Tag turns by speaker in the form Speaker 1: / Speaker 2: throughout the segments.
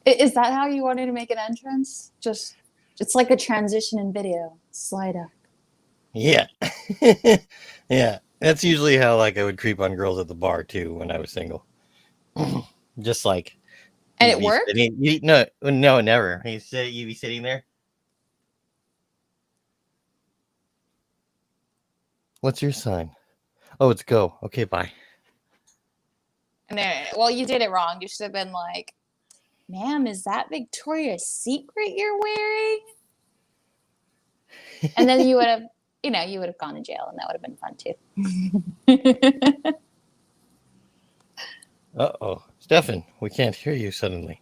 Speaker 1: Is that how you wanted to make an entrance? Just it's like a transition in video. Slide up.
Speaker 2: Yeah. Yeah. That's usually how like I would creep on girls at the bar too when I was single. Just like
Speaker 1: And
Speaker 2: you'd
Speaker 1: it
Speaker 2: be
Speaker 1: worked?
Speaker 2: sitting, no, never. You'd be sitting there. What's your sign? Oh, it's go. Okay, bye.
Speaker 1: No. Well, you did it wrong. You should have been like, ma'am, is that Victoria's Secret you're wearing? And then you would have, you would have gone to jail, and that would have been fun too.
Speaker 2: Uh-oh. Stefan, we can't hear you suddenly.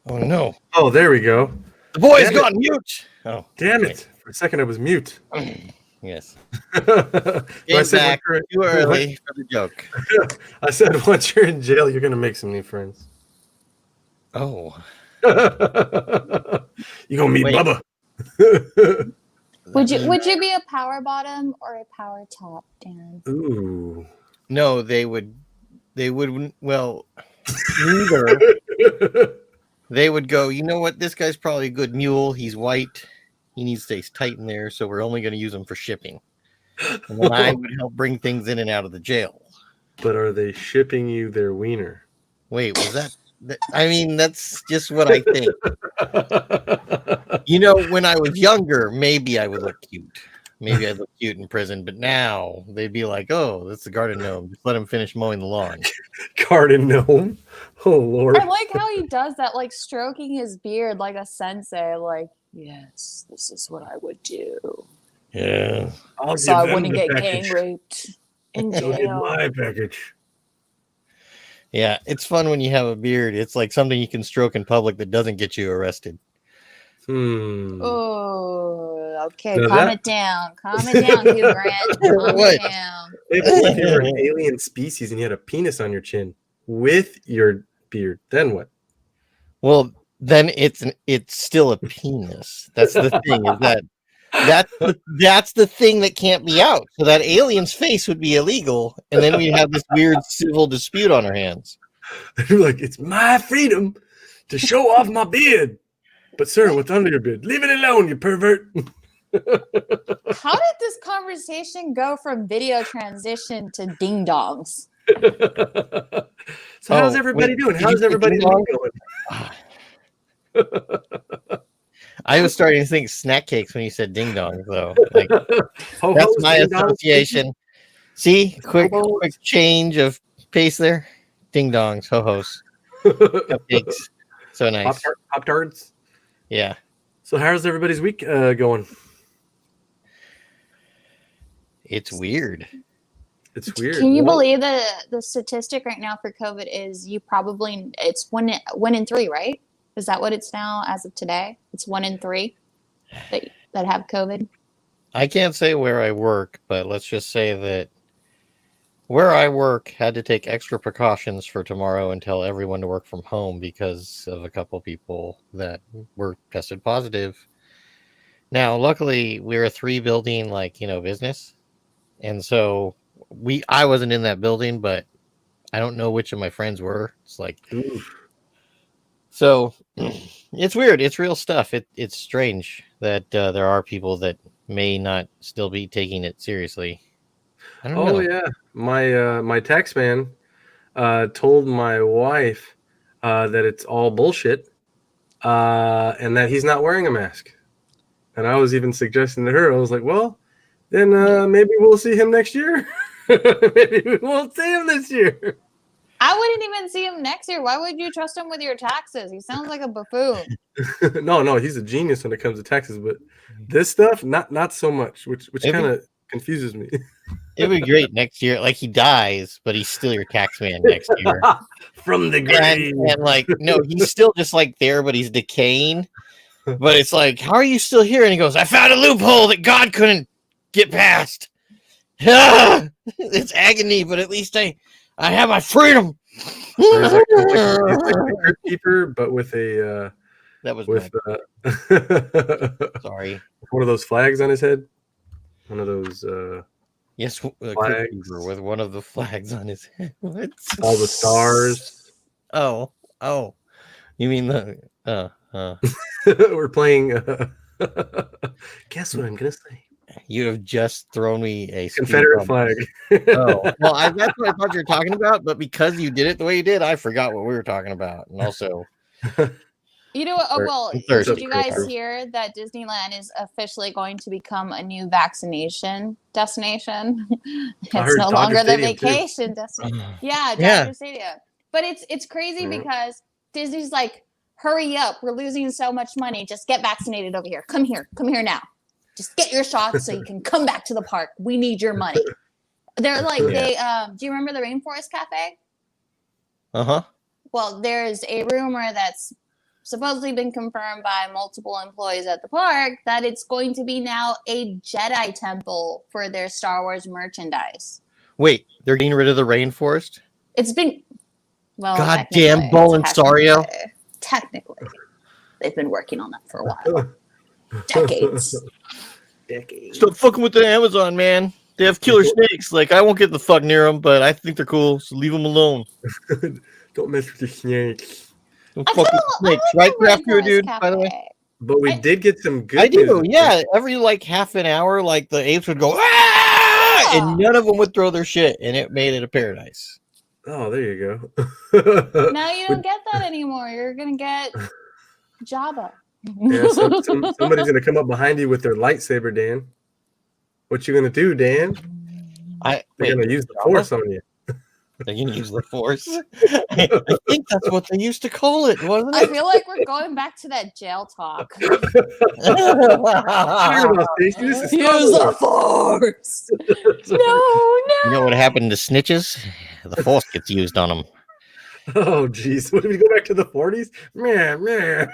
Speaker 2: Oh, no.
Speaker 3: Oh, there we go.
Speaker 2: The boy's gone mute. Oh,
Speaker 3: damn
Speaker 2: okay.
Speaker 3: it. For a second, I was mute.
Speaker 2: Yes.
Speaker 3: I said
Speaker 2: Back too early for the joke.
Speaker 3: I said, once you're in jail, you're going to make some new friends.
Speaker 2: Oh.
Speaker 3: You're going to meet Bubba.
Speaker 1: Would you be a power bottom or a power top, Dan?
Speaker 3: Ooh.
Speaker 2: No, they would, well, neither. They would go, you know what? This guy's probably a good mule. He's white. He needs to stay tight in there, so we're only going to use him for shipping. And then I would help bring things in and out of the jail.
Speaker 3: But are they shipping you their wiener?
Speaker 2: Wait, was that I mean, that's just what I think. You know, when I was younger, maybe I would look cute. Maybe I'd look cute in prison, but now they'd be like, oh, that's the garden gnome. Just let him finish mowing the lawn.
Speaker 3: Garden gnome? Oh, Lord.
Speaker 1: I like how he does that, like stroking his beard like a sensei, like, yes, this is what I would do.
Speaker 2: Yeah.
Speaker 1: So I wouldn't get gang raped in jail.
Speaker 3: My package.
Speaker 2: Yeah, it's fun when you have a beard. It's like something you can stroke in public that doesn't get you arrested.
Speaker 1: Oh, okay.
Speaker 3: Now
Speaker 1: Calm it down. Calm it down, Hugh Grant. Calm it down.
Speaker 3: If you were an alien species and you had a penis on your chin with your beard, then what?
Speaker 2: Well, then it's still a penis. That's the thing. That's the thing that can't be out. So that alien's face would be illegal, and then we'd have this weird civil dispute on our hands.
Speaker 3: You're like, it's my freedom to show off my beard. But sir, what's under your beard? Leave it alone, you pervert.
Speaker 1: How did this conversation go from video transition to ding dongs?
Speaker 3: So how's everybody doing? How's everybody going?
Speaker 2: I was starting to think snack cakes when you said ding dong, though. Like, that's my association. See, quick change of pace there. Ding dongs, ho hos, cupcakes, so nice.
Speaker 3: Pop tarts.
Speaker 2: Yeah.
Speaker 3: So how's everybody's week going?
Speaker 2: It's weird.
Speaker 3: It's weird.
Speaker 1: Can you believe the statistic right now for COVID is it's one in three, right? Is that what it's now as of today? It's 1 in 3 that have COVID.
Speaker 2: I can't say where I work, but let's just say that where I work had to take extra precautions for tomorrow and tell everyone to work from home because of a couple people that were tested positive. Now, luckily, we're a 3-building, business. And so I wasn't in that building, but I don't know which of my friends were. It's like, oof. So it's weird. It's real stuff. It's strange that there are people that may not still be taking it seriously. I don't know.
Speaker 3: Yeah. My tax man told my wife that it's all bullshit and that he's not wearing a mask. And I was even suggesting to her, I was like, well, then maybe we'll see him next year. Maybe we won't see him this year.
Speaker 1: I wouldn't even see him next year. Why would you trust him with your taxes? He sounds like a buffoon.
Speaker 3: No, he's a genius when it comes to taxes, but this stuff, not so much, which kind of confuses me.
Speaker 2: It'd be great next year. Like, he dies, but he's still your tax man next year.
Speaker 3: From the grave.
Speaker 2: And no, he's still just there, but he's decaying. But it's like, how are you still here? And he goes, I found a loophole that God couldn't get past. It's agony, but at least I have my freedom.
Speaker 3: It's like a crypt keeper, but with a
Speaker 2: that was
Speaker 3: with
Speaker 2: sorry,
Speaker 3: one of those flags on his head. One of those
Speaker 2: yes, flags with one of the flags on his head. What?
Speaker 3: All the stars.
Speaker 2: Oh. You mean the
Speaker 3: We're playing. Guess what I'm gonna say?
Speaker 2: you have just thrown me a speed
Speaker 3: Confederate
Speaker 2: bump.
Speaker 3: flag.
Speaker 2: Oh, well, that's what I thought you were talking about, but because you did it the way you did, I forgot what we were talking about. And also,
Speaker 1: You know what? Oh, well,
Speaker 2: I'm thirsty.
Speaker 1: did you guys hear that Disneyland is officially going to become a new vaccination destination?
Speaker 3: I
Speaker 1: It's
Speaker 3: heard
Speaker 1: no
Speaker 3: Dodger
Speaker 1: longer the
Speaker 3: Stadium, too.
Speaker 1: vacation destination. Yeah,
Speaker 2: Yeah.
Speaker 1: Dodger Stadium. But it's crazy
Speaker 3: Yeah.
Speaker 1: because Disney's like, hurry up, we're losing so much money. Just get vaccinated over here. Come here now. Just get your shots so you can come back to the park. We need your money. They're like they do you remember the Rainforest Cafe?
Speaker 2: Uh-huh.
Speaker 1: Well, there's a rumor that's supposedly been confirmed by multiple employees at the park that it's going to be now a Jedi temple for their Star Wars merchandise.
Speaker 2: Wait, they're getting rid of the rainforest?
Speaker 1: It's been, well,
Speaker 2: Goddamn Bolonsario.
Speaker 1: Technically, they've been working on that for a while. Decades.
Speaker 2: Stop fucking with the Amazon, man. They have killer snakes. Like, I won't get the fuck near them, but I think they're cool, so leave them alone.
Speaker 3: Don't mess with the snakes.
Speaker 2: Don't fuck with the snakes. Right, Craft Beer Dude, by the way?
Speaker 3: But we did get some good
Speaker 2: I do,
Speaker 3: news.
Speaker 2: yeah. Every, like, half an hour, like, the apes would go, ah! And none of them would throw their shit, and it made it a paradise.
Speaker 3: Oh, there you
Speaker 1: go. Now you don't get that anymore. You're going to get Jabba.
Speaker 3: Yeah, somebody's gonna come up behind you with their lightsaber, Dan. What you gonna do, Dan? They're gonna use the Force on you.
Speaker 2: They're gonna use the Force. I think that's what they used to call it, wasn't it?
Speaker 1: I feel like we're going back to that jail talk. Use the Force. No.
Speaker 2: You know what happened to snitches? The Force gets used on them.
Speaker 3: Oh, jeez. What, did we go back to the 40s? Meh.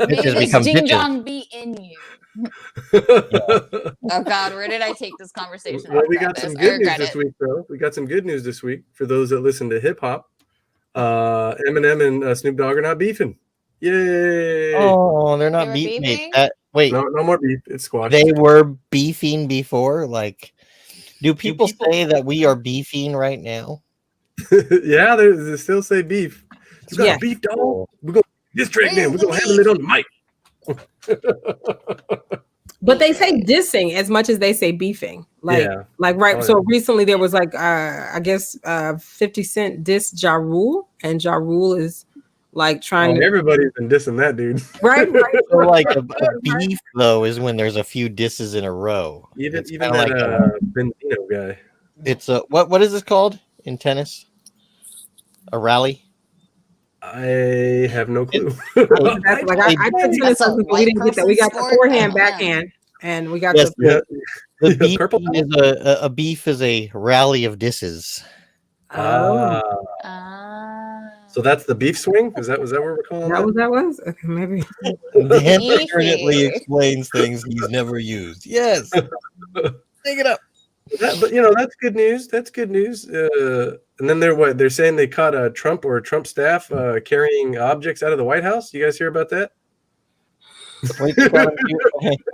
Speaker 1: May this ding dong be in you. Oh God, where did I take this conversation?
Speaker 3: Well, we got some good news this week, though. We got some good news this week for those that listen to hip hop. Eminem and Snoop Dogg are not beefing. Yay!
Speaker 2: Oh, they're not beefing. Wait,
Speaker 3: no more beef. It's squash.
Speaker 2: They were beefing before. Like, do people say that we are beefing right now?
Speaker 3: Yeah, they still say beef. You got beef, dog. We're gonna this track now. We're gonna handle it on the mic.
Speaker 4: But they say dissing as much as they say beefing. Like right. So recently there was like I guess 50 Cent diss Ja Rule, and Ja Rule is like trying to
Speaker 3: everybody's been dissing that dude.
Speaker 4: Right.
Speaker 2: So like a beef though is when there's a few disses in a row.
Speaker 3: Even that like Benzino guy.
Speaker 2: It's a what is this called in tennis? A rally?
Speaker 3: I have no clue.
Speaker 4: I took tennis lessons, we didn't get that. We got the forehand, backhand, and we got
Speaker 2: the beef is a beef is a rally of disses.
Speaker 3: So that's the beef swing? Was that what we're calling that?
Speaker 4: That was? Okay, maybe.
Speaker 2: Dan apparently explains things he's never used. Yes. Take it up.
Speaker 3: But that's good news. That's good news. And then they're saying they caught a Trump or a Trump staff carrying objects out of the White House. You guys hear about that?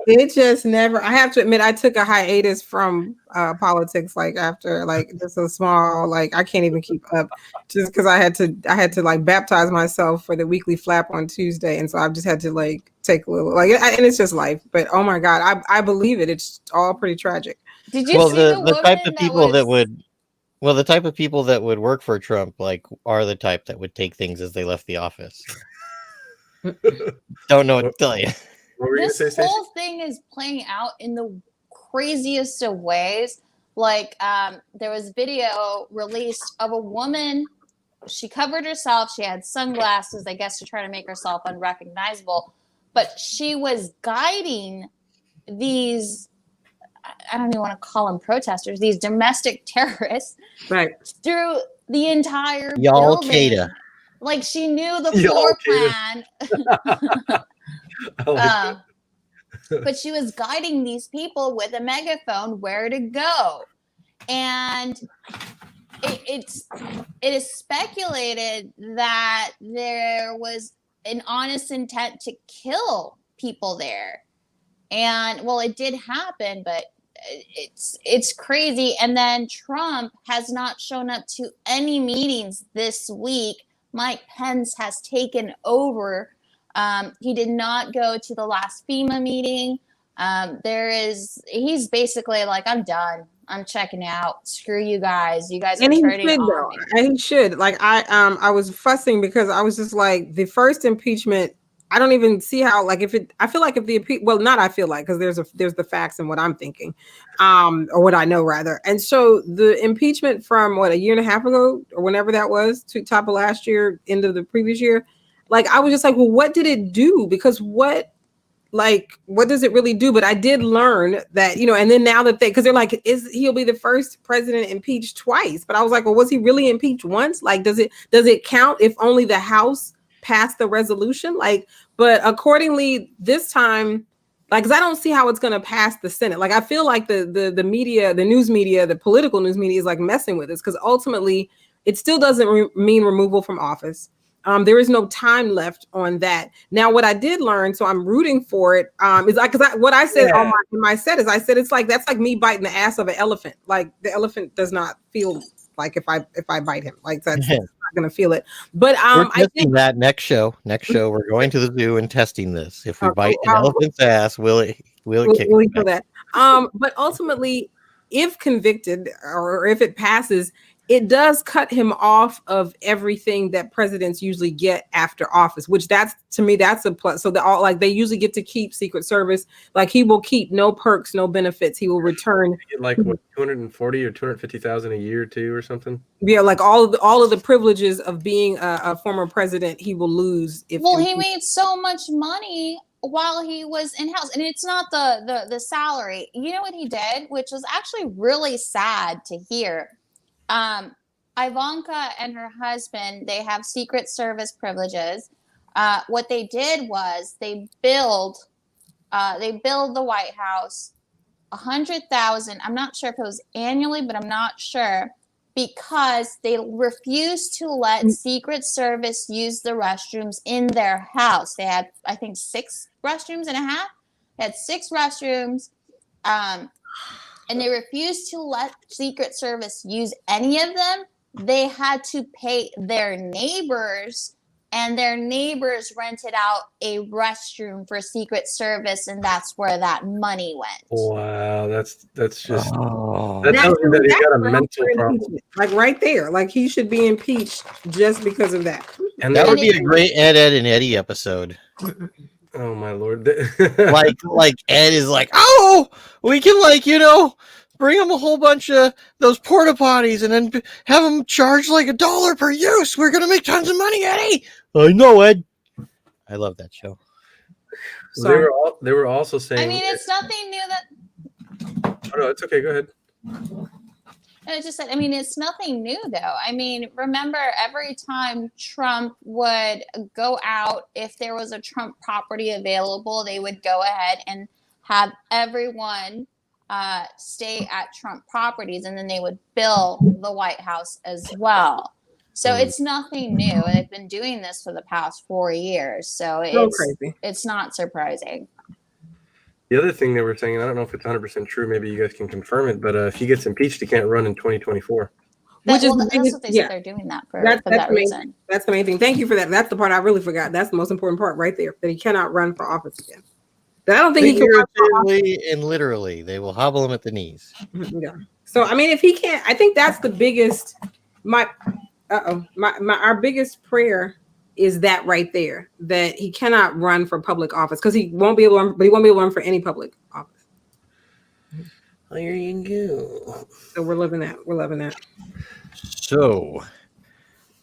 Speaker 4: It just never. I have to admit, I took a hiatus from politics. Like after just a small, I can't even keep up, just because I had to like baptize myself for the weekly flap on Tuesday, and so I've just had to take a little and it's just life. But oh my God, I believe it. It's all pretty tragic.
Speaker 1: Did you see the
Speaker 2: type of people that would? Well, the type of people that would work for Trump, are the type that would take things as they left the office. Don't know what to tell you.
Speaker 1: This whole thing is playing out in the craziest of ways. There was video released of a woman. She covered herself. She had sunglasses, I guess, to try to make herself unrecognizable. But she was guiding these, I don't even want to call them protesters, these domestic terrorists,
Speaker 4: right,
Speaker 1: through the entire
Speaker 2: building.
Speaker 1: Qaeda. Like she knew the floor plan. But she was guiding these people with a megaphone where to go. And it is speculated that there was an honest intent to kill people there. And well, it did happen, but it's crazy. And then Trump has not shown up to any meetings this week, Mike Pence has taken over. He did not go to the last FEMA meeting. He's basically like, I'm done. I'm checking out. Screw you guys. You guys are turning on me.
Speaker 4: And he should. Like I was fussing because I was just like, the first impeachment, I don't even see how, like, I feel like if not I feel like, because there's the facts and what I'm thinking, or what I know rather. And so the impeachment from a year and a half ago or whenever that was, to top of last year, end of the previous year, like I was just like, well, what did it do? Because what does it really do? But I did learn that, and then now that because they're like, he'll be the first president impeached twice. But I was like, well, was he really impeached once? Like, does it count if only the House passed the resolution? Like, but accordingly this time, like, because I don't see how it's going to pass the Senate. Like, I feel like the media, the news media, the political news media is like messing with us, because ultimately it still doesn't mean removal from office. There is no time left on that. Now, what I did learn, so I'm rooting for it, is what I said in my set is, I said it's like, that's like me biting the ass of an elephant. Like, the elephant does not feel like if I bite him, like that's not gonna feel it. But
Speaker 2: we're testing that next show. We're going to the zoo and testing this. If we bite an elephant's ass, will it kick it
Speaker 4: for that? But ultimately, if convicted or if it passes, it does cut him off of everything that presidents usually get after office, which to me, that's a plus. So they usually get to keep Secret Service. Like, he will keep no perks, no benefits. He will return
Speaker 3: like what, 240 or 250,000 a year too, or something.
Speaker 4: Yeah, like all of the privileges of being a former president, he will lose.
Speaker 1: He made so much money while he was in house, and it's not the salary. You know what he did, which was actually really sad to hear. Ivanka and her husband, they have Secret Service privileges. What they did was they billed the White House $100,000. I'm not sure if it was annually, but I'm not sure, because they refused to let Secret Service use the restrooms in their house. They had, I think, 6 restrooms and a half. They had 6 restrooms. And they refused to let Secret Service use any of them. They had to pay their neighbors, and their neighbors rented out a restroom for Secret Service, and that's where that money went.
Speaker 3: Wow, that's just that tells me that he got a mental problem.
Speaker 4: Like, right there, like, he should be impeached just because of that.
Speaker 2: And that would be a great Ed and Eddie episode.
Speaker 3: Oh my Lord!
Speaker 2: like Ed is like, oh, we can bring them a whole bunch of those porta potties and then have them charge like $1 per use. We're gonna make tons of money, Eddie. I know, Ed. I love that show.
Speaker 3: So they were also saying.
Speaker 1: I mean, it's nothing new that.
Speaker 3: Oh no, it's okay. Go ahead.
Speaker 1: And it just said, I mean, it's nothing new, though. I mean, remember, every time Trump would go out, if there was a Trump property available, they would go ahead and have everyone stay at Trump properties, and then they would bill the White House as well. So it's nothing new. They've been doing this for the past 4 years. So it's not surprising.
Speaker 3: The other thing they were saying, and I don't know if it's 100% true, maybe you guys can confirm it, but if he gets impeached, he can't run in 2024.
Speaker 1: That's what they said. They're doing that for that reason.
Speaker 4: That's the main thing. Thank you for that. That's the part I really forgot. That's the most important part right there, that he cannot run for office again. But I don't think he can run for office.
Speaker 2: And literally, they will hobble him at the knees.
Speaker 4: Yeah. So, I mean, if he can't, I think that's the biggest, our biggest prayer is that right there, that he cannot run for public office, because he won't be able to run, but he won't be able to run for any public office.
Speaker 2: There you go.
Speaker 4: So we're loving that.
Speaker 2: So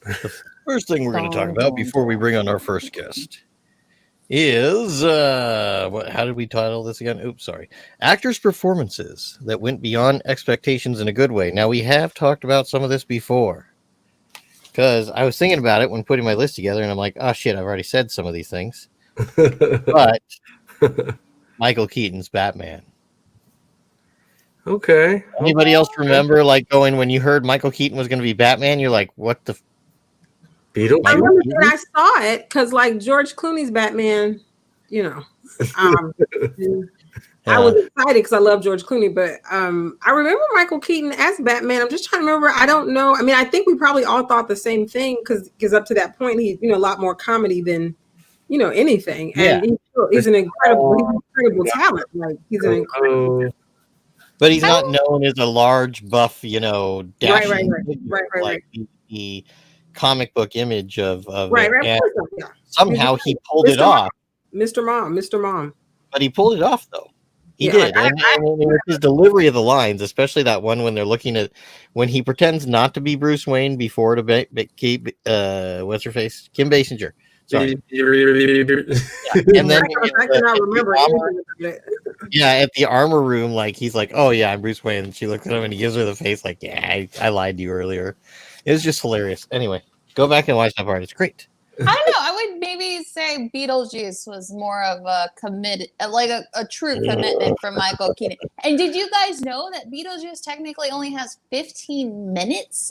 Speaker 2: the first thing we're going to talk about before we bring on our first guest is how did we title this again? Oops, sorry. Actors' performances that went beyond expectations in a good way. Now, we have talked about some of this before, because I was thinking about it when putting my list together, and I'm like, oh shit, I've already said some of these things. But Michael Keaton's Batman.
Speaker 3: Okay.
Speaker 2: Anybody else remember, like, going when you heard Michael Keaton was going to be Batman? You're like, what the?
Speaker 4: I remember when I saw it, because like George Clooney's Batman, I was excited because I love George Clooney, but I remember Michael Keaton as Batman. I'm just trying to remember. I don't know. I mean, I think we probably all thought the same thing because up to that point, he's a lot more comedy than anything, and he's an incredible talent. Like he's an incredible.
Speaker 2: But he's not known as a large, buff, dashing
Speaker 4: right.
Speaker 2: The comic book image of
Speaker 4: right.
Speaker 2: And somehow he pulled it off.
Speaker 4: Mr. Mom.
Speaker 2: But he pulled it off, though. He did. And with his delivery of the lines, especially that one when they're looking at when he pretends not to be Bruce Wayne before to keep what's her face? Kim Basinger. Sorry. And then
Speaker 4: I cannot remember.
Speaker 2: At the armor room, like he's like, "Oh yeah, I'm Bruce Wayne." And she looks at him and he gives her the face, like, "Yeah, I lied to you earlier." It was just hilarious. Anyway, go back and watch that part. It's great.
Speaker 1: I don't know. I would maybe say Beetlejuice was more of a a true commitment from Michael Keaton. And did you guys know that Beetlejuice technically only has 15 minutes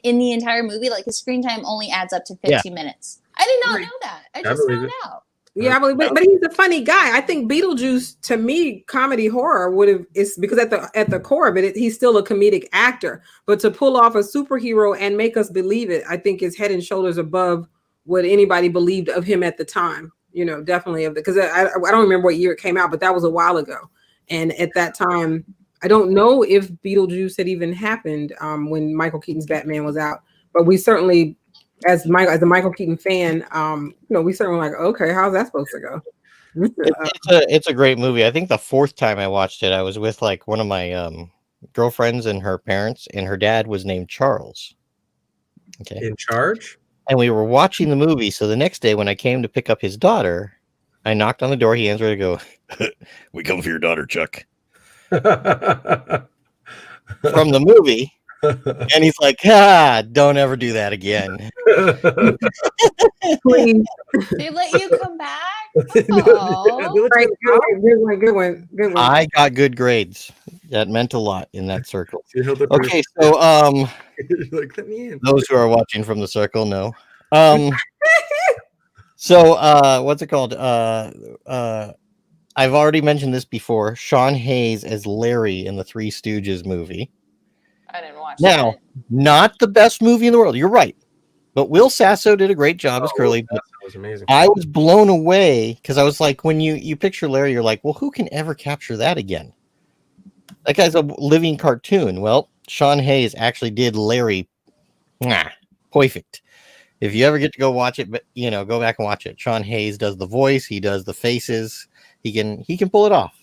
Speaker 1: in the entire movie? Like his screen time only adds up to 15 minutes. I did not know that. I just found out.
Speaker 4: Yeah, I believe, but he's a funny guy. I think Beetlejuice, to me, comedy horror is because at the core of it, he's still a comedic actor. But to pull off a superhero and make us believe it, I think is head and shoulders above what anybody believed of him at the time. Definitely because I don't remember what year it came out, but that was a while ago. And at that time, I don't know if Beetlejuice had even happened when Michael Keaton's Batman was out. But we certainly, as a Michael Keaton fan, we certainly were like, okay, how's that supposed to go?
Speaker 2: It's a great movie. I think the fourth time I watched it, I was with like one of my girlfriends and her parents, and her dad was named Charles. Okay.
Speaker 3: In charge?
Speaker 2: And we were watching the movie. So the next day when I came to pick up his daughter, I knocked on the door. He answered. I go, "We come for your daughter, Chuck." From the movie. And he's like, don't ever do that again.
Speaker 4: Please.
Speaker 1: They let you come back? Oh.
Speaker 4: Good one.
Speaker 2: I got good grades. That meant a lot in that circle. Okay, so
Speaker 3: like, let me in.
Speaker 2: Those who are watching from the circle know. So what's it called? I've already mentioned this before. Sean Hayes as Larry in the Three Stooges movie.
Speaker 1: I didn't watch
Speaker 2: Now, not the best movie in the world. You're right. But Will Sasso did a great job as Curly.
Speaker 3: That was amazing.
Speaker 2: I was blown away because I was like, when you picture Larry, you're like, well, who can ever capture that again? That guy's a living cartoon. Well, Sean Hayes actually did Larry. Perfect. If you ever get to go watch it, but go back and watch it. Sean Hayes does the voice. He does the faces. He can pull it off.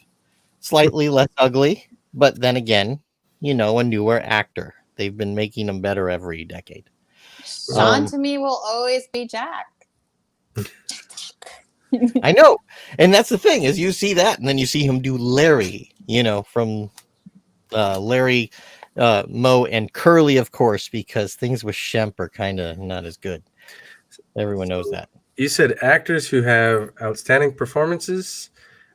Speaker 2: Slightly less ugly, but then again, a newer actor. They've been making them better every decade.
Speaker 1: Sean to me will always be Jack.
Speaker 2: I know. And that's the thing is you see that and then you see him do Larry, from Larry, Moe, and Curly, of course, because things with Shemp are kind of not as good. Everyone knows that. You
Speaker 3: said actors who have outstanding performances.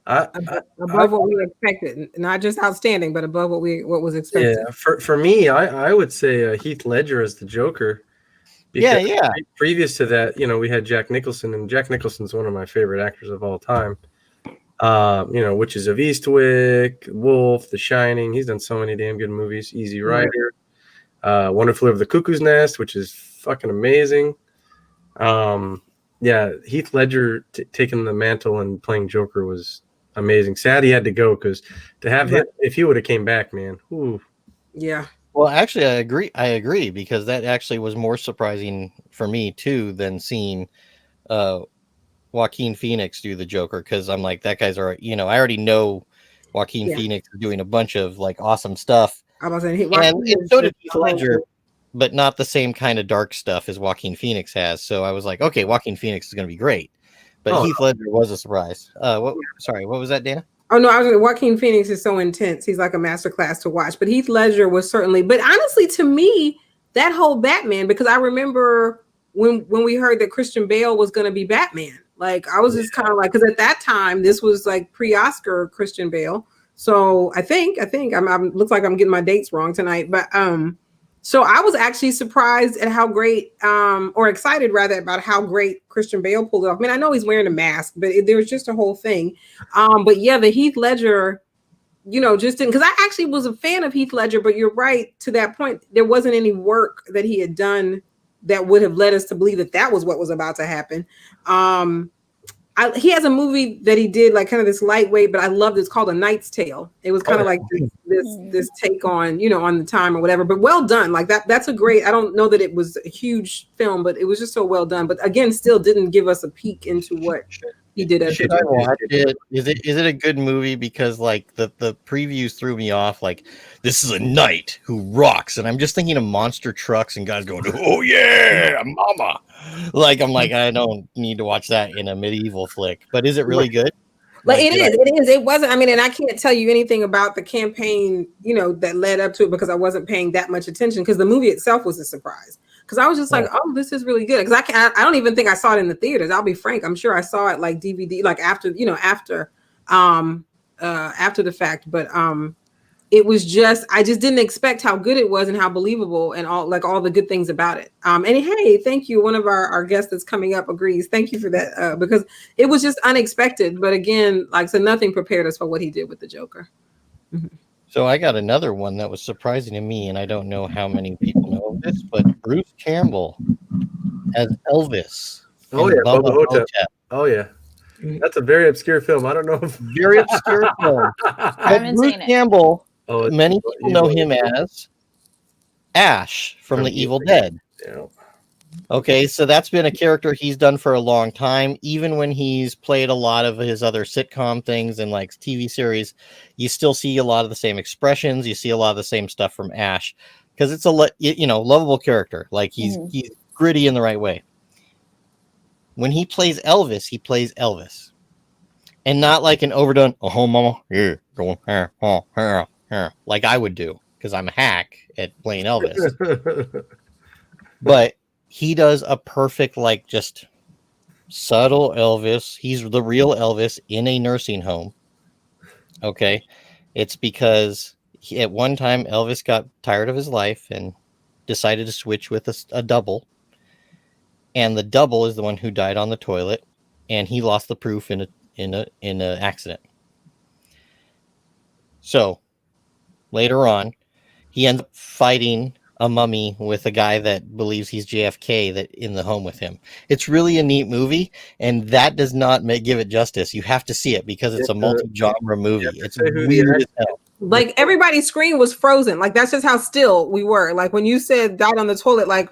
Speaker 4: Above what we expected, not just outstanding, but above what was expected.
Speaker 3: Yeah, for me, I would say Heath Ledger as the Joker.
Speaker 2: Yeah.
Speaker 3: Previous to that, we had Jack Nicholson, and Jack Nicholson's one of my favorite actors of all time. Witches of Eastwick, Wolf, The Shining. He's done so many damn good movies. Easy Rider, Wonderful of the Cuckoo's Nest, which is fucking amazing. Heath Ledger taking the mantle and playing Joker was amazing. Sad he had to go because to have him, if he would have came back, man. Ooh.
Speaker 4: Yeah.
Speaker 2: Well, actually, I agree because that actually was more surprising for me too than seeing Joaquin Phoenix do the Joker because I'm like that guy's already. I already know Joaquin Phoenix is doing a bunch of like awesome stuff.
Speaker 4: I was saying,
Speaker 2: and so did Heath Ledger, but not the same kind of dark stuff as Joaquin Phoenix has. So I was like, okay, Joaquin Phoenix is going to be great. But Heath Ledger was a surprise. Sorry, what was that, Dana?
Speaker 4: Oh, no, Joaquin Phoenix is so intense. He's like a masterclass to watch. But Heath Ledger was certainly, but honestly, to me, that whole Batman, because I remember when we heard that Christian Bale was going to be Batman, like I was just kind of like, because at that time, this was like pre-Oscar Christian Bale. So I think I'm looks like I'm getting my dates wrong tonight, but so I was actually surprised at how great, or excited rather about how great Christian Bale pulled it off. I mean, I know he's wearing a mask, but there was just a whole thing. But yeah, the Heath Ledger just didn't, because I actually was a fan of Heath Ledger, but you're right to that point. There wasn't any work that he had done that would have led us to believe that was what was about to happen. He has a movie that he did, like kind of this lightweight, but I loved it. It's called A Knight's Tale. It was kind of like this take on, on the time or whatever, but well done. Like that's a great, I don't know that it was a huge film, but it was just so well done. But again, still didn't give us a peek into what he did.
Speaker 2: Should I watch it? Is it a good movie? Because like the previews threw me off. Like, this is a knight who rocks, and I'm just thinking of monster trucks and guys going, "Oh yeah, mama!" Like I'm like, I don't need to watch that in a medieval flick. But is it really good?
Speaker 4: Like it is. It wasn't. I mean, and I can't tell you anything about the campaign, that led up to it because I wasn't paying that much attention. Because the movie itself was a surprise. Because I was just like, oh, this is really good. Because I don't even think I saw it in the theaters. I'll be frank. I'm sure I saw it like DVD, like after the fact. But it was just, I just didn't expect how good it was and how believable and all the good things about it. And hey, thank you. One of our guests that's coming up agrees. Thank you for that. Because it was just unexpected. But again, so nothing prepared us for what he did with the Joker. Mm-hmm.
Speaker 2: So I got another one that was surprising to me, and I don't know how many people know of this, but Bruce Campbell as Elvis.
Speaker 3: Oh yeah, Bubba Hotep. Oh yeah, that's a very obscure film. I don't know if
Speaker 2: very obscure film. But Bruce Campbell, many people know him as Ash from The Evil Dead.
Speaker 3: Yeah.
Speaker 2: Okay, so that's been a character he's done for a long time. Even when he's played a lot of his other sitcom things and like TV series, you still see a lot of the same expressions. You see a lot of the same stuff from Ash because it's a lovable character. Like he's gritty in the right way. When he plays Elvis, and not like an overdone "oh mama yeah going here like I would do because I'm a hack at playing Elvis, but he does a perfect, like, just subtle Elvis. He's the real Elvis in a nursing home. Okay. It's because at one time Elvis got tired of his life and decided to switch with a double. And the double is the one who died on the toilet, and he lost the proof in an accident. So later on, he ends up fighting a mummy with a guy that believes he's JFK that in the home with him. It's really a neat movie, and that does not give it justice. You have to see it because it's a multi-genre movie. It's weird as hell.
Speaker 4: Like everybody's screen was frozen. Like that's just how still we were. Like when you said died on the toilet, like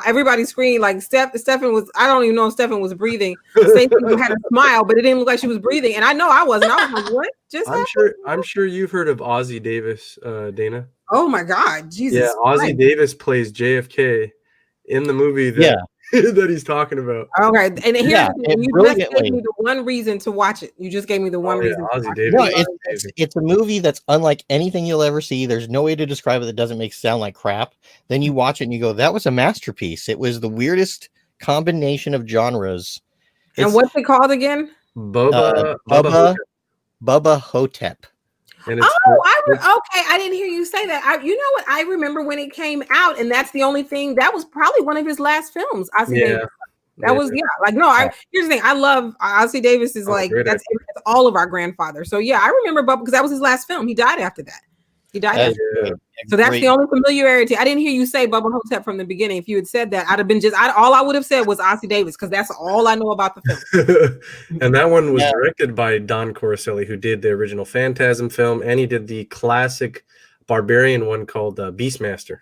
Speaker 4: everybody's screen, like Stephen was, I don't even know if Stephen was breathing. Stacey had a smile, but it didn't look like she was breathing. And I know I wasn't. I was like, what just happened?
Speaker 3: I'm sure you've heard of Ozzie Davis, Dana.
Speaker 4: Oh my God, Jesus!
Speaker 3: Yeah, Ozzie Davis plays JFK in the movie that he's talking about.
Speaker 4: Okay, and here you just gave me the one reason to watch it. You just gave me the one reason.
Speaker 3: Ozzie Davis.
Speaker 2: No, it's a movie that's unlike anything you'll ever see. There's no way to describe it that doesn't make it sound like crap. Then you watch it and you go, "That was a masterpiece." It was the weirdest combination of genres.
Speaker 4: And what's it called again?
Speaker 2: Bubba Hotep.
Speaker 4: Okay. I didn't hear you say that. You know what? I remember when it came out, and that's the only thing. That was probably one of his last films. Ozzie Davis. That was here's the thing. I love Ozzie Davis. Is like that's all of our grandfathers. So yeah, I remember Bubba because that was his last film. He died after that. So that's the only familiarity. I didn't hear you say Bubba Hotep from the beginning. If you had said that, I'd have been all I would have said was Ozzie Davis because that's all I know about the
Speaker 3: film. And that one was directed by Don Coricelli, who did the original Phantasm film, and he did the classic Barbarian one called Beastmaster.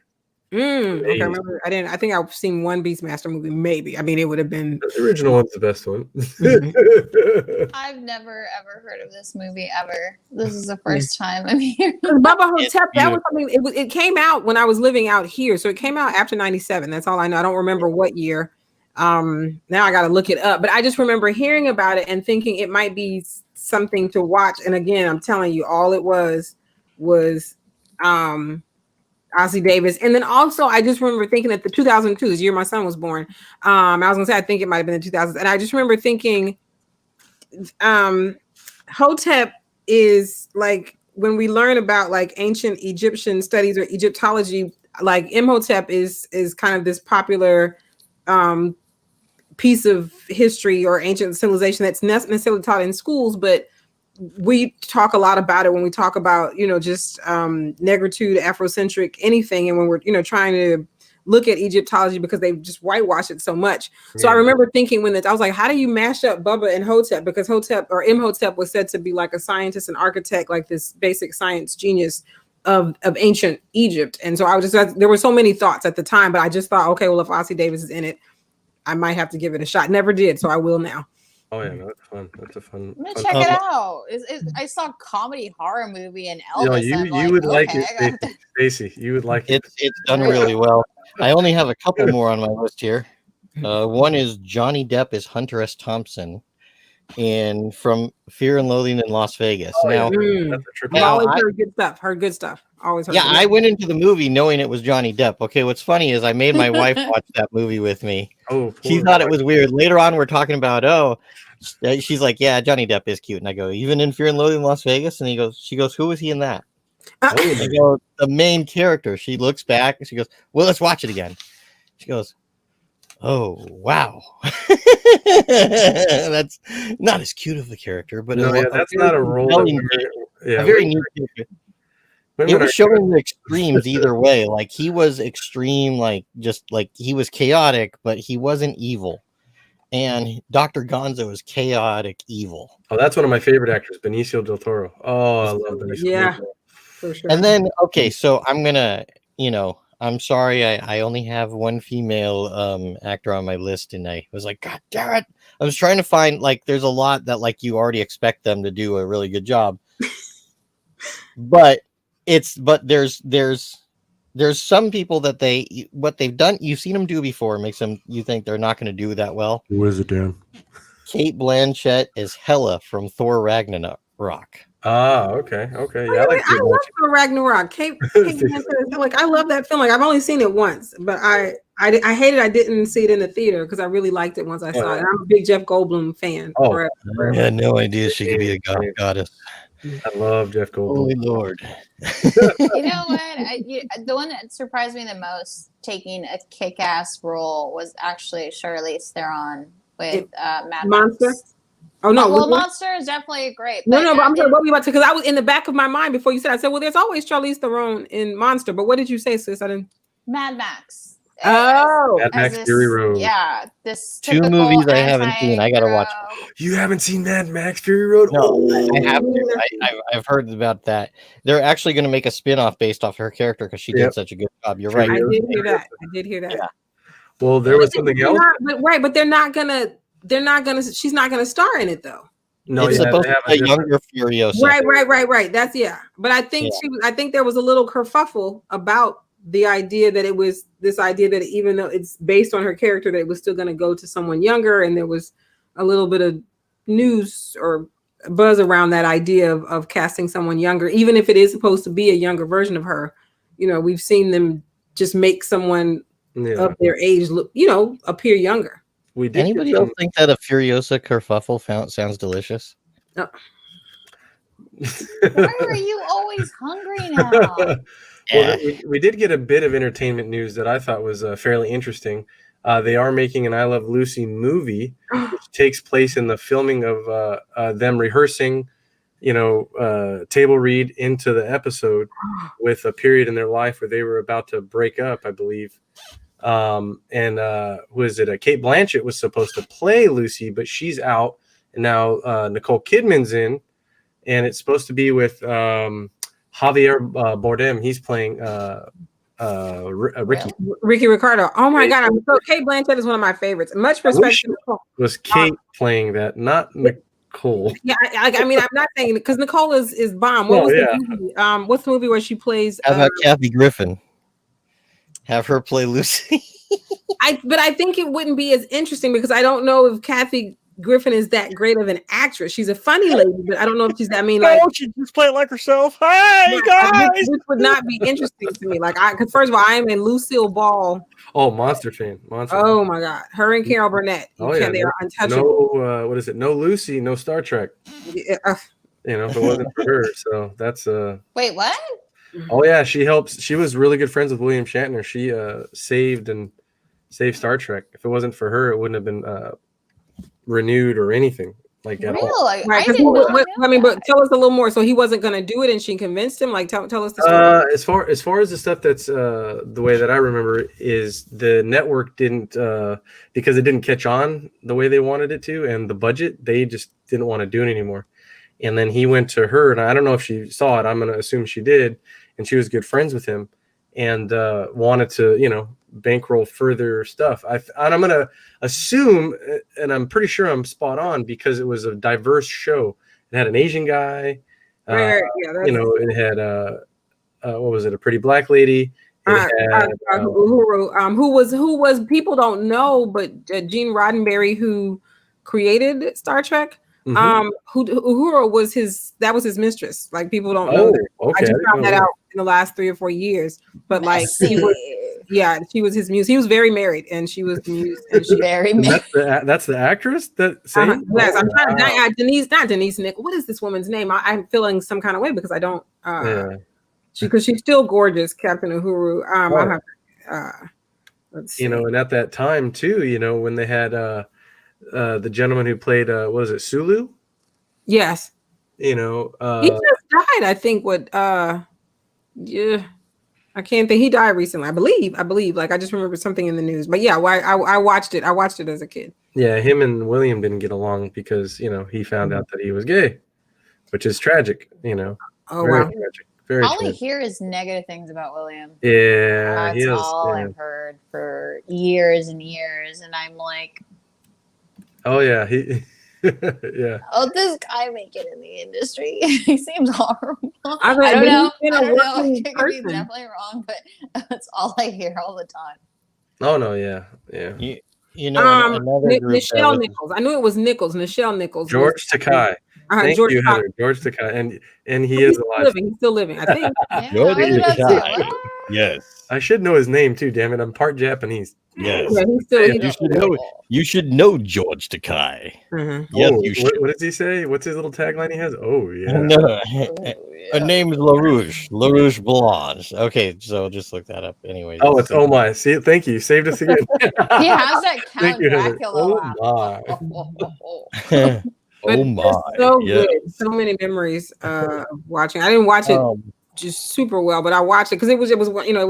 Speaker 4: Okay, I remember. I think I've seen one Beastmaster movie. Maybe. I mean, it would have been
Speaker 3: the original one's the best one.
Speaker 1: I've never ever heard of this movie ever. This is the first time I'm hearing.
Speaker 4: Bubba Hotep. That was something. It came out when I was living out here, so it came out after '97. That's all I know. I don't remember what year. Now I got to look it up. But I just remember hearing about it and thinking it might be something to watch. And again, I'm telling you, all it was Ozzie Davis. And then also I just remember thinking that the 2002, this year my son was born. I was gonna say I think it might have been the 2000s. And I just remember thinking Hotep is like when we learn about like ancient Egyptian studies or Egyptology, like Imhotep is kind of this popular piece of history or ancient civilization that's not necessarily taught in schools, but we talk a lot about it when we talk about, just negritude, Afrocentric, anything. And when we're, trying to look at Egyptology because they just whitewash it so much. So I remember thinking I was like, how do you mash up Bubba and Hotep? Because Hotep or Imhotep was said to be like a scientist and architect, like this basic science genius of ancient Egypt. And so there were so many thoughts at the time, but I just thought, okay, well, if Ossie Davis is in it, I might have to give it a shot. Never did, so I will now.
Speaker 3: Oh yeah, no, that's fun. That's a fun.
Speaker 1: I'm gonna check it out. I saw a comedy horror movie in Elvis.
Speaker 3: You know, you would like it, Stacey. You would like it.
Speaker 2: It's done really well. I only have a couple more on my list here. One is Johnny Depp as Hunter S. Thompson, and from Fear and Loathing in Las Vegas.
Speaker 3: Now,
Speaker 4: I've always heard good stuff. Heard good stuff. Always heard.
Speaker 2: Yeah, I went into the movie knowing it was Johnny Depp. Okay, what's funny is I made my wife watch that movie with me.
Speaker 3: Oh,
Speaker 2: she thought it was weird. Later on, we're talking about she's like, yeah, Johnny Depp is cute, and I go, even in Fear and Loathing in Las Vegas, and she goes, who was he in that? I go, the main character. She looks back and she goes, well, let's watch it again. She goes, oh wow, that's not as cute of a character, but
Speaker 3: that's not a role.
Speaker 2: A very neat character. It was showing the extremes either way. Like he was extreme, like just like he was chaotic, but he wasn't evil. And Dr. Gonzo is chaotic evil.
Speaker 3: Oh, that's one of my favorite actors, Benicio del Toro. Oh, I love Benicio.
Speaker 4: Yeah, for sure.
Speaker 2: And then so I'm gonna, I'm sorry, I only have one female actor on my list, and I was like, God damn it! I was trying to find there's a lot that you already expect them to do a really good job, but there's some people that what they've done, you've seen them do before, makes them you think they're not going to do that well.
Speaker 3: Who is it, Dan?
Speaker 2: Kate Blanchett is Hela from Thor Ragnarok.
Speaker 3: Ah, okay. Yeah,
Speaker 4: I love Thor Ragnarok. Kate Blanchett, I love that film. I've only seen it once, but I hated I didn't see it in the theater because I really liked it once I saw it. I'm a big Jeff Goldblum fan.
Speaker 2: I had no idea she could be a goddess.
Speaker 3: I love Jeff Goldblum.
Speaker 2: Holy Lord.
Speaker 1: You know what? The one that surprised me the most taking a kick-ass role was actually Charlize Theron with Mad
Speaker 4: Monster.
Speaker 1: Max.
Speaker 4: Oh no!
Speaker 1: Well, Monster is definitely great.
Speaker 4: But no, but I'm sorry. What were you about to? Because I was in the back of my mind before you said. I said, "Well, there's always Charlize Theron in Monster." But what did you say, sis? I didn't.
Speaker 1: Mad Max.
Speaker 3: Mad Max Fury Road.
Speaker 1: Yeah, this
Speaker 2: two movies I haven't seen. I gotta watch.
Speaker 3: You haven't seen Mad Max Fury Road?
Speaker 2: No, I have to. I've heard about that. They're actually going to make a spin-off based off her character because she did such a good job. You're right.
Speaker 4: I did hear that.
Speaker 2: Yeah.
Speaker 3: Well, there was something else.
Speaker 4: But they're not gonna. She's not gonna star in it though.
Speaker 2: No, it's supposed to be a younger Furiosa.
Speaker 4: Right. That's But I think I think there was a little kerfuffle about the idea that it was this idea that even though it's based on her character, that it was still going to go to someone younger, and there was a little bit of news or buzz around that idea of casting someone younger, even if it is supposed to be a younger version of her. We've seen them just make someone of their age look, appear younger.
Speaker 2: Anybody else think that a Furiosa kerfuffle sounds delicious?
Speaker 4: No.
Speaker 1: Why are you always hungry now?
Speaker 3: Well, we did get a bit of entertainment news that I thought was fairly interesting. They are making an I Love Lucy movie, which takes place in the filming of them rehearsing, table read into the episode with a period in their life where they were about to break up, I believe. Who is it? Kate Blanchett was supposed to play Lucy, but she's out, and now Nicole Kidman's in, and it's supposed to be with Javier Bardem. He's playing
Speaker 4: Ricky Ricardo. Oh my God! Kate Blanchett is one of my favorites. Much respect to Nicole.
Speaker 3: Was Kate playing that, not Nicole?
Speaker 4: Yeah, I mean, I'm not saying because Nicole is bomb. What's the movie where she plays?
Speaker 2: How about Kathy Griffin? Have her play Lucy.
Speaker 4: But I think it wouldn't be as interesting because I don't know if Kathy Griffin is that great of an actress. She's a funny lady, but I don't know if she's that mean.
Speaker 2: She just play it like herself. Hey guys,
Speaker 4: this would not be interesting to me. Because first of all, I am a Lucille Ball.
Speaker 3: Oh, Monster fan.
Speaker 4: Oh my God, her and Carol Burnett. They are untouchable.
Speaker 3: No, what is it? No Lucy, no Star Trek. If it wasn't for her, so that's
Speaker 1: Wait, what?
Speaker 3: Oh yeah, she helps. She was really good friends with William Shatner. She saved Star Trek. If it wasn't for her, it wouldn't have been renewed or anything. like at all.
Speaker 1: Really?
Speaker 4: Right,
Speaker 1: I
Speaker 4: 'cause
Speaker 1: did not know
Speaker 4: I mean,
Speaker 1: that.
Speaker 4: but tell us a little more. So he wasn't going to do it, and she convinced him. Like, tell us the story.
Speaker 3: As far as the stuff that's the way that I remember is the network didn't because it didn't catch on the way they wanted it to, and the budget they just didn't want to do it anymore. And then he went to her, and I don't know if she saw it. I'm going to assume she did, and she was good friends with him, and wanted to bankroll further stuff. And I'm going to assume, and I'm pretty sure I'm spot on because it was a diverse show. It had an Asian guy.
Speaker 4: Right, yeah,
Speaker 3: It had what was it? A pretty black lady. It had,
Speaker 4: who was people don't know, but Gene Roddenberry, who created Star Trek, Uhura was his mistress. Like, people don't know that.
Speaker 3: Okay.
Speaker 4: I just found that out in the last 3 or 4 years. But like, she was his muse. He was very married, and she was the muse. And she,
Speaker 1: Very married.
Speaker 3: That's the actress that sang.
Speaker 4: Yes, I'm trying to not Denise Nick. What is this woman's name? I'm feeling some kind of way because I don't. Because she's still gorgeous, Captain Uhuru. Let's see.
Speaker 3: And at that time too, when they had the gentleman who played was it Sulu?
Speaker 4: Yes.
Speaker 3: He
Speaker 4: just died. I think I can't think. He died recently. I believe. Like, I just remember something in the news. But yeah, I watched it. I watched it as a kid.
Speaker 3: Yeah, him and William didn't get along because he found out that he was gay, which is tragic.
Speaker 4: Oh,
Speaker 3: very
Speaker 4: wow.
Speaker 3: tragic. Very
Speaker 1: All I
Speaker 3: tragic.
Speaker 1: hear is negative things about William.
Speaker 3: Yeah,
Speaker 1: That's all I've heard for years and years, and I'm like,
Speaker 3: oh yeah, he yeah.
Speaker 1: Oh, this guy make it in the industry. He seems horrible.
Speaker 4: I
Speaker 1: don't know.
Speaker 4: He's been a working
Speaker 1: I could be
Speaker 4: person.
Speaker 1: definitely wrong, but that's all I hear all the time.
Speaker 3: Oh no, yeah.
Speaker 2: Another group
Speaker 4: Nichelle Nichols. I knew it was Nichols. Nichelle Nichols.
Speaker 3: George Takei. Thank
Speaker 4: George
Speaker 3: you,
Speaker 4: Takei.
Speaker 3: Heather. George Takei, and he is alive.
Speaker 4: He's still living. I think.
Speaker 1: Yeah,
Speaker 2: George
Speaker 1: I was about to say,
Speaker 2: Takei.
Speaker 1: what?
Speaker 2: Yes.
Speaker 3: I should know his name too. Damn it, I'm part Japanese.
Speaker 2: Yes.
Speaker 4: Yeah,
Speaker 2: You should know George Takei. Yes,
Speaker 3: Oh,
Speaker 2: you should.
Speaker 3: what does he say? What's his little tagline he has? Oh yeah.
Speaker 2: No, her name is LaRouche Blanche. Okay, so just look that up. Anyway.
Speaker 3: Oh, it's oh my. See, thank you. Saved us again.
Speaker 1: He has that
Speaker 3: Thank
Speaker 1: Count
Speaker 3: you, Heather.
Speaker 1: Dracula
Speaker 3: Oh
Speaker 1: laugh.
Speaker 3: my.
Speaker 2: Oh my.
Speaker 4: So
Speaker 2: yes.
Speaker 4: good. So many memories of watching. I didn't watch it just super well, but I watched it because it was it was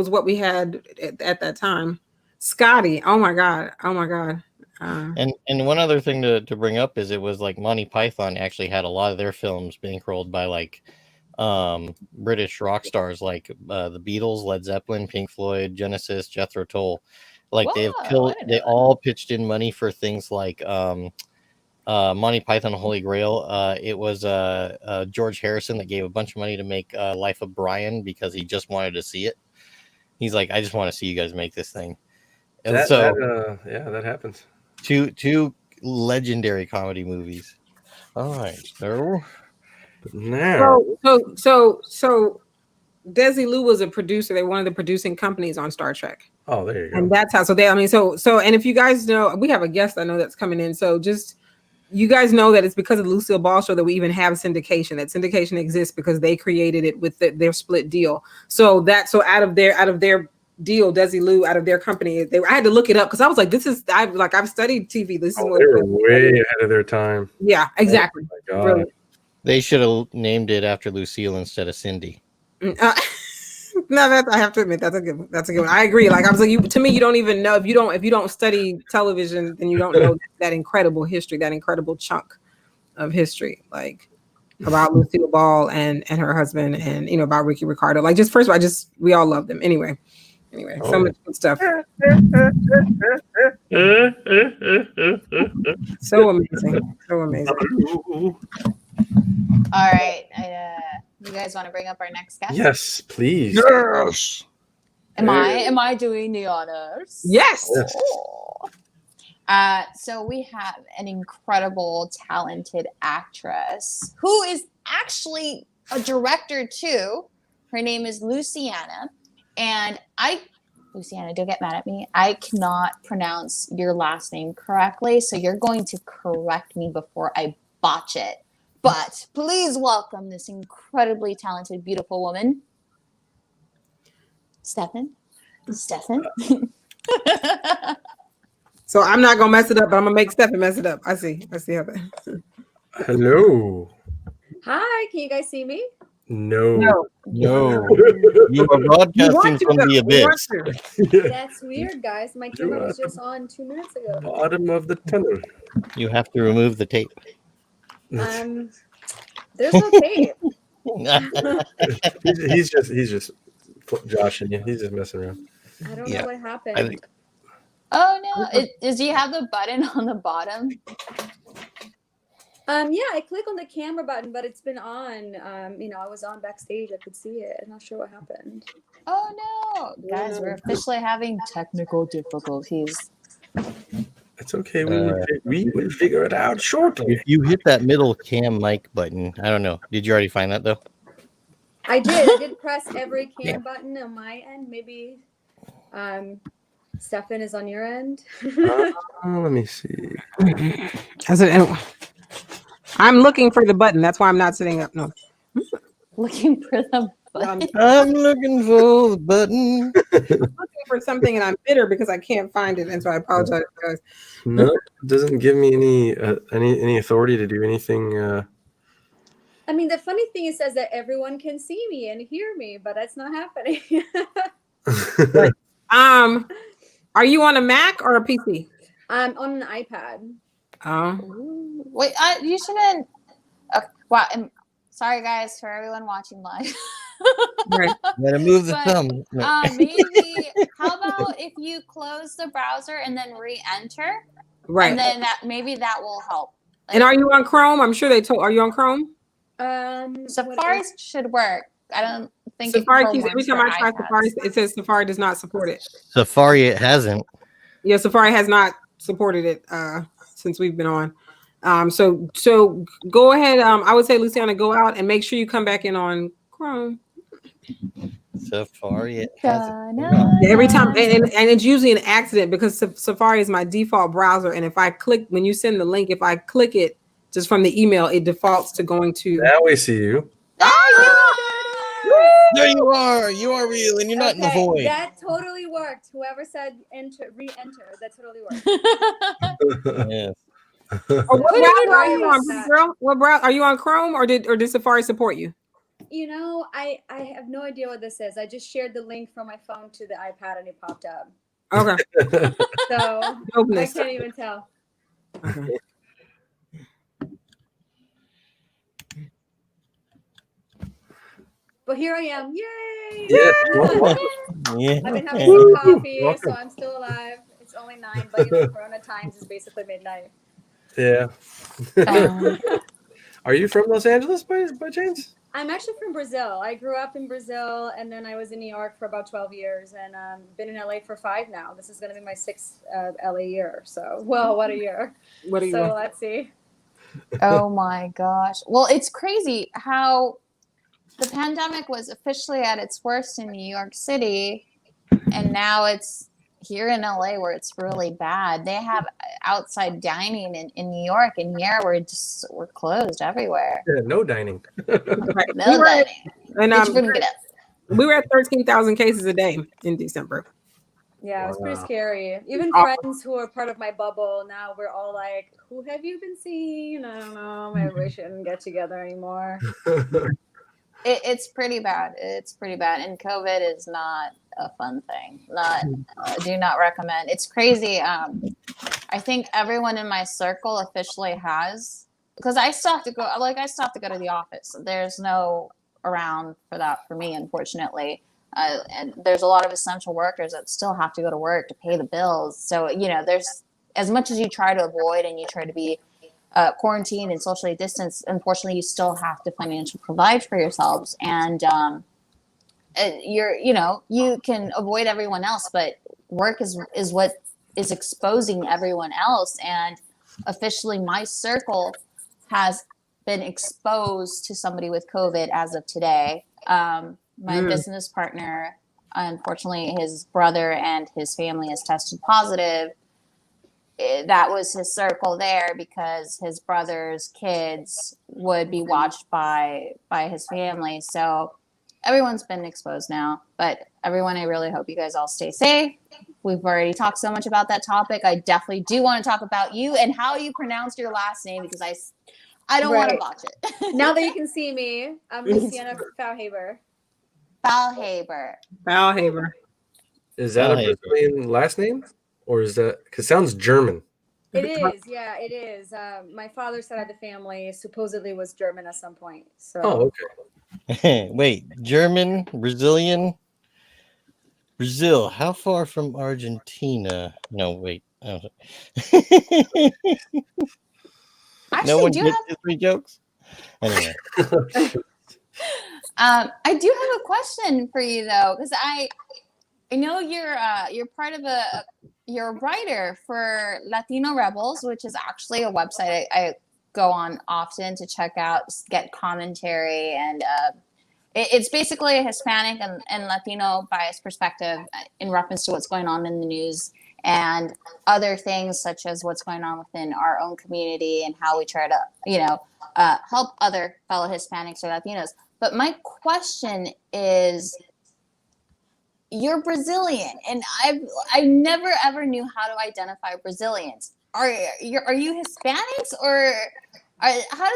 Speaker 4: what we had at that time. Scotty. Oh my god.
Speaker 2: And one other thing to bring up is it was like Monty Python actually had a lot of their films bankrolled by like British rock stars like the Beatles, Led Zeppelin, Pink Floyd, Genesis, Jethro Tull. Like they all pitched in money for things like Monty Python Holy Grail. It was George Harrison that gave a bunch of money to make Life of Brian because he just wanted to see it. He's like, I just want to see you guys make this thing. And
Speaker 3: that happens.
Speaker 2: Two legendary comedy movies. All right, so
Speaker 3: now,
Speaker 4: so Desi Lu was a producer. They were one of the producing companies on Star Trek.
Speaker 3: Oh, there you go.
Speaker 4: And that's how. So and if you guys know, we have a guest I know that's coming in. So just you guys know that it's because of the Lucille Ball show that we even have syndication. That syndication exists because they created it with their split deal. So out of their deal, Desi Lu, out of their company, I had to look it up because I was like, I've studied TV. This is what
Speaker 3: they were way ahead of their time.
Speaker 4: Yeah, exactly.
Speaker 3: Oh my God.
Speaker 4: Really.
Speaker 2: they should have named it after Lucille instead of Cindy.
Speaker 4: No, I have to admit that's a good one. I agree. Like I was like, to me, you don't even know if you don't study television, then you don't know that incredible history, that incredible chunk of history, like about Lucille Ball and her husband, and about Ricky Ricardo. Like just first of all, we all love them. Anyway, so much good stuff. So amazing.
Speaker 1: All right. You guys want to bring up our next guest?
Speaker 3: Yes, please.
Speaker 2: Yes.
Speaker 1: Am I doing the honors?
Speaker 4: Yes.
Speaker 1: Oh. So we have an incredible, talented actress who is actually a director too. Her name is Luciana, and Luciana, don't get mad at me. I cannot pronounce your last name correctly, so you're going to correct me before I botch it. But please welcome this incredibly talented, beautiful woman, Stefan.
Speaker 4: So I'm not gonna mess it up, but I'm gonna make Stefan mess it up. I see how that.
Speaker 3: Hello.
Speaker 5: Hi, can you guys see me?
Speaker 3: No.
Speaker 4: No.
Speaker 2: No, you are broadcasting from the abyss.
Speaker 5: That's weird, guys. My camera was just on 2 minutes ago.
Speaker 3: Bottom of the tunnel.
Speaker 2: You have to remove the tape.
Speaker 5: There's no tape.
Speaker 3: he's just joshing you. He's just messing around.
Speaker 5: I don't
Speaker 2: Yeah,
Speaker 5: know what happened.
Speaker 2: I think
Speaker 1: Oh no! Does he have the button on the bottom?
Speaker 5: Yeah, I click on the camera button, but it's been on. I was on backstage. I could see it. I'm not sure what happened.
Speaker 1: Oh no, guys, we're officially having technical difficulties.
Speaker 3: It's okay. We will figure it out shortly.
Speaker 2: if you hit that middle cam mic button, I don't know. Did you already find that though?
Speaker 5: I did press every cam button on my end. Maybe Stefan is on your end.
Speaker 3: Let me see.
Speaker 4: I'm looking for the button. That's why I'm not sitting up. No.
Speaker 1: Looking for the button.
Speaker 2: I'm looking for the button.
Speaker 4: I'm looking for something and I'm bitter because I can't find it. And so I apologize, guys.
Speaker 3: No, it doesn't give me any authority to do anything.
Speaker 5: I mean, the funny thing is, says that everyone can see me and hear me, but that's not happening.
Speaker 4: Are you on a Mac or a PC?
Speaker 5: I'm on an iPad.
Speaker 1: Wait, you shouldn't. Okay, wow. Sorry, guys, for everyone watching live.
Speaker 4: Right.
Speaker 2: Gotta move the thumb. No.
Speaker 1: Maybe. How about if you close the browser and then re-enter?
Speaker 4: Right.
Speaker 1: And then maybe that will help.
Speaker 4: And are you on Chrome? I'm sure they told. Are you on Chrome?
Speaker 1: Safari should work. I don't think
Speaker 4: Safari keeps every time I try Safari, it says Safari does not support it.
Speaker 2: Safari, it hasn't.
Speaker 4: Yeah, Safari has not supported it since we've been on. So go ahead. I would say, Luciana, go out and make sure you come back in on Chrome.
Speaker 2: Safari, it hasn't.
Speaker 4: Every time, and it's usually an accident because Safari is my default browser. And if I click, when you send the link, if I click it just from the email, it defaults to going to.
Speaker 3: Now we see you.
Speaker 2: There you are. You are real, and you're not in the void.
Speaker 5: That totally worked. Whoever said re-enter, that totally worked.
Speaker 2: Yes.
Speaker 4: What browser are you on, girl? What browser are you on? Chrome or did Safari support you?
Speaker 5: You know, I have no idea what this is. I just shared the link from my phone to the iPad and it popped up.
Speaker 4: Okay.
Speaker 5: So I can't even tell.
Speaker 4: Okay.
Speaker 5: But here I am. Yay!
Speaker 3: Yeah.
Speaker 5: I've been having some coffee, so I'm still alive. It's only 9, but Corona times is basically midnight.
Speaker 3: Yeah. Are you from Los Angeles by chance?
Speaker 5: I'm actually from Brazil. I grew up in Brazil, and then I was in New York for about 12 years, and been in LA for 5 now. This is going to be my 6th LA year. So, well, what a year.
Speaker 4: What are you?
Speaker 5: So let's see.
Speaker 1: Oh my gosh. Well, it's crazy how the pandemic was officially at its worst in New York City, and now it's here in LA where it's really bad. They have outside dining in New York, and here we're closed everywhere.
Speaker 3: Yeah, no dining.
Speaker 4: Right.
Speaker 1: No dining.
Speaker 4: And we were at 13,000 cases a day in December.
Speaker 5: Yeah, it was pretty scary. Even friends who are part of my bubble, now we're all like, who have you been seeing? I don't know. Maybe we shouldn't get together anymore.
Speaker 1: It's pretty bad. It's pretty bad. And COVID is not a fun thing. Do not recommend. It's crazy. I think everyone in my circle officially has, because I still have to go. I still have to go to the office. There's no around for that for me, unfortunately. And there's a lot of essential workers that still have to go to work to pay the bills. So, there's, as much as you try to avoid and you try to be quarantined and socially distanced, unfortunately, you still have to financially provide for yourselves. And you can avoid everyone else, but work is what is exposing everyone else. And officially, my circle has been exposed to somebody with COVID as of today. My business partner, unfortunately, his brother and his family has tested positive. That was his circle there because his brother's kids would be watched by his family. So everyone's been exposed now. But everyone, I really hope you guys all stay safe. We've already talked so much about that topic. I definitely do want to talk about you and how you pronounce your last name, because I don't want to
Speaker 5: Right.
Speaker 1: botch it.
Speaker 5: Now that you can see me, I'm Luciana Faulhaber.
Speaker 1: Faulhaber.
Speaker 4: Faulhaber.
Speaker 3: Is that a
Speaker 2: Faulhaber.
Speaker 3: Brazilian last name, or is that because it sounds German?
Speaker 5: It is, yeah, it is. My father's side of the family supposedly was German at some point. So.
Speaker 3: Oh, okay.
Speaker 2: Wait, German, Brazilian, Brazil. How far from Argentina? No, wait. Oh.
Speaker 1: Actually,
Speaker 2: No one
Speaker 1: do you
Speaker 2: gets
Speaker 1: have
Speaker 2: the 3 jokes. Anyway,
Speaker 1: I do have a question for you though, because I know you're part of you're a writer for Latino Rebels, which is actually a website I go on often to check out, get commentary, and it's basically a Hispanic and Latino bias perspective in reference to what's going on in the news and other things such as what's going on within our own community and how we try to, help other fellow Hispanics or Latinos. But my question is, you're Brazilian, and I never ever knew how to identify Brazilians. Are you Hispanics or how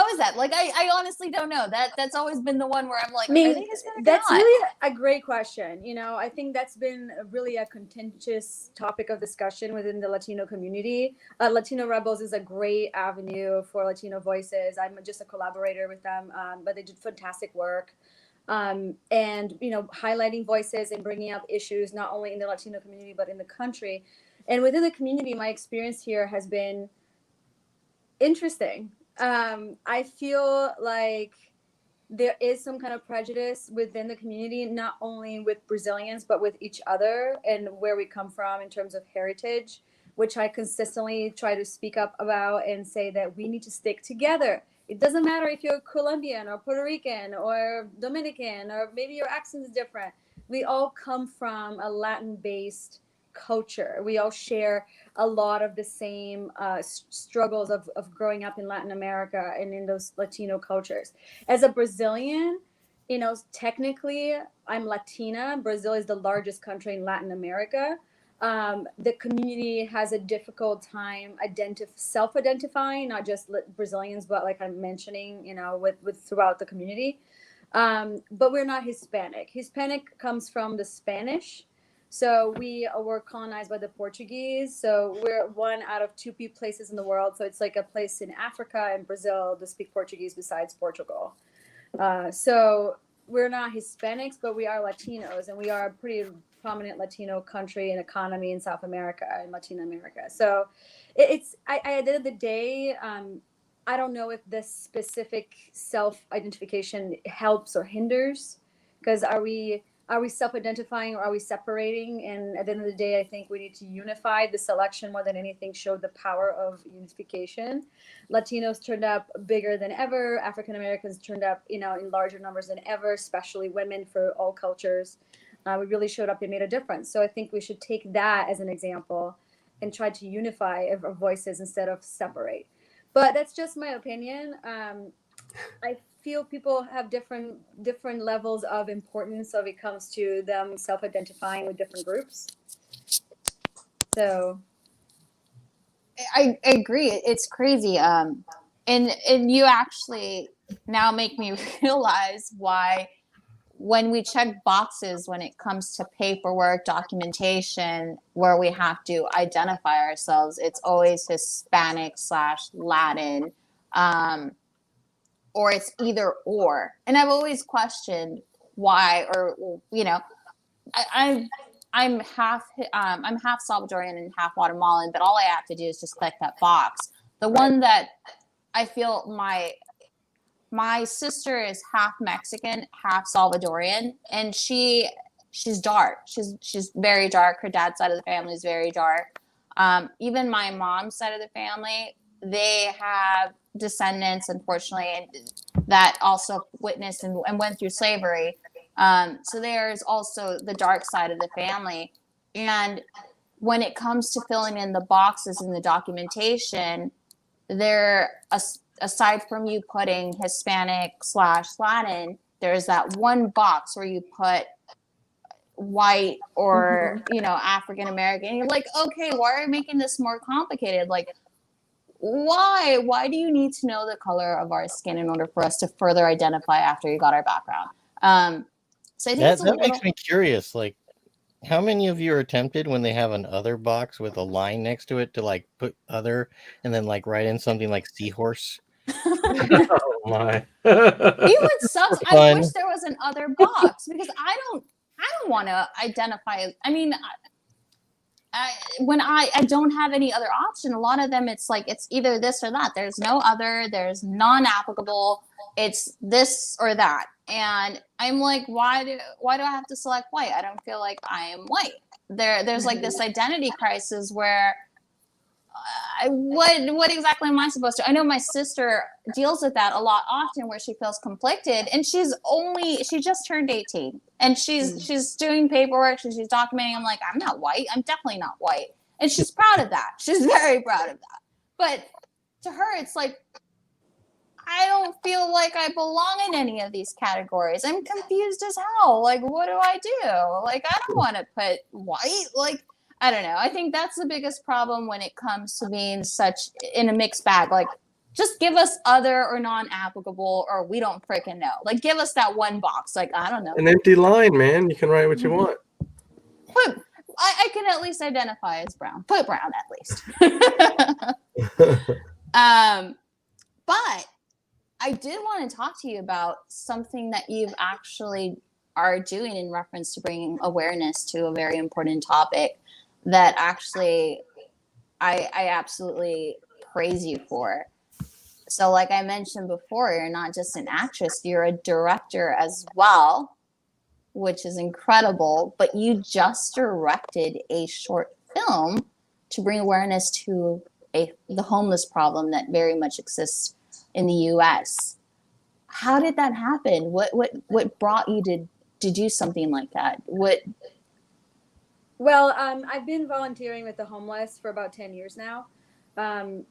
Speaker 1: is that? Like I honestly don't know. That's always been the one where I'm like,
Speaker 5: I mean,
Speaker 1: are they Hispanic
Speaker 5: that's
Speaker 1: or not?
Speaker 5: really a great question. I think that's been really a contentious topic of discussion within the Latino community. Latino Rebels is a great avenue for Latino voices. I'm just a collaborator with them, but they did fantastic work. And highlighting voices and bringing up issues not only in the Latino community but in the country. And within the community, my experience here has been interesting. I feel like there is some kind of prejudice within the community, not only with Brazilians, but with each other and where we come from in terms of heritage, which I consistently try to speak up about and say that we need to stick together. It doesn't matter if you're Colombian or Puerto Rican or Dominican, or maybe your accent is different. We all come from a Latin-based culture. We all share a lot of the same struggles of growing up in Latin America and in those Latino cultures. As a Brazilian, technically I'm Latina. Brazil is the largest country in Latin America. The community has a difficult time self-identifying, not just Brazilians, but like I'm mentioning, with throughout the community. But we're not Hispanic. Hispanic comes from the Spanish. So we were colonized by the Portuguese. So we're one out of 2 places in the world. So it's like a place in Africa and Brazil to speak Portuguese besides Portugal. So we're not Hispanics, but we are Latinos, and we are a pretty prominent Latino country and economy in South America and Latin America. So at the end of the day, I don't know if this specific self-identification helps or hinders, because are we self-identifying or are we separating? And at the end of the day, I think we need to unify. This election, more than anything, showed the power of unification. Latinos turned up bigger than ever. African Americans turned up, in larger numbers than ever, especially women for all cultures. We really showed up and made a difference. So I think we should take that as an example and try to unify our voices instead of separate. But that's just my opinion. I feel people have different levels of importance when it comes to them self-identifying with different groups. So
Speaker 1: I agree. It's crazy. And you actually now make me realize why when we check boxes when it comes to paperwork, documentation, where we have to identify ourselves, it's always Hispanic/Latin. Or it's either or. And I've always questioned why, or I'm half Salvadorian and half Guatemalan, but all I have to do is just click that box. The one that I feel my sister is half Mexican, half Salvadorian, and she's dark. She's very dark. Her dad's side of the family is very dark. Even my mom's side of the family, they have descendants, unfortunately, that also witnessed and went through slavery. So there's also the dark side of the family. And when it comes to filling in the boxes in the documentation, aside from you putting Hispanic/Latin, there's that one box where you put white or African American. And you're like, okay, why are you making this more complicated? Like, why do you need to know the color of our skin in order for us to further identify after you got our background? So I think
Speaker 2: that makes me curious. Like, how many of you are tempted when they have an other box with a line next to it to like put other and then like write in something like seahorse?
Speaker 3: Oh my!
Speaker 1: It sucks. I wish there was an other box because I don't want to identify. I mean, when I don't have any other option, a lot of them it's like it's either this or that. There's no other. There's non-applicable. It's this or that. And I'm like, why do I have to select white? I don't feel like I am white. There's like this identity crisis where what exactly am I supposed to? I know my sister deals with that a lot often where she feels conflicted, and she just turned 18 and she's doing paperwork, she's documenting. I'm like, I'm not white. I'm definitely not white. And she's proud of that. She's very proud of that. But to her, it's like, I don't feel like I belong in any of these categories. I'm confused as hell. Like, what do I do? Like, I don't want to put white. Like, I don't know. I think that's the biggest problem when it comes to being such in a mixed bag. Like, just give us other or non-applicable, or we don't freaking know. Like, give us that one box. Like, I don't know.
Speaker 3: An empty line, man. You can write what you want.
Speaker 1: I can at least identify as brown. Put brown at least. But I did want to talk to you about something that you've actually are doing in reference to bringing awareness to a very important topic that actually I absolutely praise you for. So like I mentioned before, you're not just an actress, you're a director as well, which is incredible. But you just directed a short film to bring awareness to the homeless problem that very much exists in the U.S. How did that happen? What brought you to do something like that?
Speaker 5: Well, I've been volunteering with the homeless for about 10 years now,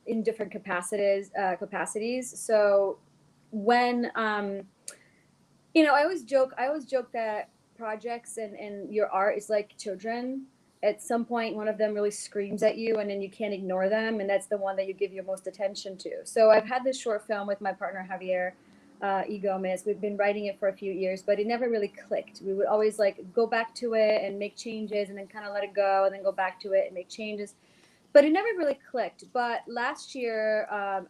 Speaker 5: in different capacities. So when, I always joke that projects and your art is like children. At some point, one of them really screams at you and then you can't ignore them. And that's the one that you give your most attention to. So I've had this short film with my partner, Javier Gomez. We've been writing it for a few years, but it never really clicked. We would always like go back to it and make changes and then kind of let it go and then go back to it and make changes. But it never really clicked. But last year,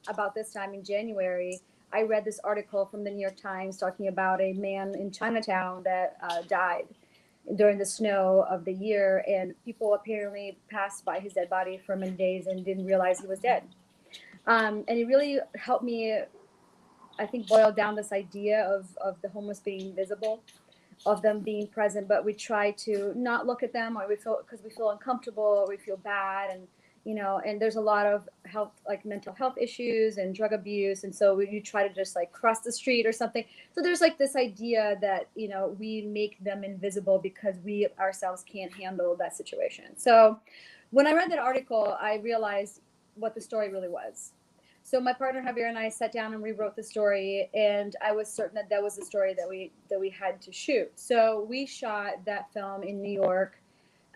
Speaker 5: about this time in January, I read this article from the New York Times talking about a man in Chinatown that died during the snow of the year, and people apparently passed by his dead body for many days and didn't realize he was dead. And it really helped me, I think, boil down this idea of the homeless being visible, of them being present, but we try to not look at them, or we feel uncomfortable, or we feel bad, and and there's a lot of health, like mental health issues and drug abuse, and so you try to just like cross the street or something. So there's like this idea that we make them invisible because we ourselves can't handle that situation. So when I read that article, I realized what the story really was. So my partner Javier and I sat down and rewrote the story, and I was certain that was the story that we had to shoot. So we shot that film in New York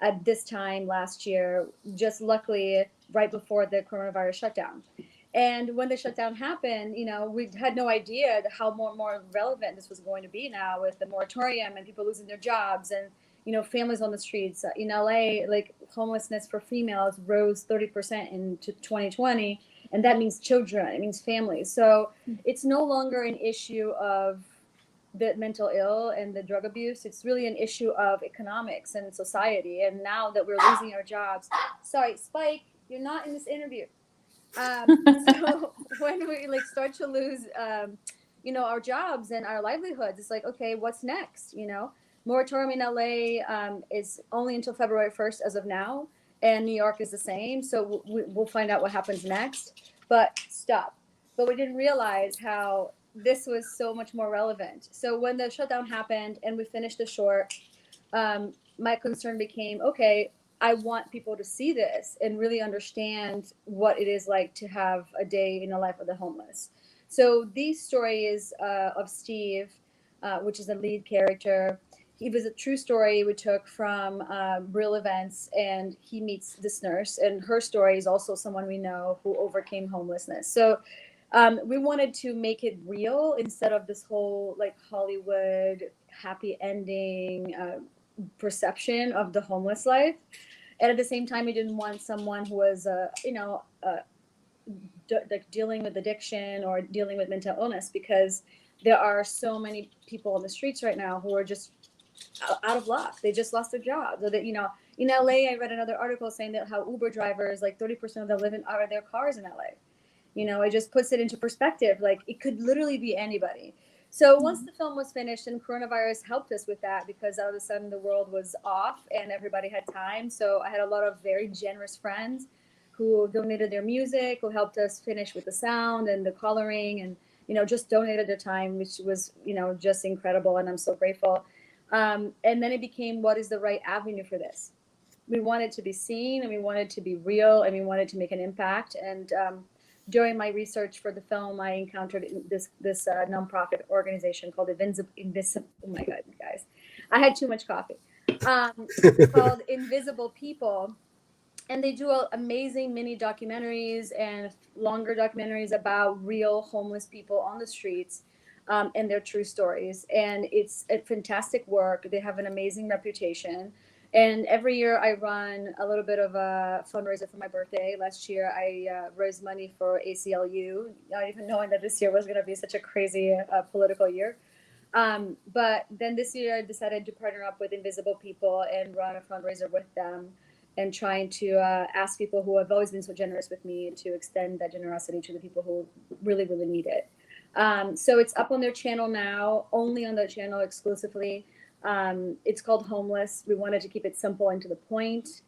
Speaker 5: at this time last year, just luckily right before the coronavirus shutdown. And when the shutdown happened, we had no idea how more relevant this was going to be now with the moratorium and people losing their jobs and families on the streets. In LA, like homelessness for females rose 30% into 2020, and that means children, it means families. So it's no longer an issue of the mental ill and the drug abuse. It's really an issue of economics and society. And now that we're losing our jobs, sorry, Spike, you're not in this interview. So when we start to lose, our jobs and our livelihoods, it's like, okay, what's next? Moratorium in LA is only until February 1st as of now, and New York is the same. So we'll find out what happens next. But stop. But we didn't realize how this was so much more relevant. So when the shutdown happened and we finished the short, my concern became, okay, I want people to see this and really understand what it is like to have a day in the life of the homeless. So these stories of Steve, which is the lead character, It was a true story we took from real events, and he meets this nurse, and her story is also someone we know who overcame homelessness. So we wanted to make it real instead of this whole like Hollywood happy ending perception of the homeless life. And at the same time, we didn't want someone who was, like dealing with addiction or dealing with mental illness, because there are so many people on the streets right now who are just out of luck. They just lost their job. So that, in LA, I read another article saying that how Uber drivers, like 30% of them live out of their cars in LA. It just puts it into perspective. Like it could literally be anybody. So once the film was finished, and coronavirus helped us with that, because all of a sudden the world was off and everybody had time. So I had a lot of very generous friends who donated their music, who helped us finish with the sound and the coloring, and just donated their time, which was just incredible, and I'm so grateful. And then it became, what is the right avenue for this? We wanted to be seen, and we wanted to be real, and we wanted to make an impact. And during my research for the film, I encountered this nonprofit organization called Invisible. Oh my God, you guys, I had too much coffee. Called Invisible People, and they do amazing mini documentaries and longer documentaries about real homeless people on the streets, and their true stories. And it's a fantastic work. They have an amazing reputation. And every year I run a little bit of a fundraiser for my birthday. Last year I raised money for ACLU, not even knowing that this year was going to be such a crazy political year. But then this year I decided to partner up with Invisible People and run a fundraiser with them, and trying to ask people who have always been so generous with me to extend that generosity to the people who really, really need it. So it's up on their channel now, only on their channel exclusively. It's called Homeless. We wanted to keep it simple and to the point.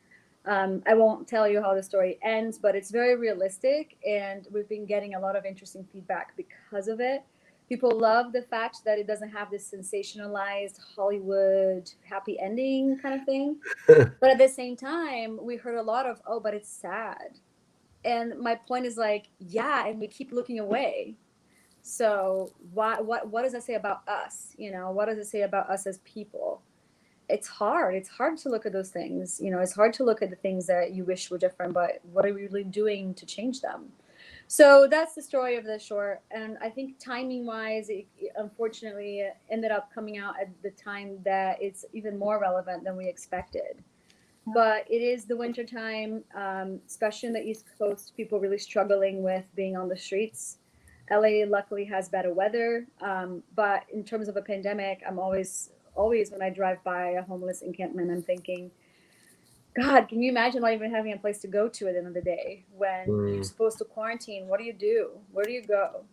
Speaker 5: I won't tell you how the story ends, but it's very realistic, and we've been getting a lot of interesting feedback because of it. People love the fact that it doesn't have this sensationalized Hollywood happy ending kind of thing. But at the same time, we heard a lot of, oh, but it's sad. And my point is like, yeah, and we keep looking away. So what does that say about us? What does it say about us as people? It's hard. It's hard to look at those things. It's hard to look at the things that you wish were different, but what are we really doing to change them? So that's the story of the short. And I think timing wise, it unfortunately ended up coming out at the time that it's even more relevant than we expected. But it is the winter time, especially in the East Coast, people really struggling with being on the streets. LA luckily has better weather. But in terms of a pandemic, I'm always when I drive by a homeless encampment, I'm thinking, God, can you imagine not even having a place to go to at the end of the day when you're supposed to quarantine? What do you do? Where do you go?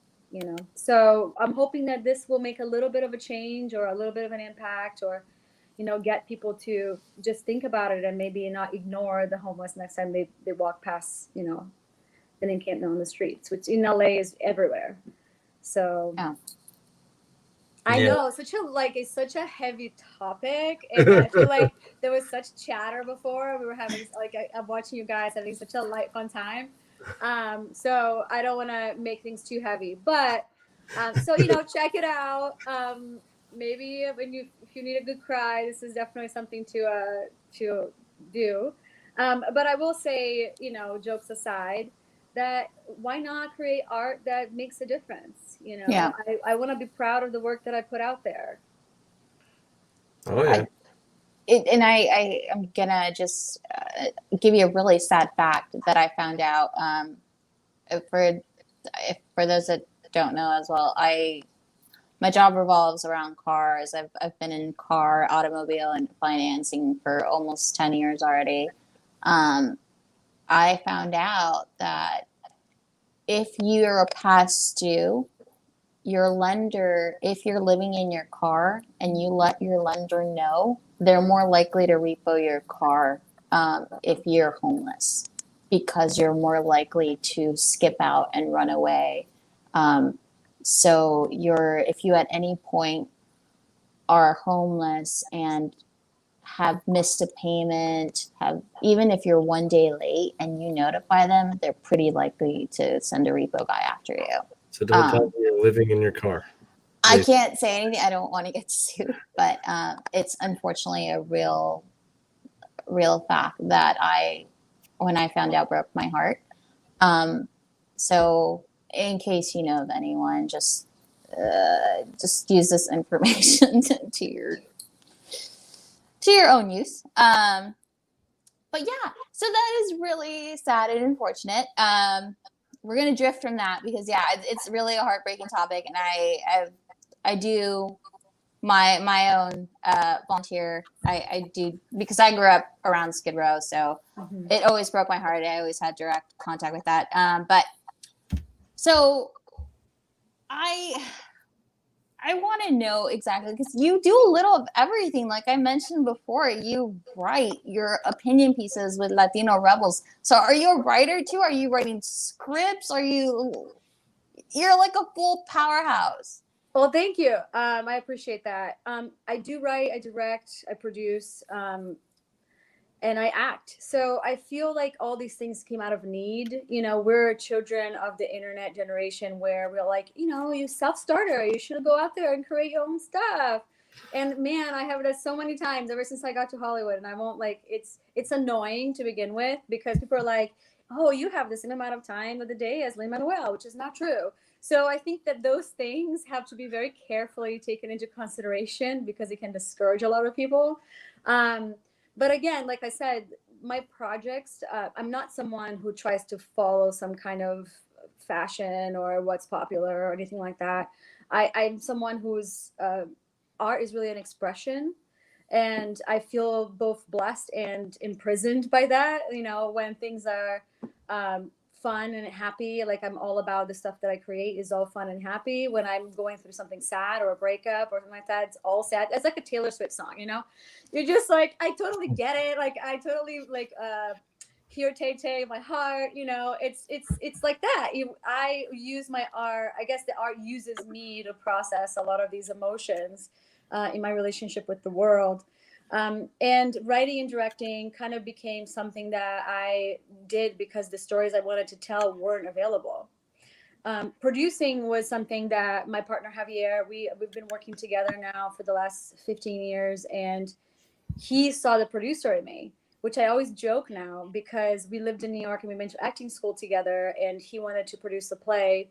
Speaker 5: So I'm hoping that this will make a little bit of a change or a little bit of an impact, or get people to just think about it and maybe not ignore the homeless next time they walk past, an encampment on the streets, which in LA is everywhere. So yeah. I know it's such a heavy topic, and I feel like there was such chatter before. We were having I'm watching you guys having such a light, fun time. So I don't want to make things too heavy, but so check it out. Maybe if you need a good cry, this is definitely something to do. But I will say, jokes aside, that why not create art that makes a difference?
Speaker 1: Yeah.
Speaker 5: I want to be proud of the work that I put out there.
Speaker 3: Oh yeah.
Speaker 1: I am gonna just give you a really sad fact that I found out. For those that don't know as well, my job revolves around cars. I've been in car, automobile, and financing for almost 10 years already. I found out that if you're past due, your lender, if you're living in your car and you let your lender know, they're more likely to repo your car if you're homeless, because you're more likely to skip out and run away. So if you at any point are homeless and have missed a payment, even if you're 1 day late and you notify them, they're pretty likely to send a repo guy after you.
Speaker 3: So don't tell me you're living in your car.
Speaker 1: I can't say anything. I don't want to get sued, but it's unfortunately a real fact that when I found out, broke my heart. So in case you know of anyone, just use this information to your own use. But yeah, so that is really sad and unfortunate. We're gonna drift from that because it's really a heartbreaking topic, and I do my own volunteer. I do because I grew up around Skid Row, so it always broke my heart. I always had direct contact with that. But so I want to know exactly, because you do a little of everything. Like I mentioned before, you write your opinion pieces with Latino Rebels. So are you a writer too? Are you writing scripts? You're like a full powerhouse.
Speaker 5: Well, thank you. I appreciate that. I do write, I direct, I produce, and I act. So I feel like all these things came out of need. You know, we're children of the internet generation where we're like, you self-starter, you should go out there and create your own stuff. And man, I have it so many times ever since I got to Hollywood, and I won't it's annoying to begin with because people are like, oh, you have the same amount of time of the day as Lin-Manuel, which is not true. So I think that those things have to be very carefully taken into consideration because it can discourage a lot of people. But again, like I said, my projects, I'm not someone who tries to follow some kind of fashion or what's popular or anything like that. I'm someone whose art is really an expression. And I feel both blessed and imprisoned by that. When things are fun and happy, like I'm all about the stuff that I create is all fun and happy. When I'm going through something sad or a breakup or something like that, it's all sad. It's like a Taylor Swift song, you're just like, I totally get it. Like I totally like here Tay my heart, it's like that. I use my art. I guess the art uses me to process a lot of these emotions in my relationship with the world. And writing and directing kind of became something that I did because the stories I wanted to tell weren't available. Producing was something that my partner Javier, we've been working together now for the last 15 years, and he saw the producer in me, which I always joke now because we lived in New York and we went to acting school together, and he wanted to produce a play.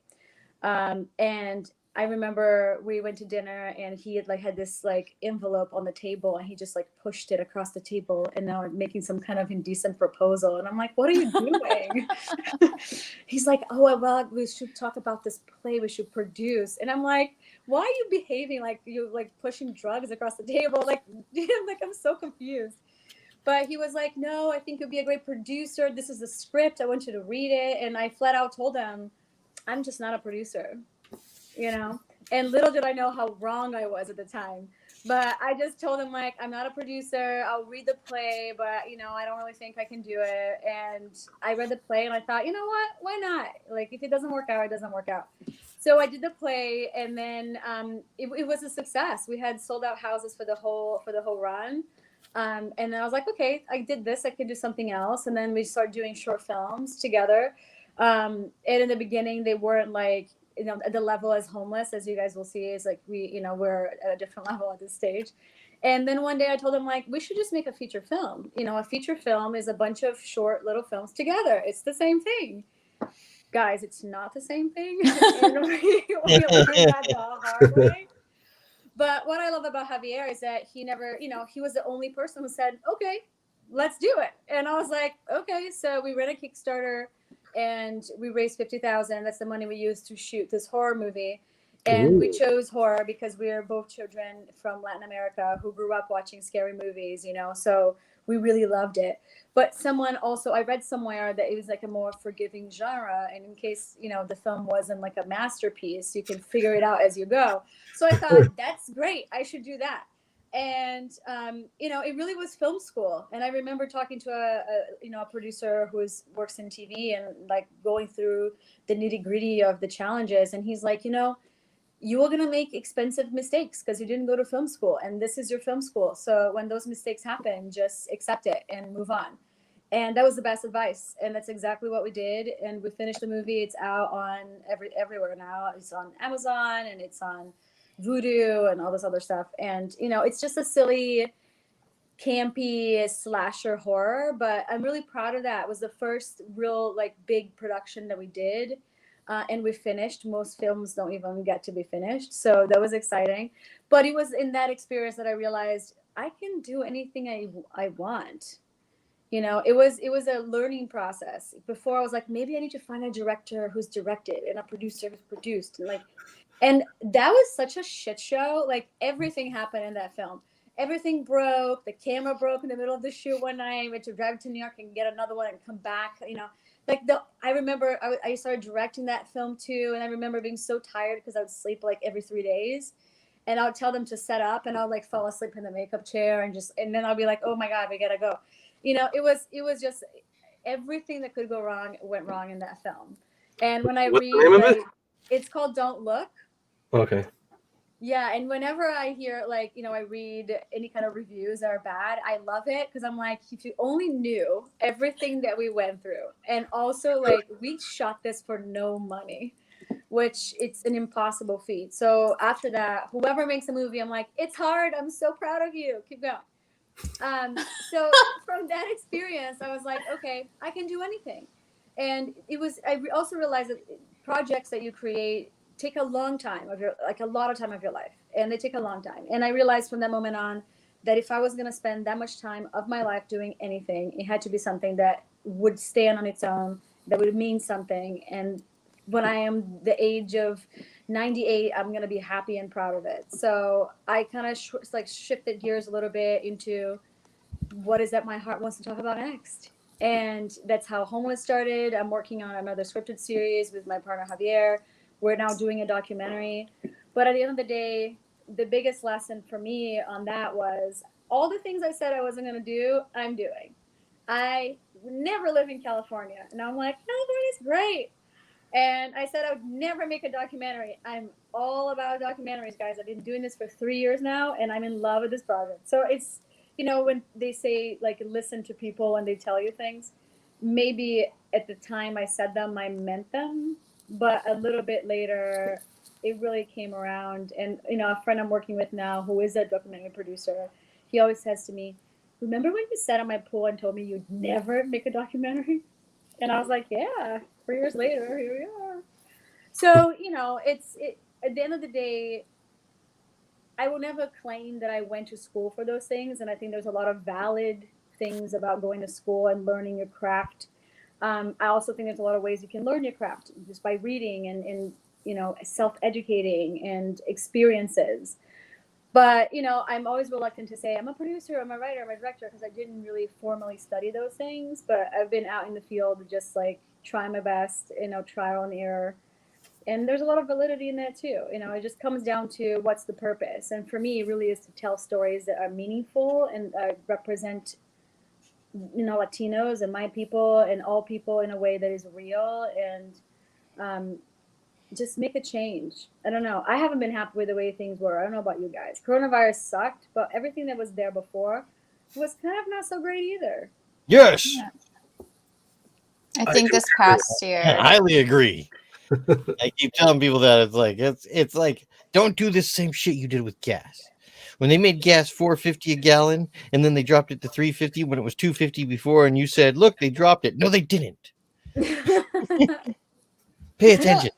Speaker 5: And I remember we went to dinner and he had this envelope on the table, and he just pushed it across the table, and now I'm making some kind of indecent proposal. And I'm like, what are you doing? He's like, oh, well, we should talk about this play we should produce. And I'm like, why are you behaving like you pushing drugs across the table? I'm so confused. But he was like, no, I think you'll be a great producer. This is the script. I want you to read it. And I flat out told him, I'm just not a producer. And little did I know how wrong I was at the time. But I just told him, I'm not a producer. I'll read the play, but, I don't really think I can do it. And I read the play and I thought, you know what? Why not? If it doesn't work out, it doesn't work out. So I did the play, and then it was a success. We had sold out houses for the whole run. And then I was like, okay, I did this. I could do something else. And then we started doing short films together. And in the beginning, they weren't at the level as Homeless, as you guys will see, is we're at a different level at this stage. And then one day I told him we should just make a feature film. A feature film is a bunch of short little films together. It's the same thing. Guys, it's not the same thing. And we learned that the hard way. But what I love about Javier is that he never, he was the only person who said, okay, let's do it. And I was like, okay. So we ran a Kickstarter and we raised $50,000. That's the money we used to shoot this horror movie. And we chose horror because we are both children from Latin America who grew up watching scary movies, so we really loved it. But I read somewhere that it was a more forgiving genre. And in case, the film wasn't a masterpiece, you can figure it out as you go. So I thought, that's great. I should do that. And, it really was film school. And I remember talking to a producer who works in TV and going through the nitty gritty of the challenges. And he's like, you are going to make expensive mistakes because you didn't go to film school, and this is your film school. So when those mistakes happen, just accept it and move on. And that was the best advice. And that's exactly what we did. And we finished the movie. It's out on everywhere now. It's on Amazon, and it's on voodoo and all this other stuff. And, you know, it's just a silly, campy slasher horror, but I'm really proud of that. It was the first real like big production that we did. And we finished. Most films don't even get to be finished. So that was exciting. But it was in that experience that I realized I can do anything I want. You know, it was a learning process. Before I was like, maybe I need to find a director who's directed and a producer who's produced. And that was such a shit show. Like everything happened in that film. Everything broke. The camera broke in the middle of the shoot one night. We had to drive to New York and get another one and come back. You know, I remember I started directing that film too, and I remember being so tired because I would sleep like every 3 days, and I would tell them to set up, and I'll like fall asleep in the makeup chair and then I'll be like, oh my god, we gotta go. You know, it was just everything that could go wrong went wrong in that film. And when I
Speaker 3: What's
Speaker 5: read,
Speaker 3: the name of
Speaker 5: like,
Speaker 3: it?
Speaker 5: it's called Don't Look.
Speaker 3: Okay.
Speaker 5: Yeah, and whenever I hear like, you know, I read any kind of reviews that are bad, I love it because I'm like, if you only knew everything that we went through, and also like we shot this for no money, which it's an impossible feat. So after that, whoever makes a movie, I'm like, it's hard. I'm so proud of you. Keep going. So from that experience, I was like, okay, I can do anything. And I also realized that projects that you create take a long time a lot of time of your life, and they take a long time. And I realized from that moment on that if I was going to spend that much time of my life doing anything, it had to be something that would stand on its own, that would mean something. And when I am the age of 98, I'm going to be happy and proud of it. So I kind of shifted gears a little bit into what is that my heart wants to talk about next. And that's how Homeless started. I'm working on another scripted series with my partner Javier. We're now doing a documentary. But at the end of the day, the biggest lesson for me on that was all the things I said I wasn't going to do, I'm doing. I never live in California. And I'm like, California's great. And I said I would never make a documentary. I'm all about documentaries, guys. I've been doing this for 3 years now, and I'm in love with this project. So it's, you know, when they say, like, listen to people when they tell you things, maybe at the time I said them, I meant them. But a little bit later, it really came around. And, you know, a friend I'm working with now who is a documentary producer, he always says to me, remember when you sat on my pool and told me you'd never make a documentary? And I was like, yeah, 3 years later, here we are. So, you know, at the end of the day, I will never claim that I went to school for those things. And I think there's a lot of valid things about going to school and learning your craft. I also think there's a lot of ways you can learn your craft just by reading and you know, self-educating and experiences. But, you know, I'm always reluctant to say I'm a producer, I'm a writer, I'm a director, because I didn't really formally study those things. But I've been out in the field just like trying my best, you know, trial and error. And there's a lot of validity in that too. You know, it just comes down to what's the purpose. And for me, it really is to tell stories that are meaningful and represent, you know, Latinos and my people and all people in a way that is real and just make a change. I don't know. I haven't been happy with the way things were. I don't know about you guys. Coronavirus sucked, but everything that was there before was kind of not so great either.
Speaker 2: Yes.
Speaker 1: Yeah. I think this past year.
Speaker 2: I highly agree. I keep telling people that it's like don't do this same shit you did with gas. When they made gas $4.50 a gallon and then they dropped it to $3.50 when it was $2.50 before, and you said, "Look, they dropped it." No, they didn't. Pay attention.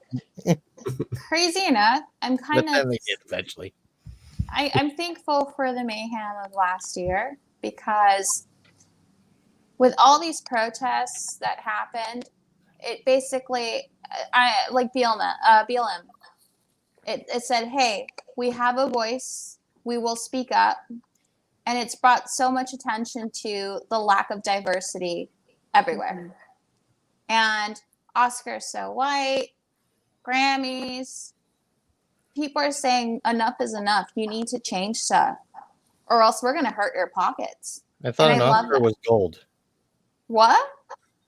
Speaker 1: Crazy enough, I'm kind
Speaker 2: But then
Speaker 1: of.
Speaker 2: they did eventually.
Speaker 1: I'm thankful for the mayhem of last year because with all these protests that happened, it basically, I like BLM. It said, "Hey, we have a voice. We will speak up," and it's brought so much attention to the lack of diversity everywhere. Mm-hmm. And Oscars so white, Grammys. People are saying enough is enough. You need to change stuff, or else we're going to hurt your pockets.
Speaker 2: I thought an Oscar was gold.
Speaker 1: What?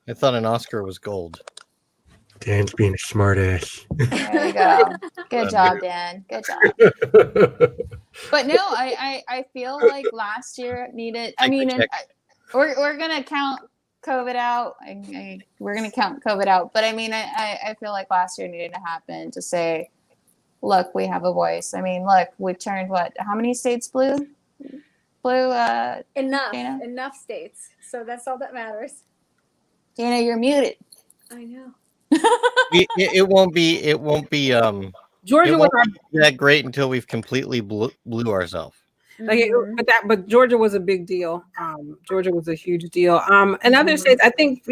Speaker 2: I thought an Oscar was gold.
Speaker 3: Dan's being a smart ass.
Speaker 1: There you go. Good job, Dan. Good job. But no, I feel like last year needed. I mean, we're going to count COVID out. We're going to count COVID out. But I mean, I feel like last year needed to happen to say, look, we have a voice. I mean, look, we turned how many states blue?
Speaker 5: Enough,
Speaker 1: Dana?
Speaker 5: enough states. So that's all that matters.
Speaker 1: Dana, you're muted.
Speaker 5: I know.
Speaker 2: It won't be
Speaker 4: Georgia was
Speaker 2: that great until we've completely blew ourselves.
Speaker 4: like, but Georgia was a big deal. Georgia was a huge deal. And other states, I think,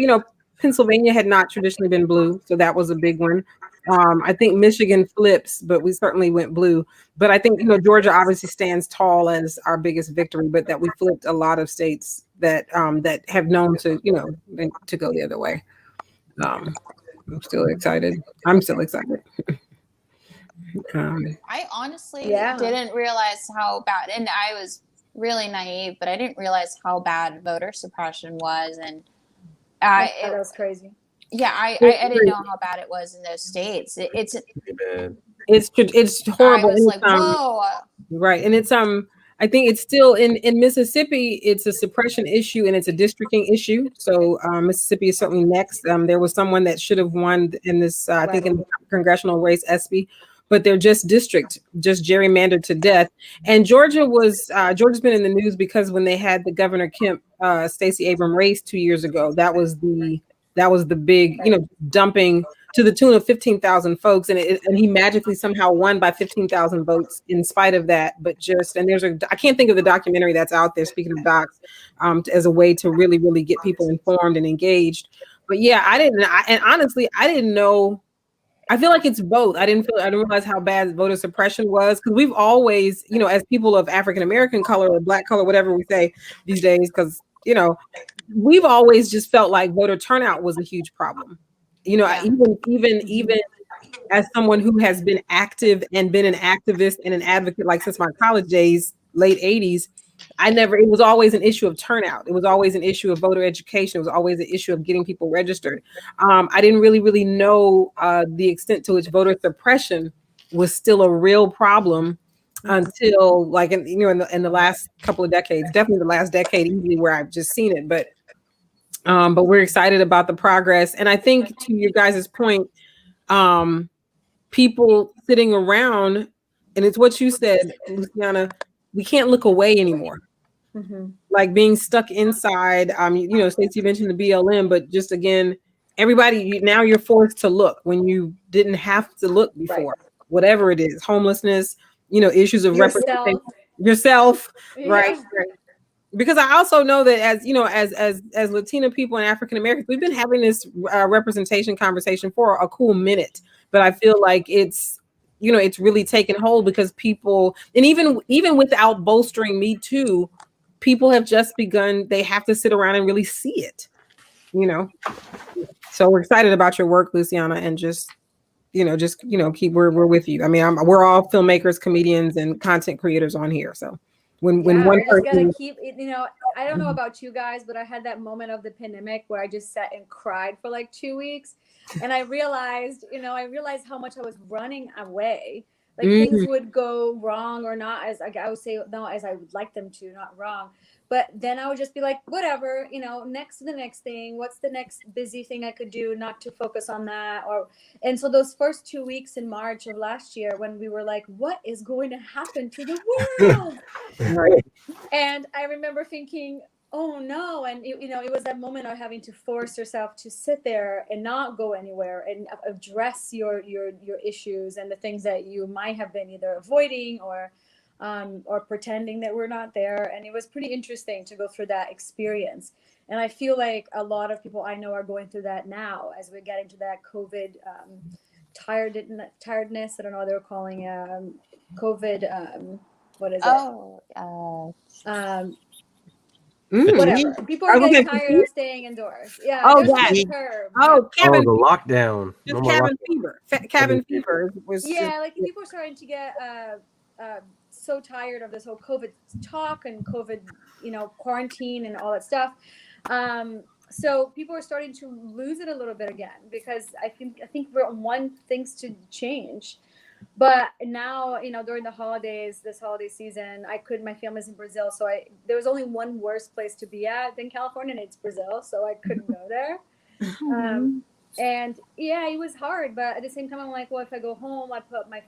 Speaker 4: Pennsylvania had not traditionally been blue, so that was a big one. I think Michigan flips, but we certainly went blue. But I think, Georgia obviously stands tall as our biggest victory, but that we flipped a lot of states that that have known to, to go the other way. I'm still excited. I'm still excited.
Speaker 1: I honestly didn't realize how bad, and I was really naive, but I didn't realize how bad voter suppression was, and
Speaker 5: that was crazy.
Speaker 1: Yeah, I didn't know how bad it was in those states. It's
Speaker 4: horrible.
Speaker 1: I was like, whoa.
Speaker 4: Right, and it's I think it's still in Mississippi. It's a suppression issue and it's a districting issue. So Mississippi is certainly next. There was someone that should have won in this, I think, in the congressional race, Espy, but they're just gerrymandered to death. And Georgia's been in the news because when they had the Governor Kemp, Stacey Abrams race 2 years ago, that was the big, dumping to the tune of 15,000 folks, and he magically somehow won by 15,000 votes in spite of that. But I can't think of the documentary that's out there, speaking of docs, as a way to really, really get people informed and engaged. But yeah, and honestly, I didn't know. I feel like it's both. I didn't realize how bad voter suppression was, because we've always, as people of African American color or Black color, whatever we say these days, because we've always just felt like voter turnout was a huge problem. Even as someone who has been active and been an activist and an advocate, like since my college days, late 80s, it was always an issue of turnout. It was always an issue of voter education. It was always an issue of getting people registered. I didn't really know the extent to which voter suppression was still a real problem until in the last couple of decades, definitely the last decade, easily, where I've just seen it. But we're excited about the progress. And I think, to your guys' point, people sitting around, and it's what you said, Luciana, we can't look away anymore. Like being stuck inside. Stacey mentioned the BLM, but just again, everybody, now you're forced to look when you didn't have to look before. Right. Whatever it is, homelessness, issues of representation, yourself, right? Because I also know that as Latina people and African Americans, we've been having this representation conversation for a cool minute, but I feel like it's really taken hold, because people, and even without bolstering Me Too, people have just begun. They have to sit around and really see it, So we're excited about your work, Luciana, and just keep. We're with you. I mean, we're all filmmakers, comedians, and content creators on here, so. When one person
Speaker 5: gotta keep, I don't know about you guys, but I had that moment of the pandemic where I just sat and cried for like 2 weeks, and I realized how much I was running away. Like things would go wrong, or not as I would say, no, as I would like them to, not wrong. But then I would just be like, whatever, next to the next thing. What's the next busy thing I could do, not to focus on that? And so those first 2 weeks in March of last year, when we were like, what is going to happen to the world?
Speaker 4: Right.
Speaker 5: And I remember thinking, oh no. And it was that moment of having to force yourself to sit there and not go anywhere and address your issues and the things that you might have been either avoiding or pretending that we're not there. And it was pretty interesting to go through that experience. And I feel like a lot of people I know are going through that now as we get into that COVID tiredness. I don't know what they're calling COVID. What is it? Whatever. People are getting tired of staying indoors. Yeah.
Speaker 4: Oh,
Speaker 5: the
Speaker 3: lockdown.
Speaker 4: Just cabin fever. Cabin fever was.
Speaker 5: Yeah, like people are starting to get so tired of this whole COVID talk and COVID, quarantine and all that stuff. So people are starting to lose it a little bit again, because I think we're on things to change. But now, during the holidays, this holiday season, my family's in Brazil, so there was only one worse place to be at than California, and it's Brazil, so I couldn't go there. And yeah, it was hard, but at the same time, I'm like, well, if I go home, I put my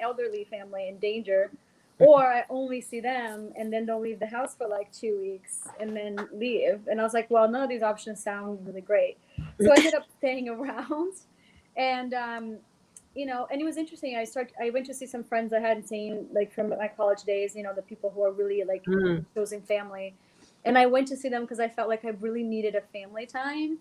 Speaker 5: elderly family in danger, or I only see them and then don't leave the house for like 2 weeks and then leave. And I was like, well, none of these options sound really great. So I ended up staying around, and and it was interesting. I went to see some friends I hadn't seen like from my college days. The people who are really like choosing family, and I went to see them because I felt like I really needed a family time.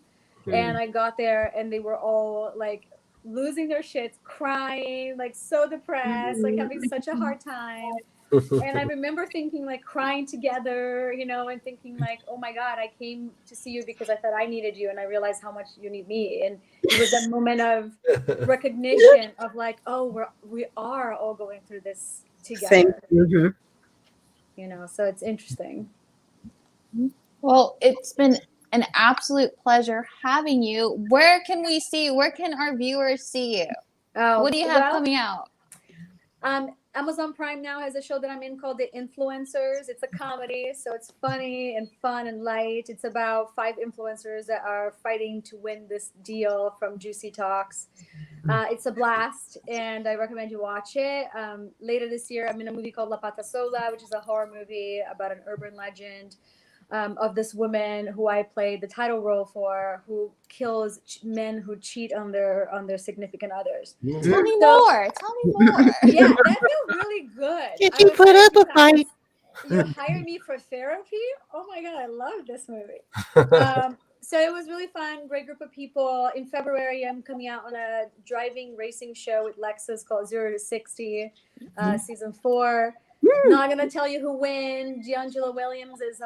Speaker 5: And I got there and they were all like losing their shits, crying, like so depressed, like having such a hard time. And I remember thinking like crying together, and thinking like, oh my God, I came to see you because I thought I needed you. And I realized how much you need me. And it was a moment of recognition of like, oh, we are all going through this together. So it's interesting.
Speaker 1: Well, it's been an absolute pleasure having you. Where can our viewers see you? What do you have coming out?
Speaker 5: Amazon Prime now has a show that I'm in called The Influencers. It's a comedy, so it's funny and fun and light. It's about 5 influencers that are fighting to win this deal from Juicy Talks. It's a blast, and I recommend you watch it. Later this year, I'm in a movie called La Pata Sola, which is a horror movie about an urban legend of this woman who I played the title role for, who kills men who cheat on their significant others.
Speaker 1: Tell me more.
Speaker 5: Yeah, that felt really good.
Speaker 2: Did you put up a fight?
Speaker 5: You hired me for therapy? Oh my God, I love this movie. So it was really fun. Great group of people. In February, I'm coming out on a driving racing show with Lexus called 0 to 60, season 4. Not gonna tell you who wins. D'Angelo Williams is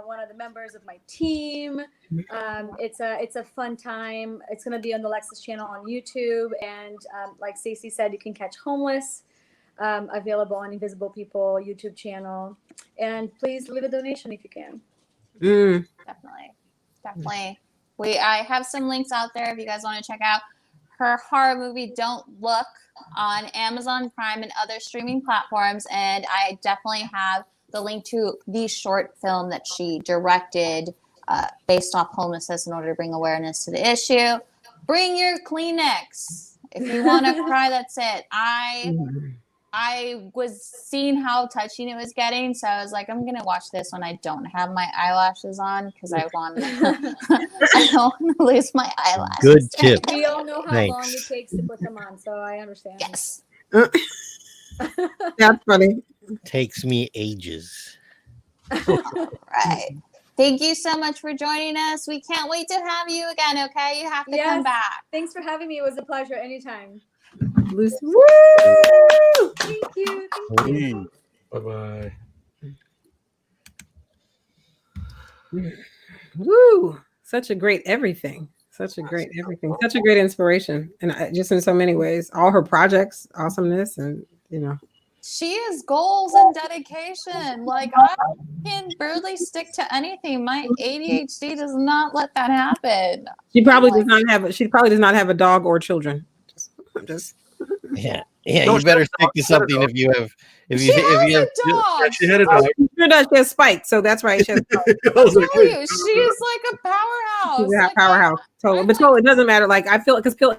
Speaker 5: one of the members of my team. It's a fun time. It's gonna be on the Lexus channel on YouTube, and like Stacey said, you can catch Homeless, available on Invisible People YouTube channel. And please leave a donation if you can.
Speaker 1: Definitely. I have some links out there if you guys want to check out her horror movie Don't Look on Amazon Prime and other streaming platforms. And I definitely have the link to the short film that she directed based off homelessness in order to bring awareness to the issue. Bring your Kleenex. If you want to cry, that's it. I was seeing how touching it was getting, so I was like, I'm gonna watch this when I don't have my eyelashes on because I don't want to lose my eyelashes.
Speaker 2: Good tip.
Speaker 5: We all know how long it takes to put them on, so I understand.
Speaker 1: Yes.
Speaker 4: That's funny.
Speaker 2: Takes me ages.
Speaker 1: Right. Thank you so much for joining us. We can't wait to have you again, okay? You have to come back.
Speaker 5: Thanks for having me. It was a pleasure anytime.
Speaker 4: Lucy.
Speaker 5: Woo! Thank you.
Speaker 3: Bye-bye.
Speaker 4: Woo! Such a great everything. Such a great inspiration. And just in so many ways, all her projects, awesomeness, and
Speaker 1: she has goals and dedication. Like, I can barely stick to anything. My ADHD does not let that happen.
Speaker 4: She probably does not have a dog or children.
Speaker 2: Yeah. You better stick to something if you have.
Speaker 1: She has a dog.
Speaker 3: She had a dog.
Speaker 4: Sure does. She has Spike, so that's right. She has a dog.
Speaker 1: I'll tell you, she's like a powerhouse.
Speaker 4: She's a powerhouse. Totally. But totally, it doesn't matter. Like, I feel because
Speaker 1: bring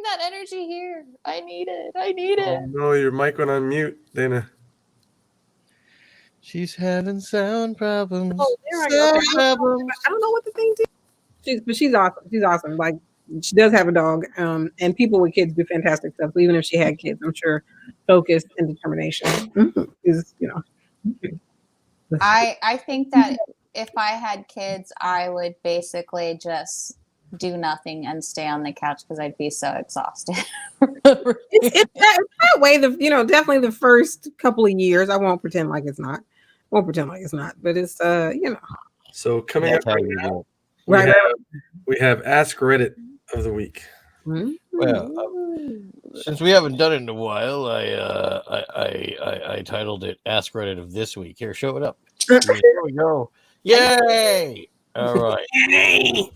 Speaker 1: that energy here. I need it.
Speaker 3: Oh, no, your mic went on mute, Dana.
Speaker 2: She's having sound problems.
Speaker 4: Oh, there I go. I don't know what the thing is. She's awesome. She's awesome. Like, she does have a dog, and people with kids do fantastic stuff. So even if she had kids, I'm sure focus and determination is,
Speaker 1: I think that if I had kids, I would basically just do nothing and stay on the couch because I'd be so exhausted.
Speaker 4: it's that way. Definitely the first couple of years. I won't pretend like it's not. But it's
Speaker 3: So coming up right now,
Speaker 4: right.
Speaker 3: We have Ask Reddit of the week.
Speaker 2: Well, since we haven't done it in a while, I titled it "Ask Reddit of This Week." Here, show it up. There we go. Yay! All right. Yay!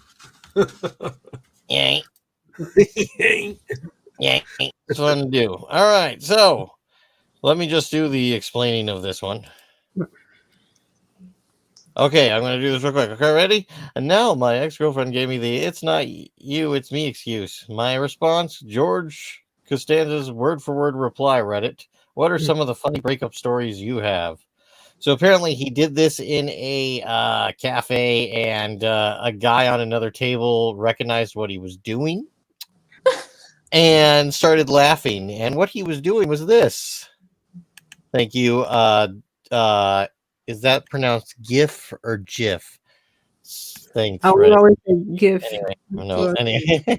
Speaker 2: Yay! Yay! It's fun to do. All right, so let me just do the explaining of this one. Okay, I'm going to do this real quick. Okay, ready? And now my ex-girlfriend gave me the "it's not you, it's me" excuse. My response: George Costanza's word-for-word reply. Reddit. What are some of the funny breakup stories you have? So apparently he did this in a cafe, and a guy on another table recognized what he was doing and started laughing. And what he was doing was this. Thank you. Is that pronounced GIF or GIF? Thanks,
Speaker 4: I would
Speaker 2: Reddit.
Speaker 4: always say GIF.
Speaker 2: Anyway, no.
Speaker 4: So-
Speaker 2: Anyway,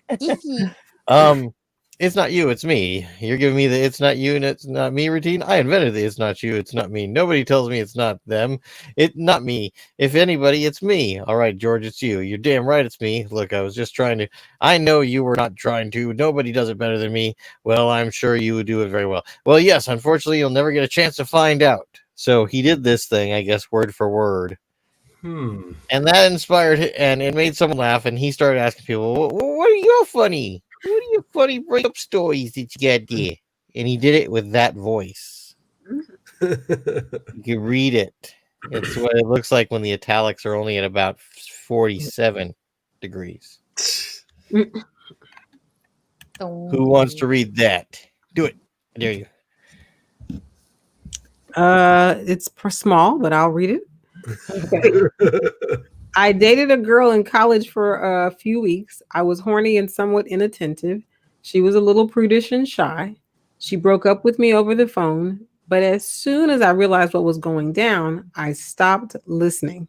Speaker 2: it's not you, it's me. You're giving me the "it's not you and it's not me" routine. I invented the "it's not you, it's not me." Nobody tells me it's not them. It not me. If anybody, it's me. All right, George, it's you. You're damn right, it's me. Look, I was just trying to. I know you were not trying to. Nobody does it better than me. Well, I'm sure you would do it very well. Well, yes. Unfortunately, you'll never get a chance to find out. So he did this thing, I guess, word for word. And that inspired and it made someone laugh, and he started asking people, what are your funny breakup stories that you got there? And he did it with that voice. You can read it. It's what it looks like when the italics are only at about 47 degrees. Who wants to read that? Do it. I dare you.
Speaker 4: It's small, but I'll read it. Okay. I dated a girl in college for a few weeks. I was horny and somewhat inattentive. She was a little prudish and shy. She broke up with me over the phone, but as soon as I realized what was going down, I stopped listening.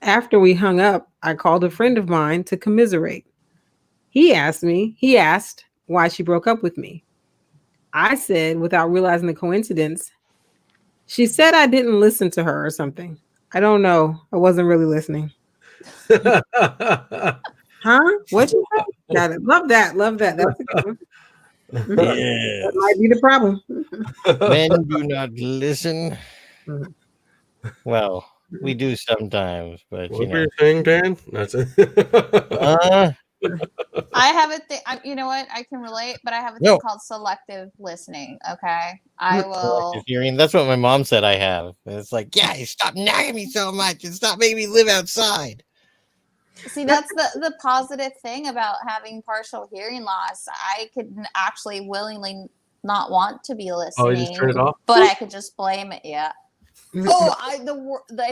Speaker 4: After we hung up, I called a friend of mine to commiserate. He asked why she broke up with me. I said, without realizing the coincidence, she said I didn't listen to her or something. I don't know. I wasn't really listening. Huh? What'd you say? Got it. Love that. Love that. That's a good one.
Speaker 2: Yes.
Speaker 4: That might be the problem.
Speaker 2: Men do not listen. Well, we do sometimes, but
Speaker 3: What were you saying, Dan? That's it.
Speaker 1: I have a thing. You know what? I can relate, but I have a thing called selective listening. Okay, I will.
Speaker 2: Hearing. That's what my mom said I have. And it's like, yeah, you stop nagging me so much and stop making me live outside.
Speaker 1: See, that's the positive thing about having partial hearing loss. I could actually willingly not want to be listening.
Speaker 3: Oh, you just turn it off?
Speaker 1: But I could just blame it. Yeah. Oh, I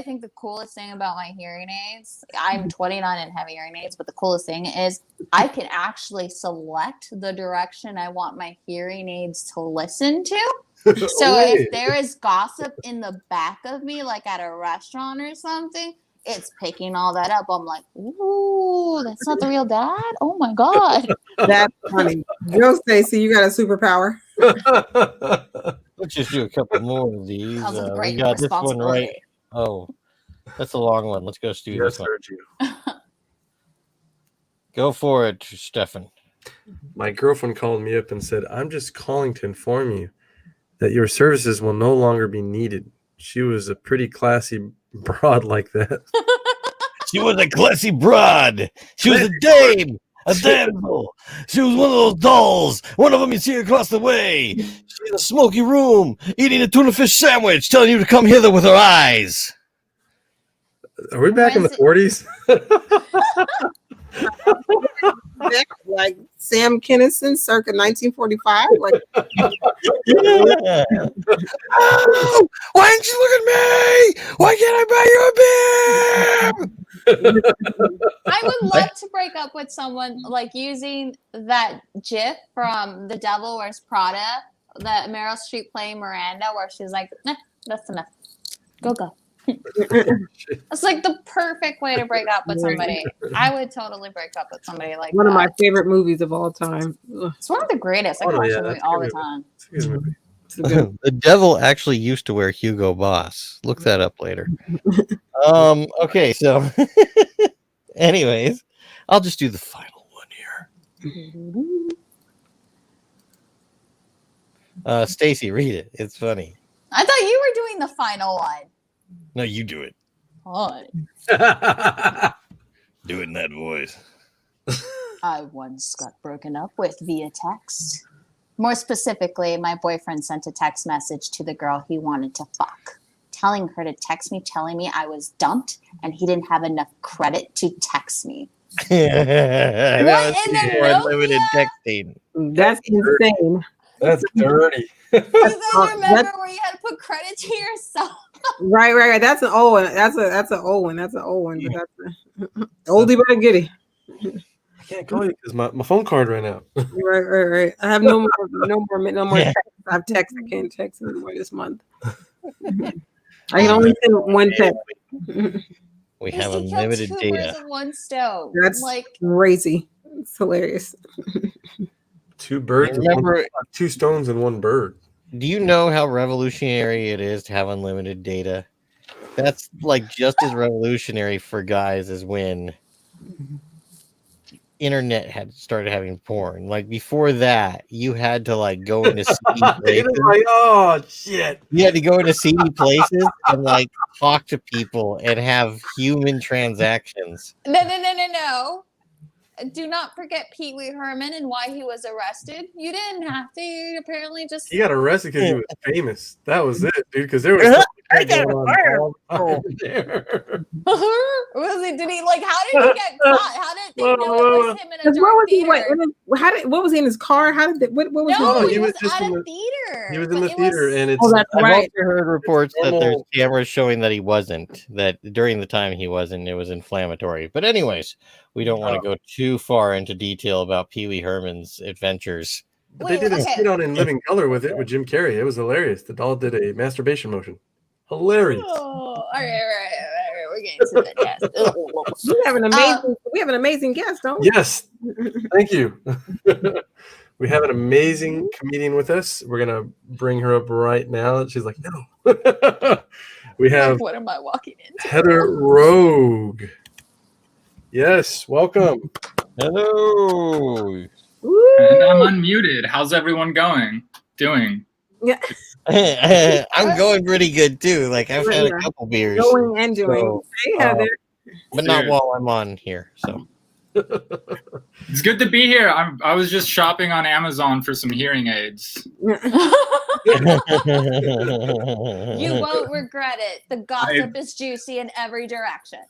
Speaker 1: think the coolest thing about my hearing aids, I'm 29 and have hearing aids, but the coolest thing is I can actually select the direction I want my hearing aids to listen to. So if there is gossip in the back of me, like at a restaurant or something, it's picking all that up. I'm like, ooh, that's not the real dad? Oh my God.
Speaker 4: That's funny. Go, Stacey, you got a superpower.
Speaker 2: Let's just do a couple more of these.
Speaker 1: Sounds like a great
Speaker 2: we got this one
Speaker 1: responsibility.
Speaker 2: right. Oh, that's a long one. Let's go do this one. Go for it, Stefan.
Speaker 3: My girlfriend called me up and said, I'm just calling to inform you that your services will no longer be needed. She was a pretty classy broad like that.
Speaker 2: She was a classy broad. She was a dame. A damsel. She was one of those dolls. One of them you see across the way. She's in a smoky room, eating a tuna fish sandwich, telling you to come hither with her eyes.
Speaker 3: Are we back in the 40s?
Speaker 4: Like Sam Kinison circa 1945. Like,
Speaker 2: yeah. Oh, why didn't you look at me? Why can't I buy you a beer?
Speaker 1: I would love to break up with someone like using that GIF from The Devil Wears Prada, that Meryl Streep playing Miranda, where she's like, nah, that's enough. Go. It's like the perfect way to break up with somebody. I would totally break up with somebody like
Speaker 4: one
Speaker 1: that.
Speaker 4: of my favorite movies of all time.
Speaker 1: It's one of the greatest. I can watch the movie all the time.
Speaker 2: The devil actually used to wear Hugo Boss. Look that up later. Okay, so anyways, I'll just do the final one here. Stacy, read it. It's funny.
Speaker 1: I thought you were doing the final one.
Speaker 2: No, you do it.
Speaker 1: Fine.
Speaker 2: Do it in that voice.
Speaker 1: I once got broken up with via text. More specifically, my boyfriend sent a text message to the girl he wanted to fuck, telling her to text me, telling me I was dumped, and he didn't have enough credit to text me.
Speaker 2: What in
Speaker 1: the
Speaker 2: unlimited
Speaker 1: Nokia?
Speaker 2: texting?
Speaker 4: That's insane.
Speaker 3: That's dirty.
Speaker 1: You guys remember
Speaker 4: that's-
Speaker 1: where you had to put credit to yourself?
Speaker 4: Right. That's an old one. That's an old one. That's an old one. But that's a oldie but a goodie.
Speaker 3: I can't call you because my phone card ran out.
Speaker 4: Right. I have no more text. I have text. I can't text anymore this month. I can only send one text.
Speaker 2: We
Speaker 1: You
Speaker 2: have
Speaker 1: see, kill
Speaker 2: unlimited
Speaker 1: two
Speaker 2: data.
Speaker 1: birds with one stone.
Speaker 4: That's
Speaker 1: like
Speaker 4: crazy. It's hilarious.
Speaker 3: Two birds, with
Speaker 2: Remember,
Speaker 3: two stones and one bird.
Speaker 2: do you know how revolutionary it is to have unlimited data? That's like just as revolutionary for guys as when internet had started having porn. Like before that, you had to like go into seedy places.
Speaker 3: Like, oh shit!
Speaker 2: You had to go into seedy places and like talk to people and have human transactions.
Speaker 1: No. Do not forget Pee Wee Herman and why he was arrested. You didn't have to. You apparently just.
Speaker 3: He got arrested because he was famous. That was it, dude. Because there was stuff like that going on all there.
Speaker 1: Was it? Did he like? How did he get caught? How did they know it was him in a
Speaker 4: What
Speaker 1: dark
Speaker 4: was he?
Speaker 1: theater?
Speaker 4: What was he in his car? How did what was
Speaker 1: No,
Speaker 3: Oh,
Speaker 1: he was
Speaker 3: just
Speaker 1: at
Speaker 3: in
Speaker 1: a
Speaker 3: the-
Speaker 1: theater.
Speaker 3: He was in the
Speaker 1: It
Speaker 3: theater, and it's.
Speaker 4: Oh, that's
Speaker 2: I've
Speaker 4: right.
Speaker 2: also heard reports that there's
Speaker 3: Normal.
Speaker 2: cameras showing that he wasn't, that during the time he wasn't, it was inflammatory. But anyways, we don't want to go too far into detail about Pee Wee Herman's adventures.
Speaker 3: But they did a
Speaker 1: okay.
Speaker 3: skit on In Living Color with it with Jim Carrey. It was hilarious. The doll did a masturbation motion. Hilarious.
Speaker 1: Oh, all right. We're getting to the test.
Speaker 4: We have an amazing guest, don't we?
Speaker 3: Yes. Thank you. We have an amazing comedian with us. We're gonna bring her up right now. She's like, no. We have
Speaker 1: What am I walking into?
Speaker 3: Heather Rogue. Yes, welcome.
Speaker 2: Hello.
Speaker 6: And I'm unmuted. How's everyone doing?
Speaker 2: I'm going pretty good too. Like I've had a couple beers,
Speaker 4: Going and doing.
Speaker 2: So,
Speaker 4: Hey, Heather.
Speaker 2: but not while I'm on here. So
Speaker 6: It's good to be here. I was just shopping on Amazon for some hearing aids.
Speaker 1: You won't regret it. The gossip is juicy in every direction.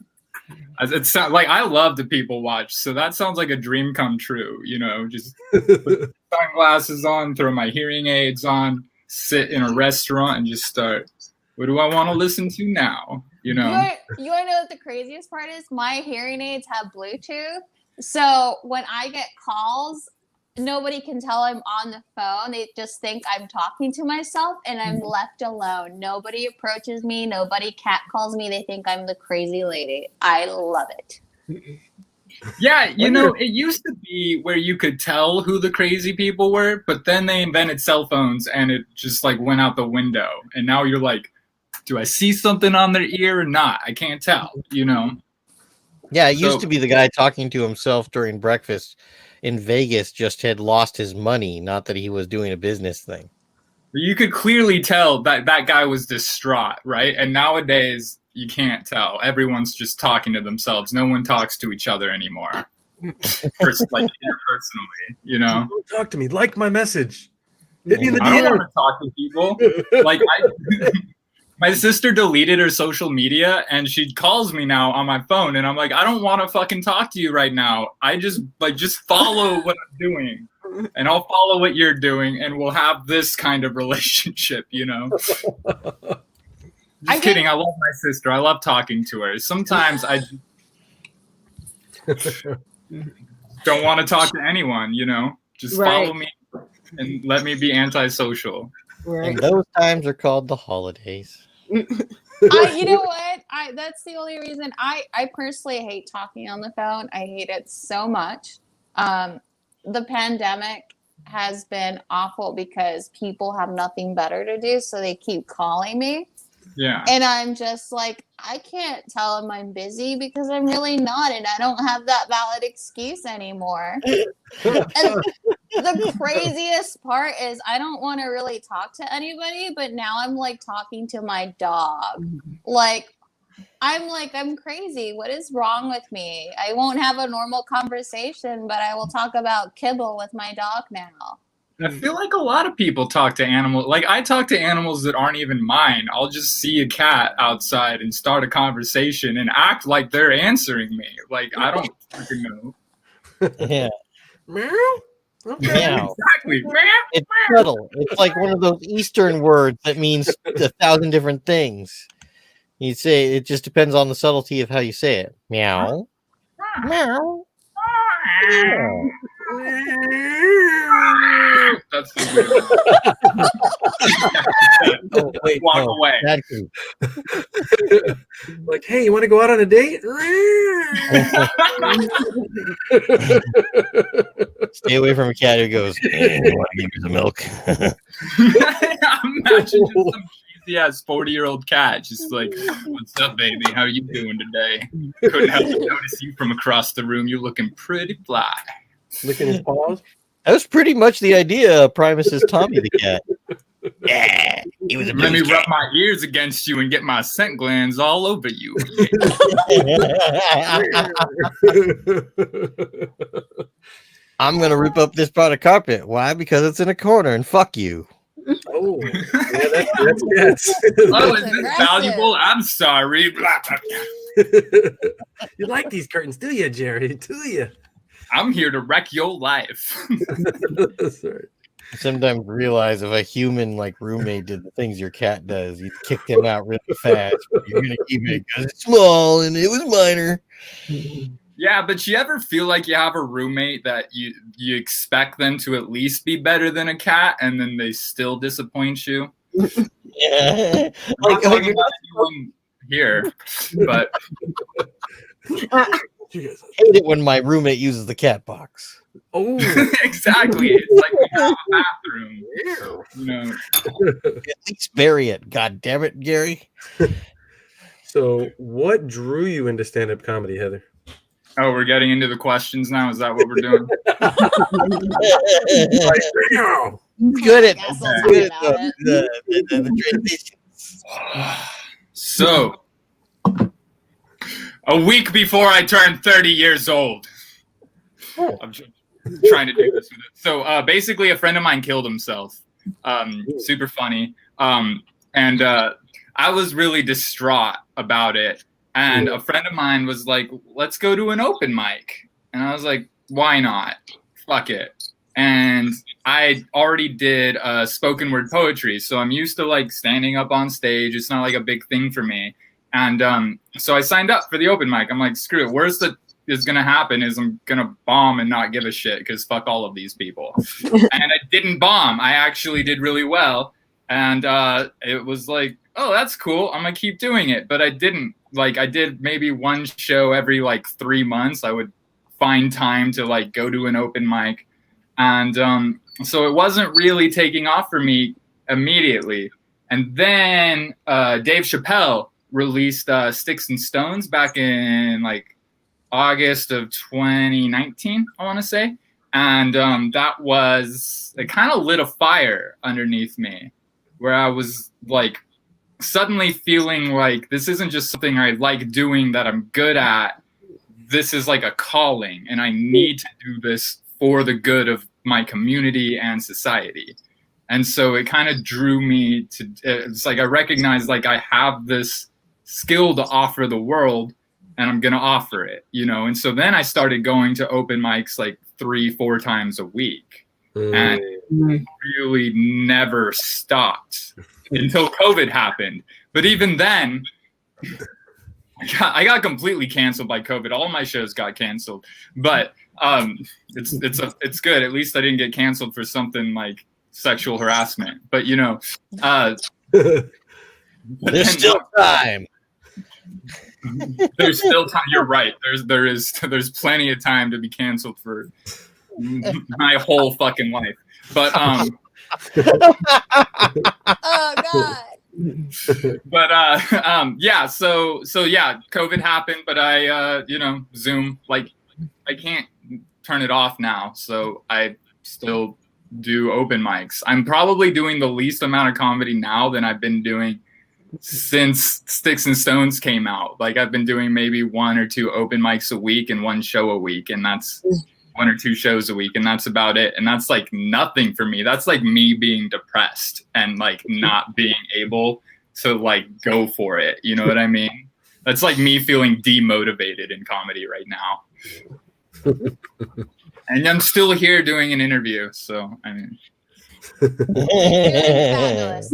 Speaker 6: It's like I love to people watch, so that sounds like a dream come true. You know, just put sunglasses on, throw my hearing aids on, sit in a restaurant, and just start. What do I want to listen to now? You know.
Speaker 1: You want to know what the craziest part is? My hearing aids have Bluetooth, so when I get calls, nobody can tell I'm on the phone. They just think I'm talking to myself and I'm left alone. Nobody approaches me. Nobody catcalls me. They think I'm the crazy lady. I love it.
Speaker 6: Yeah, you know, it used to be where you could tell who the crazy people were, but then they invented cell phones and it just like went out the window. And now you're like, do I see something on their ear or not? I can't tell, you know?
Speaker 2: yeah, it used to be the guy talking to himself during breakfast in Vegas just had lost his money, not that he was doing a business thing.
Speaker 6: You could clearly tell that that guy was distraught, right? And nowadays, you can't tell. Everyone's just talking to themselves. No one talks to each other anymore. Like interpersonally, you know?
Speaker 3: Don't talk to me. Like my message. Hit me in the
Speaker 6: I don't
Speaker 3: DM.
Speaker 6: want to talk to people. Like my sister deleted her social media and she calls me now on my phone and I'm like, I don't want to fucking talk to you right now. I just follow what I'm doing and I'll follow what you're doing and we'll have this kind of relationship, you know? Just kidding. I love my sister. I love talking to her. Sometimes I don't want to talk to anyone, you know? Just follow me and let me be antisocial.
Speaker 2: And those times are called the holidays.
Speaker 1: You know what? That's the only reason I personally hate talking on the phone. I hate it so much. The pandemic has been awful because people have nothing better to do, so they keep calling me.
Speaker 6: Yeah.
Speaker 1: And I'm just like, I can't tell them I'm busy because I'm really not, and I don't have that valid excuse anymore. And the craziest part is I don't want to really talk to anybody, but now I'm like talking to my dog. I'm crazy. What is wrong with me? I won't have a normal conversation, but I will talk about kibble with my dog now.
Speaker 6: I feel like a lot of people talk to animals. Like I talk to animals that aren't even mine. I'll just see a cat outside and start a conversation and act like they're answering me. Like I don't freaking know.
Speaker 2: Yeah.
Speaker 3: Meow. Okay.
Speaker 2: Meow.
Speaker 6: Exactly.
Speaker 2: It's subtle. It's like one of those Eastern words that means 1,000 different things. You say it just depends on the subtlety of how you say it. Meow. Meow. Meow.
Speaker 6: That's the good one.
Speaker 2: Oh, wait,
Speaker 6: Walk
Speaker 2: no,
Speaker 6: away.
Speaker 2: cat poop.
Speaker 3: Like, hey, you want to go out on a date?
Speaker 2: Stay away from a cat who goes, "Hey, you want to give me some milk?"
Speaker 6: Imagine just some cheesy ass 40-year-old cat just like, what's up, baby? How are you doing today? Couldn't help but notice you from across the room. You're looking pretty fly.
Speaker 3: Licking his paws.
Speaker 2: That was pretty much the idea of Primus's Tommy the cat. Yeah, he was a
Speaker 6: Let me
Speaker 2: blues
Speaker 6: rub
Speaker 2: cat.
Speaker 6: my ears against you and get my scent glands all over you.
Speaker 2: I'm gonna rip up this part of carpet. Why? Because it's in a corner, and fuck you.
Speaker 3: Oh, yeah, that's cats.
Speaker 6: Oh, is this valuable? I'm sorry.
Speaker 3: You like these curtains, do you, Jerry? Do you?
Speaker 6: I'm here to wreck your life.
Speaker 3: Sorry.
Speaker 2: I sometimes realize if a human like roommate did the things your cat does, you'd kick them out really fast. But you're gonna keep it because it's small and it was minor.
Speaker 6: Yeah, but you ever feel like you have a roommate that you expect them to at least be better than a cat, and then they still disappoint you?
Speaker 2: Yeah,
Speaker 6: I'm not talking about anyone here, but
Speaker 2: I hate it when my roommate uses the cat box.
Speaker 3: Oh,
Speaker 6: exactly. It's like we have a bathroom. You know.
Speaker 2: At least bury it. God damn it, Gary.
Speaker 3: so what drew you into stand-up comedy, Heather?
Speaker 6: Oh, we're getting into the questions now. Is that what we're doing?
Speaker 2: Good at
Speaker 1: Guess I'll
Speaker 2: good
Speaker 1: talk
Speaker 2: at
Speaker 1: about it.
Speaker 2: the transitions.
Speaker 6: So, a week before I turned 30 years old, I'm trying to do this with it. So, basically, a friend of mine killed himself. Super funny. And I was really distraught about it. And a friend of mine was like, let's go to an open mic. And I was like, why not? Fuck it. And I already did spoken word poetry. So I'm used to like standing up on stage. It's not like a big thing for me. And so I signed up for the open mic. I'm like, screw it. Worst that is going to happen is I'm going to bomb and not give a shit because fuck all of these people. And I didn't bomb. I actually did really well. And it was like, oh, that's cool. I'm going to keep doing it. But I didn't. Like I did maybe one show every like 3 months. I would find time to like go to an open mic. And so it wasn't really taking off for me immediately. And then Dave Chappelle released Sticks and Stones back in like August of 2019, I want to say. And that was, it kind of lit a fire underneath me where I was like, suddenly feeling like this isn't just something I like doing that I'm good at. This is like a calling, and I need to do this for the good of my community and society. And so it kind of drew me to, it's like I recognized like I have this skill to offer the world, and I'm going to offer it, you know? And so then I started going to open mics like 3-4 times a week. And it really never stopped until COVID happened. But even then, I got completely canceled by COVID. All my shows got canceled. But it's good. At least I didn't get canceled for something like sexual harassment. But you know,
Speaker 2: There's still time.
Speaker 6: There's still time. You're right. There's plenty of time to be canceled for my whole fucking life. But
Speaker 1: Oh God.
Speaker 6: But yeah, so yeah, COVID happened, but I you know, Zoom, like I can't turn it off now, so I still do open mics. I'm probably doing the least amount of comedy now than I've been doing since Sticks and Stones came out. Like I've been doing maybe 1 or 2 open mics a week and 1 show a week, and that's 1 or 2 shows a week, and that's about it. And that's like nothing for me. That's like me being depressed and like not being able to like go for it. You know what I mean? That's like me feeling demotivated in comedy right now. And I'm still here doing an interview. So, I mean.
Speaker 1: Fabulous.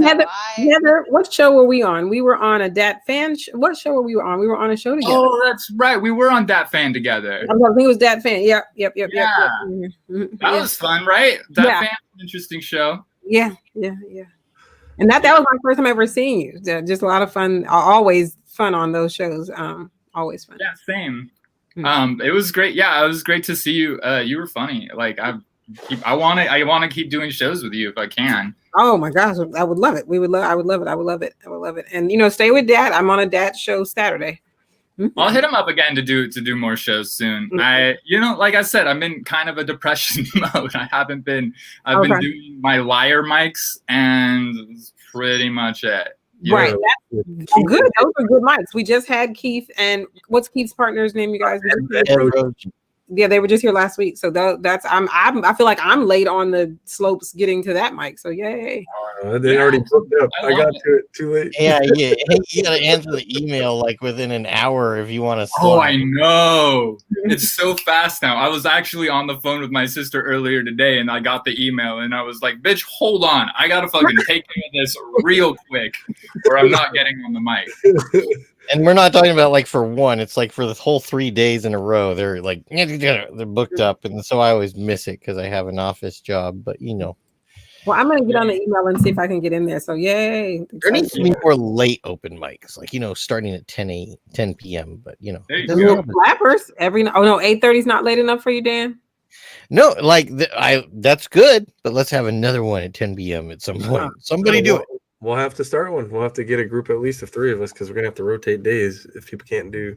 Speaker 4: Heather, what show were we on? We were on a Dat Fan. What show were we on? We were on a show together.
Speaker 6: Oh, that's right. We were on Dat Fan together.
Speaker 4: I think it was Dat Fan. Yep.
Speaker 6: Yeah.
Speaker 4: Mm-hmm.
Speaker 6: That was fun, right? Dat Fan, interesting show.
Speaker 4: Yeah. And that was my first time ever seeing you. Just a lot of fun. Always fun on those shows. Always fun.
Speaker 6: Yeah, same. It was great. Yeah, it was great to see you. You were funny. Like I want to keep doing shows with you if I can.
Speaker 4: Oh my gosh, I would love it. I would love it. And stay with Dad. I'm on a Dad show Saturday. Mm-hmm.
Speaker 6: I'll hit him up again to do more shows soon. Mm-hmm. Like I said, I'm in kind of a depression mode. I've been doing my liar mics, and that's pretty much it.
Speaker 4: Right. That's good. Those are good mics. We just had Keith, and what's Keith's partner's name, you guys? Yeah, they were just here last week. So that's I feel like I'm late on the slopes getting to that mic. So yay.
Speaker 3: They already booked up. I got to it too late.
Speaker 2: Yeah. You gotta answer the email like within an hour if you want to slide.
Speaker 6: Oh, I know. It's so fast now. I was actually on the phone with my sister earlier today, and I got the email, and I was like, bitch, hold on. I gotta fucking take care of this real quick, or I'm not getting on the mic.
Speaker 2: And we're not talking about like for one, it's like for the whole 3 days in a row, they're like, they're booked up. And so I always miss it because I have an office job, but
Speaker 4: Well, I'm going to get on the email and see if I can get in there. So yay.
Speaker 2: There needs to be more late open mics, like, starting at 10 p.m. But,
Speaker 4: flappers every, 8:30 is not late enough for you, Dan?
Speaker 2: No, like that's good, but let's have another one at 10 p.m. at some point. Somebody do it.
Speaker 3: We'll have to start one. We'll have to get a group at least of 3 of us because we're gonna have to rotate days if people can't do.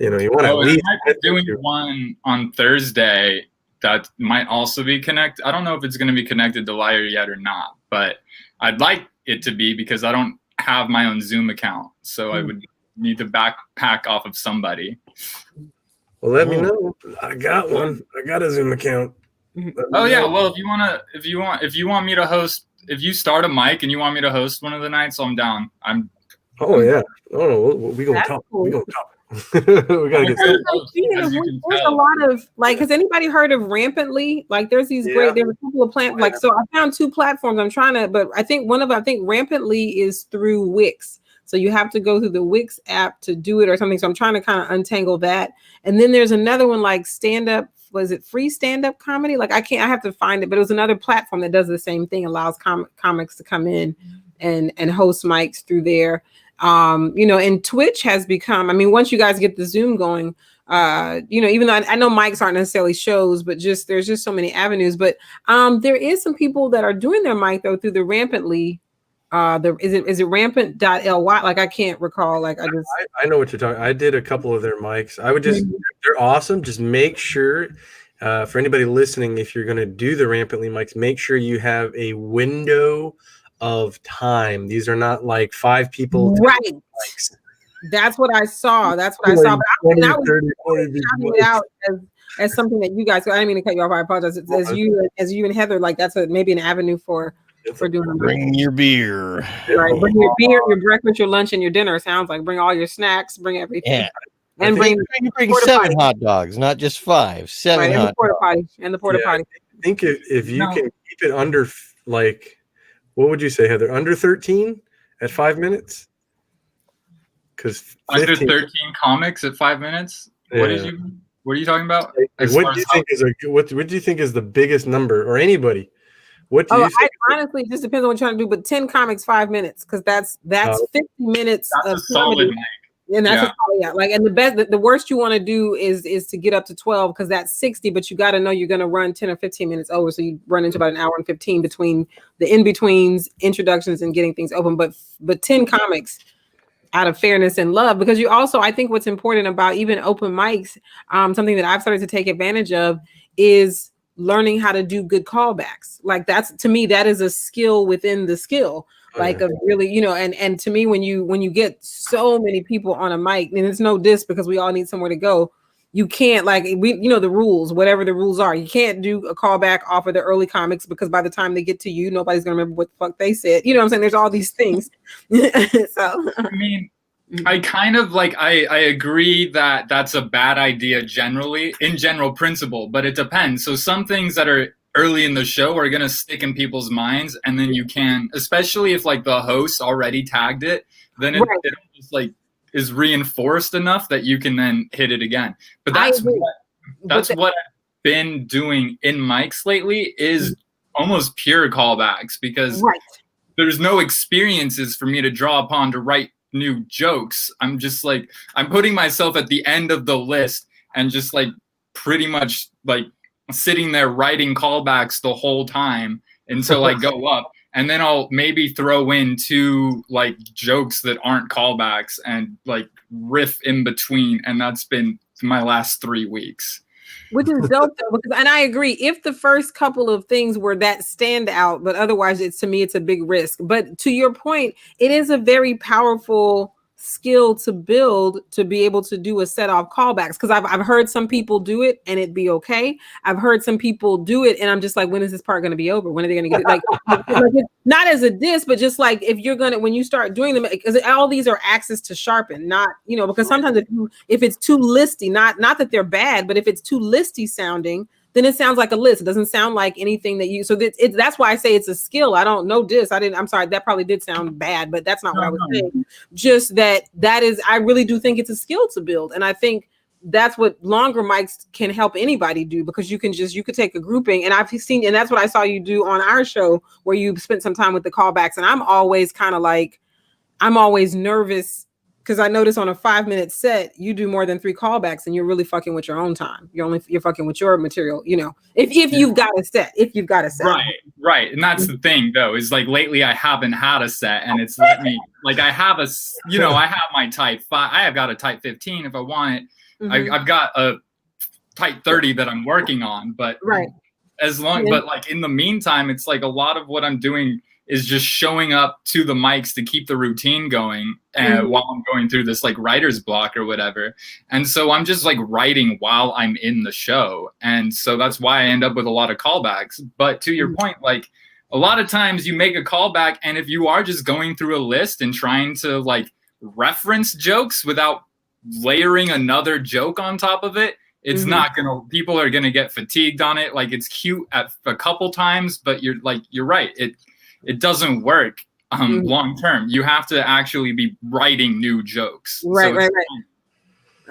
Speaker 3: You want to at least
Speaker 6: doing one on Thursday that might also be connected. I don't know if it's going to be connected to Liar yet or not, but I'd like it to be because I don't have my own Zoom account, so I would need to backpack off of somebody.
Speaker 3: Well, let me know. I got one. I got a Zoom account.
Speaker 6: Oh yeah. Well, if you want me to host. If you start a mic and you want me to host one of the nights, I'm down.
Speaker 3: Oh yeah. Oh, we gonna talk. Cool. We gonna talk. We gotta get.
Speaker 4: There's a lot of has anybody heard of Rampantly? Like, there's these great. There's a couple of platforms. Like, so I found 2 platforms. I'm trying to, but I think Rampantly is through Wix. So you have to go through the Wix app to do it or something. So I'm trying to kind of untangle that. And then there's another one like Stand Up. Was it free stand-up comedy? Like I have to find it, but it was another platform that does the same thing, allows comics to come in and host mics through there. And Twitch has become, once you guys get the Zoom going, even though I know mics aren't necessarily shows, but there's just so many avenues. But there is some people that are doing their mic though through the Rampantly. Is it rampant.ly? Like I can't recall. Like
Speaker 3: I know what you're talking. I did a couple of their mics. I would they're awesome. Just make sure for anybody listening, if you're going to do the Rampantly mics, make sure you have a window of time. These are not like 5 people.
Speaker 4: Right. Mics. That's what I saw. But I was shouting it out as something that you guys. I didn't mean to cut you off. I apologize. As you and Heather, like that's maybe an avenue for doing.
Speaker 2: Bring your beer.
Speaker 4: Right. Bring your beer, your breakfast, your lunch, and your dinner. Sounds like bring all your snacks, bring everything.
Speaker 2: Yeah.
Speaker 4: And bring
Speaker 2: 7 hot dogs, not just 5. 7 hot dogs.
Speaker 4: And the porta potty.
Speaker 3: I think if you can keep it under like, what would you say, Heather? Under 13 at 5 minutes? Because
Speaker 6: under 13 comics at 5 minutes. Yeah. What are you talking about?
Speaker 3: Like, what do you think is the biggest number, or anybody? What do you think?
Speaker 4: Honestly, it just depends on what you're trying to do. But 10 comics, 5 minutes, because that's 50 minutes
Speaker 6: of
Speaker 4: a solid
Speaker 6: mic.
Speaker 4: And that's and the worst you want to do is to get up to 12 because that's 60. But you got to know you're going to run 10 or 15 minutes over, so you run into about an hour and 15 between the in betweens, introductions, and getting things open. But 10 comics out of fairness and love, because you also, I think what's important about even open mics, something that I've started to take advantage of is learning how to do good callbacks. Like that's, to me, that is a skill within the skill. Like a really, and to me, when you get so many people on a mic, and it's no diss because we all need somewhere to go, you can't like the rules, whatever the rules are. You can't do a callback off of the early comics because by the time they get to you, nobody's gonna remember what the fuck they said. You know what I'm saying? There's all these things. So
Speaker 6: I mean, I kind of like I agree that that's a bad idea generally, in general principle, but it depends. So some things that are early in the show are going to stick in people's minds, and then you can, especially if like the host already tagged it, then it just like is reinforced enough that you can then hit it again. But that's what I've been doing in mics lately is almost pure callbacks, because there's no experiences for me to draw upon to write new jokes. I'm just like, I'm putting myself at the end of the list and just like pretty much like sitting there writing callbacks the whole time until I go up, and then I'll maybe throw in 2 like jokes that aren't callbacks and like riff in between, and that's been my last 3 weeks.
Speaker 4: Which is dope though, because, and I agree, if the first couple of things were that standout, but otherwise to me it's a big risk. But to your point, it is a very powerful skill to build, to be able to do a set off callbacks, because I've heard some people do it and it'd be okay. I've heard some people do it and I'm just like, when is this part going to be over? When are they going to get it? Like not as a diss, but just like if you're gonna, when you start doing them, because all these are axes to sharpen, not, because sometimes if it's too listy, not that they're bad, but if it's too listy sounding, then it sounds like a list. It doesn't sound like anything that you, so that's why I say it's a skill. I don't know diss. I'm sorry, that probably did sound bad, but that's not what I was saying. Just that is, I really do think it's a skill to build. And I think that's what longer mics can help anybody do, because you could take a grouping, and I've seen, and that's what I saw you do on our show where you spent some time with the callbacks. And I'm always nervous, because I notice on a 5-minute set, you do more than 3 callbacks and you're really fucking with your own time. You're fucking with your material, if you've got a set,
Speaker 6: Right. And that's the thing though, is like lately I haven't had a set, and it's let me, like I have I have my type 5, I have got a type 15 if I want it. I've got a type 30 that I'm working on, but but like in the meantime, it's like a lot of what I'm doing is just showing up to the mics to keep the routine going while I'm going through this like writer's block or whatever. And so I'm just like writing while I'm in the show. And so that's why I end up with a lot of callbacks. But to your point, like a lot of times you make a callback, and if you are just going through a list and trying to like reference jokes without layering another joke on top of it, it's not gonna, people are gonna get fatigued on it. Like it's cute at a couple times, but you're right. It doesn't work long term. You have to actually be writing new jokes.
Speaker 4: Right.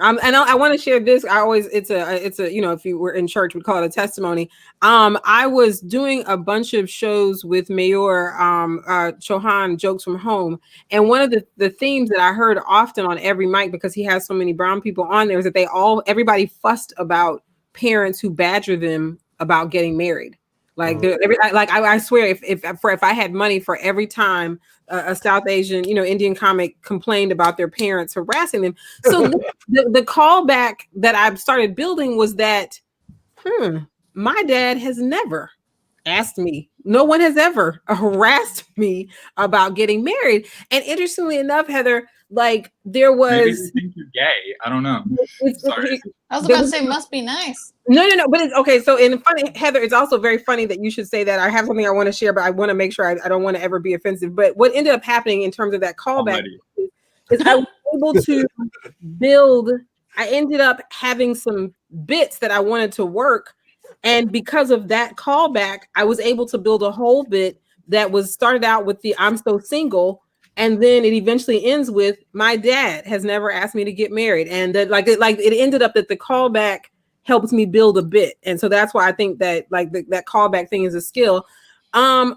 Speaker 4: And I want to share this. It's a if you were in church, we'd call it a testimony. I was doing a bunch of shows with Mayor Chohan, Jokes from Home, and one of the themes that I heard often on every mic, because he has so many brown people on there, is that everybody fussed about parents who badger them about getting married. Like, I swear, if I had money for every time a South Asian, Indian comic complained about their parents harassing them. So the callback that I started building was that, my dad has never asked me. No one has ever harassed me about getting married. And interestingly enough, Heather, like there was.
Speaker 6: Maybe they think you're gay. I don't know. Sorry.
Speaker 1: I was about to say, must be nice.
Speaker 4: No. But it's okay. So, funny, Heather, it's also very funny that you should say that. I have something I want to share, but I want to make sure I don't want to ever be offensive. But what ended up happening in terms of that callback is I was able to build. I ended up having some bits that I wanted to work, and because of that callback, I was able to build a whole bit that was started out with the "I'm so single." And then it eventually ends with, my dad has never asked me to get married. And that it ended up that the callback helps me build a bit. And so that's why I think that that callback thing is a skill. I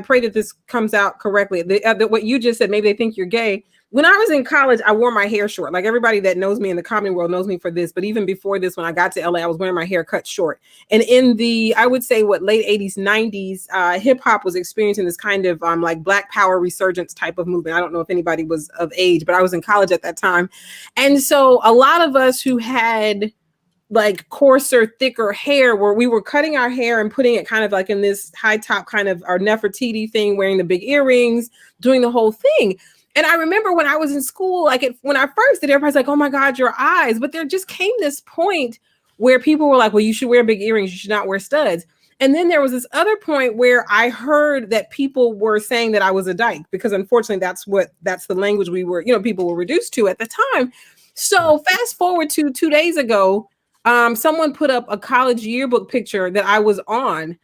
Speaker 4: pray that this comes out correctly. What you just said, maybe they think you're gay. When I was in college, I wore my hair short. Like everybody that knows me in the comedy world knows me for this. But even before this, when I got to LA, I was wearing my hair cut short. And in the, I would say late 80s, 90s, hip hop was experiencing this kind of like Black Power resurgence type of movement. I don't know if anybody was of age, but I was in college at that time. And so a lot of us who had like coarser, thicker hair, where we were cutting our hair and putting it kind of like in this high top kind of our Nefertiti thing, wearing the big earrings, doing the whole thing. And I remember when I was in school, like when I first did, everybody's like, oh my God, your eyes. But there just came this point where people were like, well, you should wear big earrings. You should not wear studs. And then there was this other point where I heard that people were saying that I was a dyke, because unfortunately that's the language we were, people were reduced to at the time. So fast forward to 2 days ago, someone put up a college yearbook picture that I was on.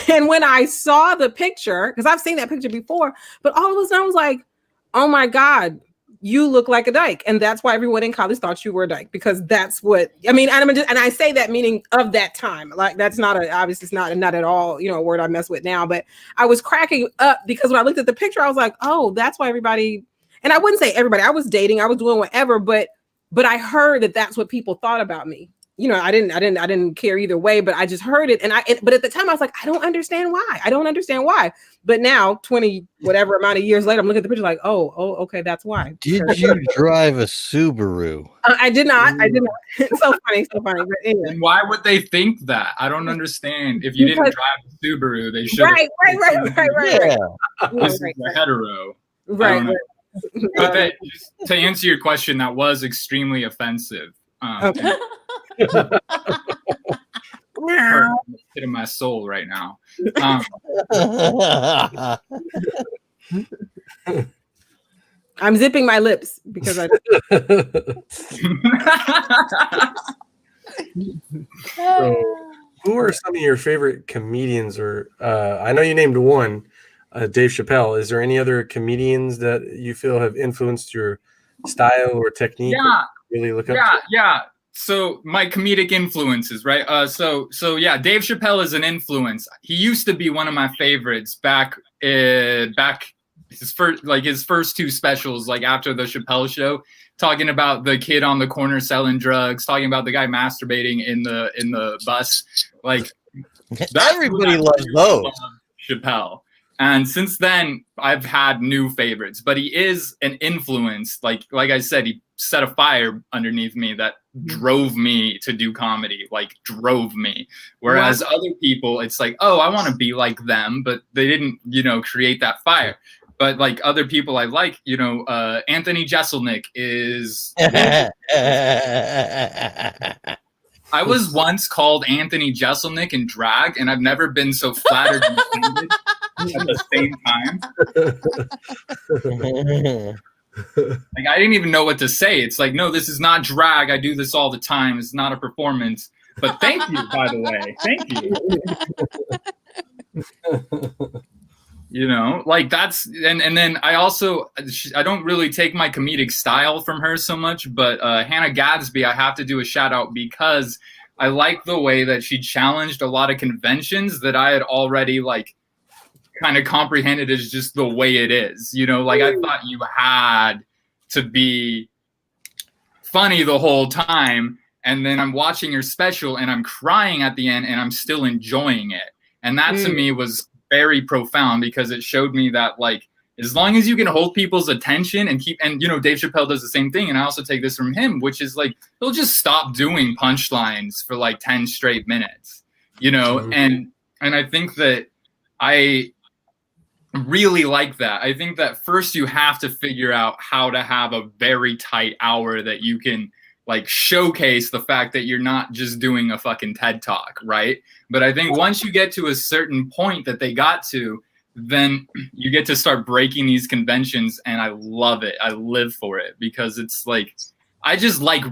Speaker 4: And when I saw the picture, because I've seen that picture before, but all of a sudden I was like, oh my God, you look like a dyke. And that's why everyone in college thought you were a dyke, because that's what, I mean, and I say that meaning of that time. Like, that's obviously it's not at all, a word I mess with now, but I was cracking up because when I looked at the picture, I was like, oh, that's why everybody, and I wouldn't say everybody, I was dating, I was doing whatever, but I heard that that's what people thought about me. I didn't care either way, but I just heard it. But at the time I was like, I don't understand why. But now 20, whatever amount of years later, I'm looking at the picture like, oh, okay. That's why.
Speaker 2: Did you drive a Subaru?
Speaker 4: I did not. It's so funny. But anyway.
Speaker 6: And why would they think that? I don't understand. If you didn't drive a Subaru, they should.
Speaker 4: Right.
Speaker 2: Yeah.
Speaker 6: This is a hetero.
Speaker 4: Right.
Speaker 6: But just to answer your question, that was extremely offensive.
Speaker 4: Okay.
Speaker 6: Hit in my soul right now.
Speaker 4: I'm zipping my lips because I.
Speaker 3: So, who are some of your favorite comedians? Or I know you named one, Dave Chappelle. Is there any other comedians that you feel have influenced your style or technique?
Speaker 6: Yeah.
Speaker 3: Really look up to?
Speaker 6: Yeah. So my comedic influences, right? So yeah, Dave Chappelle is an influence. He used to be one of my favorites back his first two specials, like after the Chappelle Show, talking about the kid on the corner selling drugs, talking about the guy masturbating in the bus. Like,
Speaker 2: everybody loves those.
Speaker 6: Chappelle. And since then, I've had new favorites, but he is an influence. Like I said, he set a fire underneath me that drove me to do comedy, drove me. Whereas other people, it's like, oh, I want to be like them, but they didn't, create that fire. But like other people I like, Anthony Jeselnik is. I was once called Anthony Jeselnik in drag, and I've never been so flattered and offended at the same time. Like, I didn't even know what to say. It's like, no, this is not drag. I do this all the time. It's not a performance. But thank you, by the way. Thank you. That's and then I don't really take my comedic style from her so much, but Hannah Gadsby, I have to do a shout out because I like the way that she challenged a lot of conventions that I had already kind of comprehended as just the way it is. I thought you had to be funny the whole time, and then I'm watching your special and I'm crying at the end and I'm still enjoying it. And that to me was very profound, because it showed me that as long as you can hold people's attention and Dave Chappelle does the same thing. And I also take this from him, which is he'll just stop doing punchlines for 10 straight minutes, and I think that I really like that. I think that first you have to figure out how to have a very tight hour that you can showcase the fact that you're not just doing a fucking TED Talk, right? But I think once you get to a certain point that they got to, then you get to start breaking these conventions, and I love it. I live for it, because it's I just like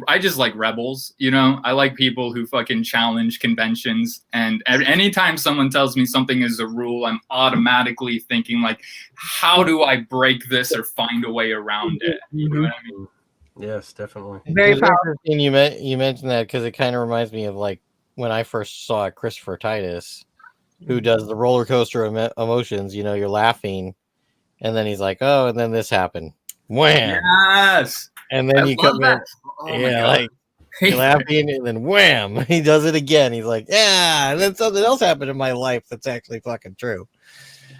Speaker 6: rebels, I like people who fucking challenge conventions. And anytime someone tells me something is a rule, I'm automatically thinking how do I break this or find a way around it? You know what I mean?
Speaker 3: Yes, definitely.
Speaker 4: Very powerful.
Speaker 2: You mentioned that because it kind of reminds me of when I first saw Christopher Titus, who does the roller coaster emotions. You're laughing, and then he's like, "Oh," and then this happened. Wham!
Speaker 6: Yes.
Speaker 2: And then you come in, you're laughing, and then wham! He does it again. He's like, "Yeah," and then something else happened in my life that's actually fucking true.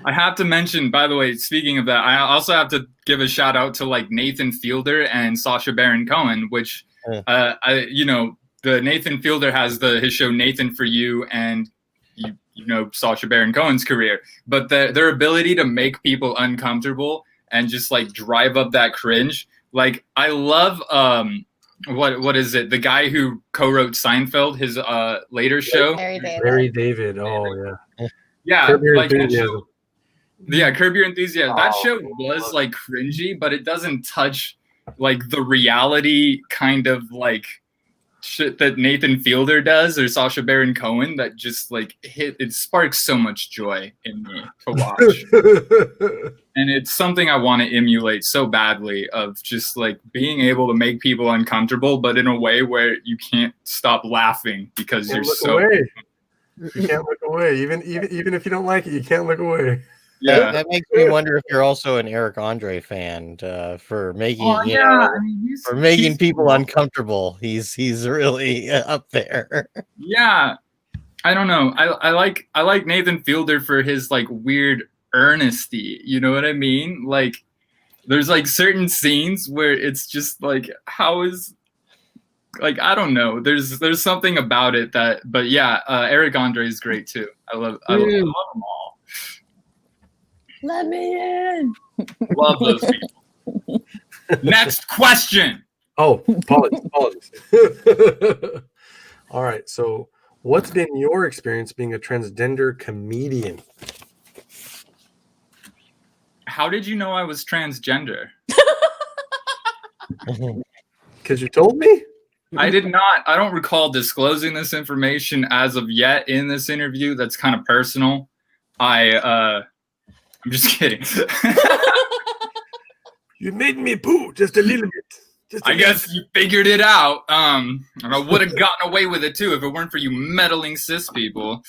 Speaker 6: I have to mention, by the way, speaking of that, I also have to give a shout out to Nathan Fielder and Sacha Baron Cohen, which the Nathan Fielder has his show Nathan for You, and Sacha Baron Cohen's career, but their ability to make people uncomfortable and just like drive up that cringe. Like I love what is it? The guy who co-wrote Seinfeld, his later show.
Speaker 3: Larry David. Oh yeah.
Speaker 6: Yeah,
Speaker 3: Curb Your
Speaker 6: like that
Speaker 3: Enthusiasm.
Speaker 6: show, yeah, Curb Your Enthusiasm. That show was like cringy, but it doesn't touch like the reality kind of like shit that Nathan Fielder does or Sacha Baron Cohen that just like it sparks so much joy in me to watch. And it's something I want to emulate so badly, of just like being able to make people uncomfortable, but in a way where you can't stop laughing because you're so
Speaker 3: away. You can't look away. Even if you don't like it, you can't look away.
Speaker 6: Yeah,
Speaker 2: that makes me wonder if you're also an Eric Andre fan for making for making people uncomfortable. He's really up there.
Speaker 6: Yeah, I don't know. I like Nathan Fielder for his like weird earnesty. You know what I mean? Like there's like certain scenes where it's just like, how is, like, I don't know. There's something about it that, but yeah, Eric Andre is great too. I love them all.
Speaker 1: Let me in.
Speaker 6: Love those people. Next question.
Speaker 3: Oh, apologies. All right. So, what's been your experience being a transgender comedian?
Speaker 6: How did you know I was transgender?
Speaker 3: Because you told me?
Speaker 6: I did not. I don't recall disclosing this information as of yet in this interview. That's kind of personal. I'm just kidding.
Speaker 3: You made me poo just a little bit.
Speaker 6: I guess you figured it out. And I would have gotten away with it too if it weren't for you meddling cis people.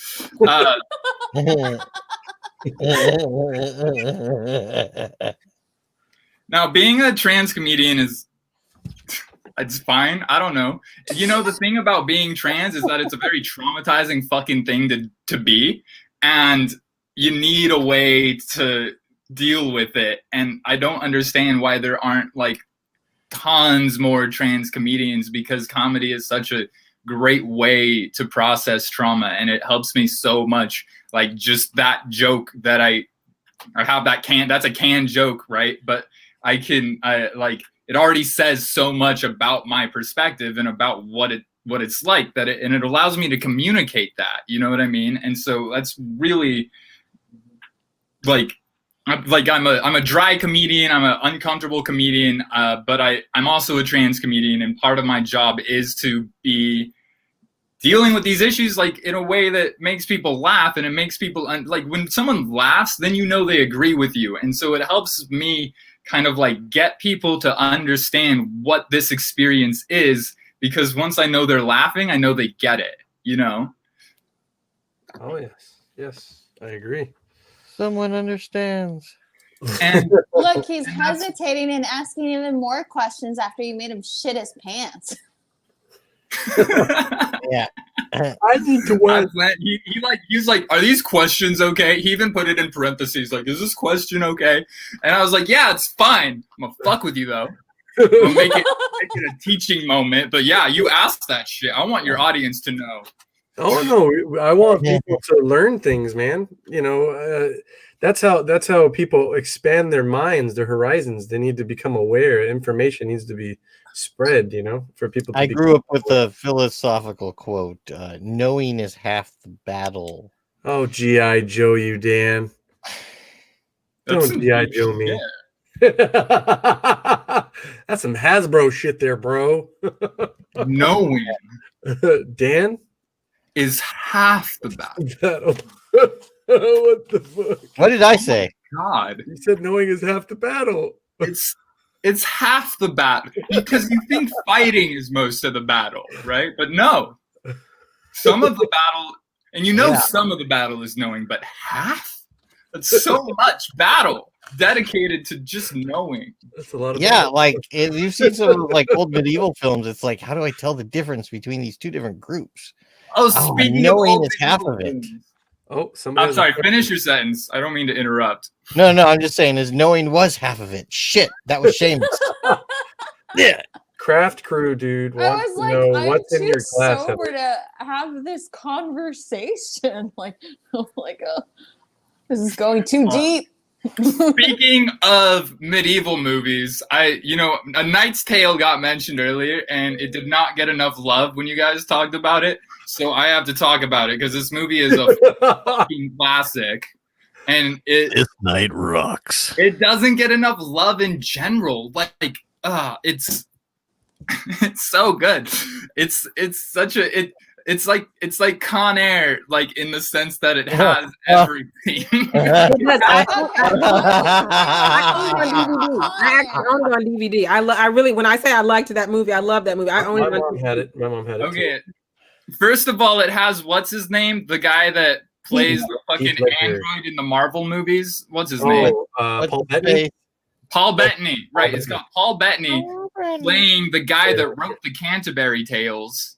Speaker 6: Now, being a trans comedian it's fine. I don't know. You know, the thing about being trans is that it's a very traumatizing fucking thing to be. And you need a way to deal with it. And I don't understand why there aren't like tons more trans comedians, because comedy is such a great way to process trauma. And it helps me so much. Like just that joke that I have that's a canned joke, right? But it already says so much about my perspective and about what it's like and it allows me to communicate that, you know what I mean? And so that's really I'm a dry comedian, I'm an uncomfortable comedian, but I'm also a trans comedian, and part of my job is to be dealing with these issues like in a way that makes people laugh, and it makes people like when someone laughs, then you know they agree with you, and so it helps me kind of like get people to understand what this experience is, because once I know they're laughing, I know they get it, you know?
Speaker 3: Oh yes, I agree.
Speaker 2: Someone understands.
Speaker 6: And
Speaker 1: look, he's hesitating and asking even more questions after you made him shit his pants.
Speaker 2: Yeah.
Speaker 3: I need to work.
Speaker 6: He's like, are these questions okay? He even put it in parentheses, like, is this question okay? And I was like, yeah, it's fine. I'm gonna fuck with you though. I'm gonna make it a teaching moment. But yeah, you asked that shit. I want your audience to know.
Speaker 3: Oh no, I want people to learn things, man. You know, that's how people expand their minds, their horizons. They need to become aware. Information needs to be spread, you know, for people to
Speaker 2: I grew up with a philosophical quote, knowing is half the battle.
Speaker 3: Oh, G.I. Joe you, Dan. Don't G.I. Joe me. That's some Hasbro shit there, bro.
Speaker 6: Knowing
Speaker 3: Dan
Speaker 6: is half the battle.
Speaker 3: What the fuck?
Speaker 2: What did I say?
Speaker 6: God.
Speaker 3: You said knowing is half the battle.
Speaker 6: It's half the battle, because you think fighting is most of the battle, right? But no, some of the battle, and some of the battle is knowing, but half? That's so much battle dedicated to just knowing.
Speaker 3: That's a lot of
Speaker 2: battle. Like you've seen some like old medieval films. It's like, how do I tell the difference between these two different groups?
Speaker 6: Speaking
Speaker 2: knowing
Speaker 6: of
Speaker 2: is half of it.
Speaker 3: Oh, somebody.
Speaker 6: I'm sorry. Finish your sentence. I don't mean to interrupt.
Speaker 2: No. I'm just saying, is knowing was half of it. Shit, that was shameless. Yeah.
Speaker 3: Craft crew, dude.
Speaker 1: I was like,
Speaker 3: what's
Speaker 1: I'm
Speaker 3: in your
Speaker 1: too
Speaker 3: glass?
Speaker 1: sober to have this conversation. Like, I'm like, oh, this is going too deep.
Speaker 6: Speaking of medieval movies, A Knight's Tale got mentioned earlier, and it did not get enough love when you guys talked about it. So I have to talk about it because this movie is a fucking classic, and
Speaker 2: This night rocks.
Speaker 6: it doesn't get enough love in general. It's it's so good. It's such a It's like Con Air, like in the sense that it has everything.
Speaker 4: I own it on DVD. I really, when I say I liked that movie, I love that movie. I own it.
Speaker 3: My mom had it.
Speaker 6: Okay, first of all, it has what's his name? The guy that plays the fucking android in the Marvel movies. What's his name?
Speaker 3: Paul Bettany.
Speaker 6: Paul Bettany. Right, it's got Paul Bettany playing the guy that wrote the Canterbury Tales.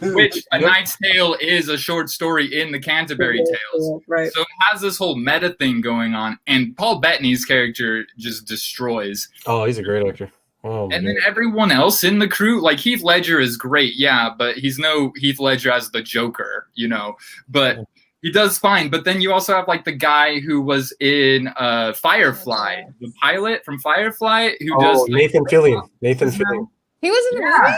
Speaker 6: Which A Knight's Tale is a short story in the Canterbury Tales.
Speaker 4: Right.
Speaker 6: So it has this whole meta thing going on, and Paul Bettany's character just destroys.
Speaker 3: Oh, he's a great actor. Oh,
Speaker 6: and then everyone else in the crew, like Heath Ledger is great, yeah, but he's no Heath Ledger as the Joker, but he does fine. But then you also have like the guy who was in Firefly, the pilot from Firefly, who does
Speaker 3: Nathan Fillion. Nathan Fillion.
Speaker 1: He was in the movie?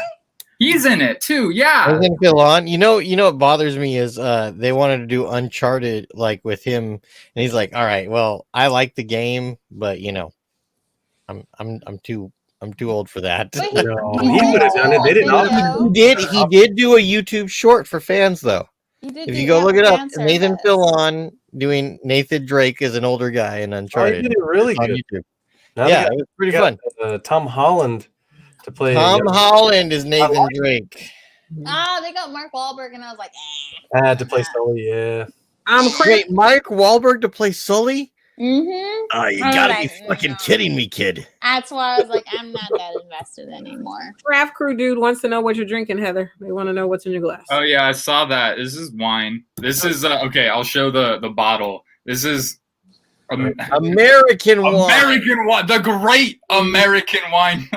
Speaker 6: He's in it too, yeah.
Speaker 2: I think Phil on. You know what bothers me is they wanted to do Uncharted like with him, and he's like, all right, well, I like the game, but I'm too old for that.
Speaker 1: But
Speaker 3: He could have done it. They didn't.
Speaker 2: He did do a YouTube short for fans though.
Speaker 1: If
Speaker 2: you go look it up, Nathan Fillion doing Nathan Drake as an older guy in Uncharted.
Speaker 3: He did it really good.
Speaker 2: YouTube. Yeah, it was pretty fun.
Speaker 3: Tom Holland to play.
Speaker 2: Tom Holland is Nathan Drake.
Speaker 1: They got Mark Wahlberg, and I was like,
Speaker 3: to play Sully, yeah.
Speaker 2: Wait, Mark Wahlberg to play Sully?
Speaker 1: Mm-hmm.
Speaker 2: Oh, you gotta be fucking kidding me, kid.
Speaker 1: That's why I was like, I'm not that invested anymore.
Speaker 4: Craft Crew dude wants to know what you're drinking, Heather. They want to know what's in your glass.
Speaker 6: Oh yeah, I saw that. This is wine. This is okay. I'll show the bottle. This is
Speaker 2: American wine.
Speaker 6: American wine. The great American wine.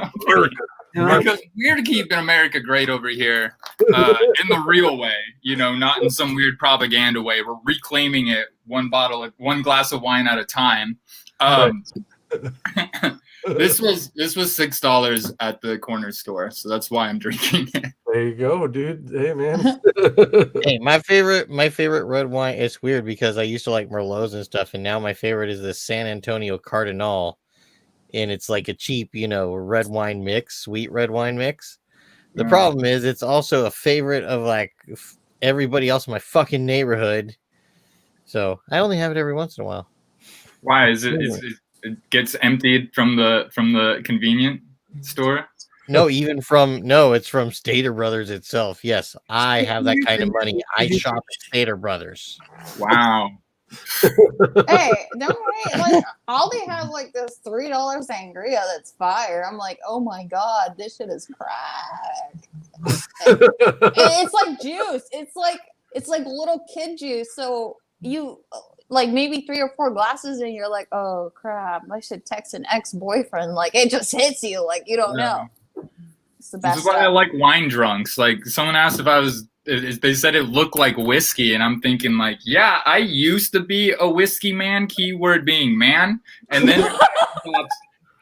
Speaker 6: Because we're keeping America great over here in the real way, not in some weird propaganda way. We're reclaiming it one glass of wine at a time. This was $6 at the corner store, so that's why I'm drinking it.
Speaker 3: There you go, dude. Hey, man.
Speaker 2: Hey, my favorite red wine. It's weird because I used to like Merlots and stuff, and now my favorite is the San Antonio Cardinal. And it's like a cheap, red wine mix, sweet red wine mix. The problem is it's also a favorite of like everybody else in my fucking neighborhood. So I only have it every once in a while.
Speaker 6: Why is it? It gets emptied from the convenient store?
Speaker 2: No, it's from Stater Brothers itself. Yes, I have that kind of money. I shop at Stater Brothers.
Speaker 6: Wow.
Speaker 1: Hey, don't worry. Like, Aldi have like this $3 sangria that's fire. I'm like, oh my god, this shit is crack. It's like juice. It's like little kid juice. So you like maybe 3 or 4 glasses, and you're like, oh crap, I should text an ex-boyfriend. Like it just hits you, like you don't know. It's the best.
Speaker 6: This is why I like wine drunks. Like someone asked if I was. They said it looked like whiskey, and I'm thinking like, yeah, I used to be a whiskey man, keyword being man, and then I stopped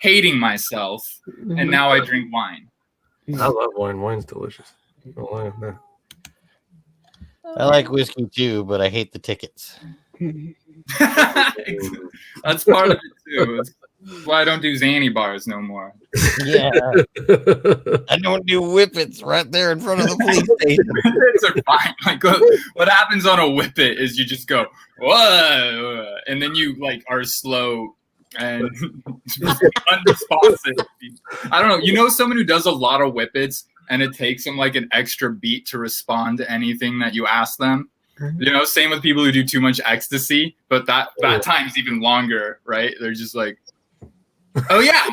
Speaker 6: hating myself, and now I drink wine.
Speaker 3: I love wine. Wine's delicious.
Speaker 2: I like whiskey too, but I hate the tickets.
Speaker 6: That's part of it too. That's why I don't do Xanny bars no more.
Speaker 2: Yeah, I don't do whippets right there in front of the police station.
Speaker 6: Whippets are fine. Like what happens on a whippet is you just go whoa, and then you like are slow and unresponsive. I don't know. Someone who does a lot of whippets, and it takes them like an extra beat to respond to anything that you ask them. Same with people who do too much ecstasy, but that time's even longer, right? They're just like, oh yeah,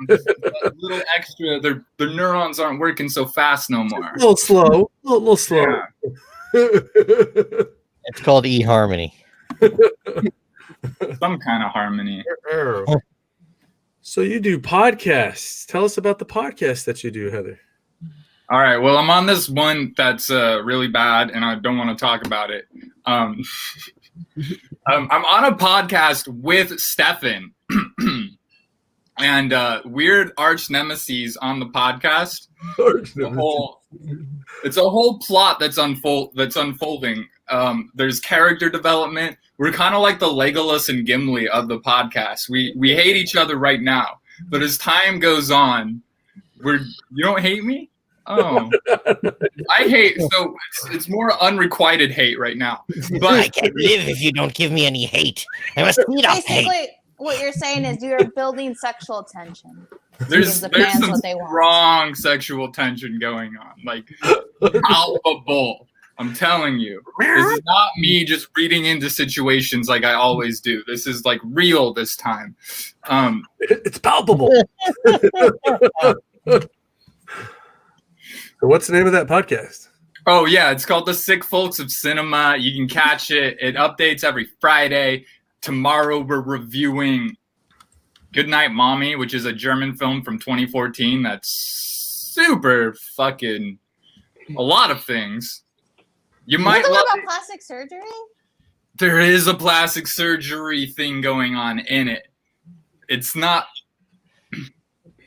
Speaker 6: just a little extra. Their neurons aren't working so fast no more.
Speaker 3: A little slow. A little slow.
Speaker 6: Yeah.
Speaker 2: It's called eHarmony.
Speaker 6: Some kind of harmony.
Speaker 3: So you do podcasts. Tell us about the podcast that you do, Heather.
Speaker 6: All right. Well, I'm on this one that's really bad, and I don't want to talk about it. I'm on a podcast with Stefan, and weird arch nemesis on the podcast. It's a whole plot that's unfolding. There's character development. We're kind of like the Legolas and Gimli of the podcast. We hate each other right now, but as time goes on, you don't hate me? Oh, I hate. So it's more unrequited hate right now. But
Speaker 2: I can't live if you don't give me any hate. I must feed off hate.
Speaker 1: Basically, what you're saying is you're building sexual tension.
Speaker 6: There's
Speaker 1: the fans
Speaker 6: some
Speaker 1: what they want.
Speaker 6: strong sexual tension going on, like palpable. I'm telling you, this is not me just reading into situations like I always do. This is like real this time.
Speaker 3: It's palpable. So what's the name of that podcast?
Speaker 6: Oh yeah, it's called The Sick Folks of Cinema. You can catch it. It updates every Friday. Tomorrow we're reviewing Goodnight Mommy, which is a German film from 2014 that's super fucking a lot of things. You might love
Speaker 1: about plastic surgery?
Speaker 6: There is a plastic surgery thing going on in it. It's not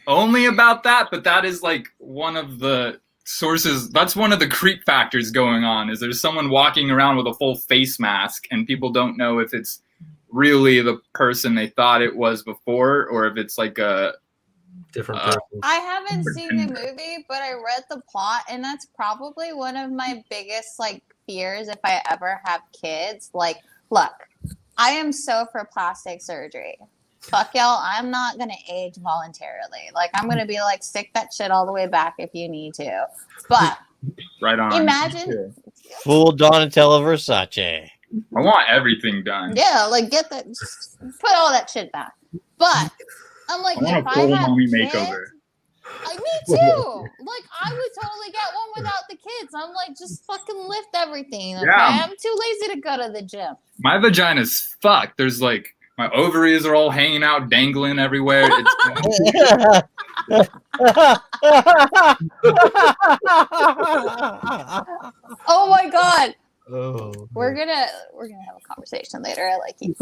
Speaker 6: only about that, but that is like one of the sources. That's one of the creep factors going on, is there's someone walking around with a full face mask and people don't know if it's really the person they thought it was before or if it's like a
Speaker 3: different person.
Speaker 1: I haven't seen the movie, but I read the plot, and that's probably one of my biggest like fears if I ever have kids. Like, look, I am so for plastic surgery. Fuck y'all, I'm not gonna age voluntarily. Like, I'm gonna be like, stick that shit all the way back if you need to. But
Speaker 6: right on.
Speaker 1: Imagine
Speaker 2: full Donatella Versace.
Speaker 6: I want everything done.
Speaker 1: Yeah, like get that, just put all that shit back. But I'm like,
Speaker 6: I want
Speaker 1: if
Speaker 6: a full
Speaker 1: I have
Speaker 6: mommy
Speaker 1: kids,
Speaker 6: makeover.
Speaker 1: me too. Like, I would totally get one without the kids. I'm like, just fucking lift everything. Okay,
Speaker 6: Yeah.
Speaker 1: I'm too lazy to go to the gym.
Speaker 6: My vagina's fucked. There's like my ovaries are all hanging out, dangling everywhere.
Speaker 1: Oh my god.
Speaker 2: Oh,
Speaker 1: We're gonna have a conversation later. I like you.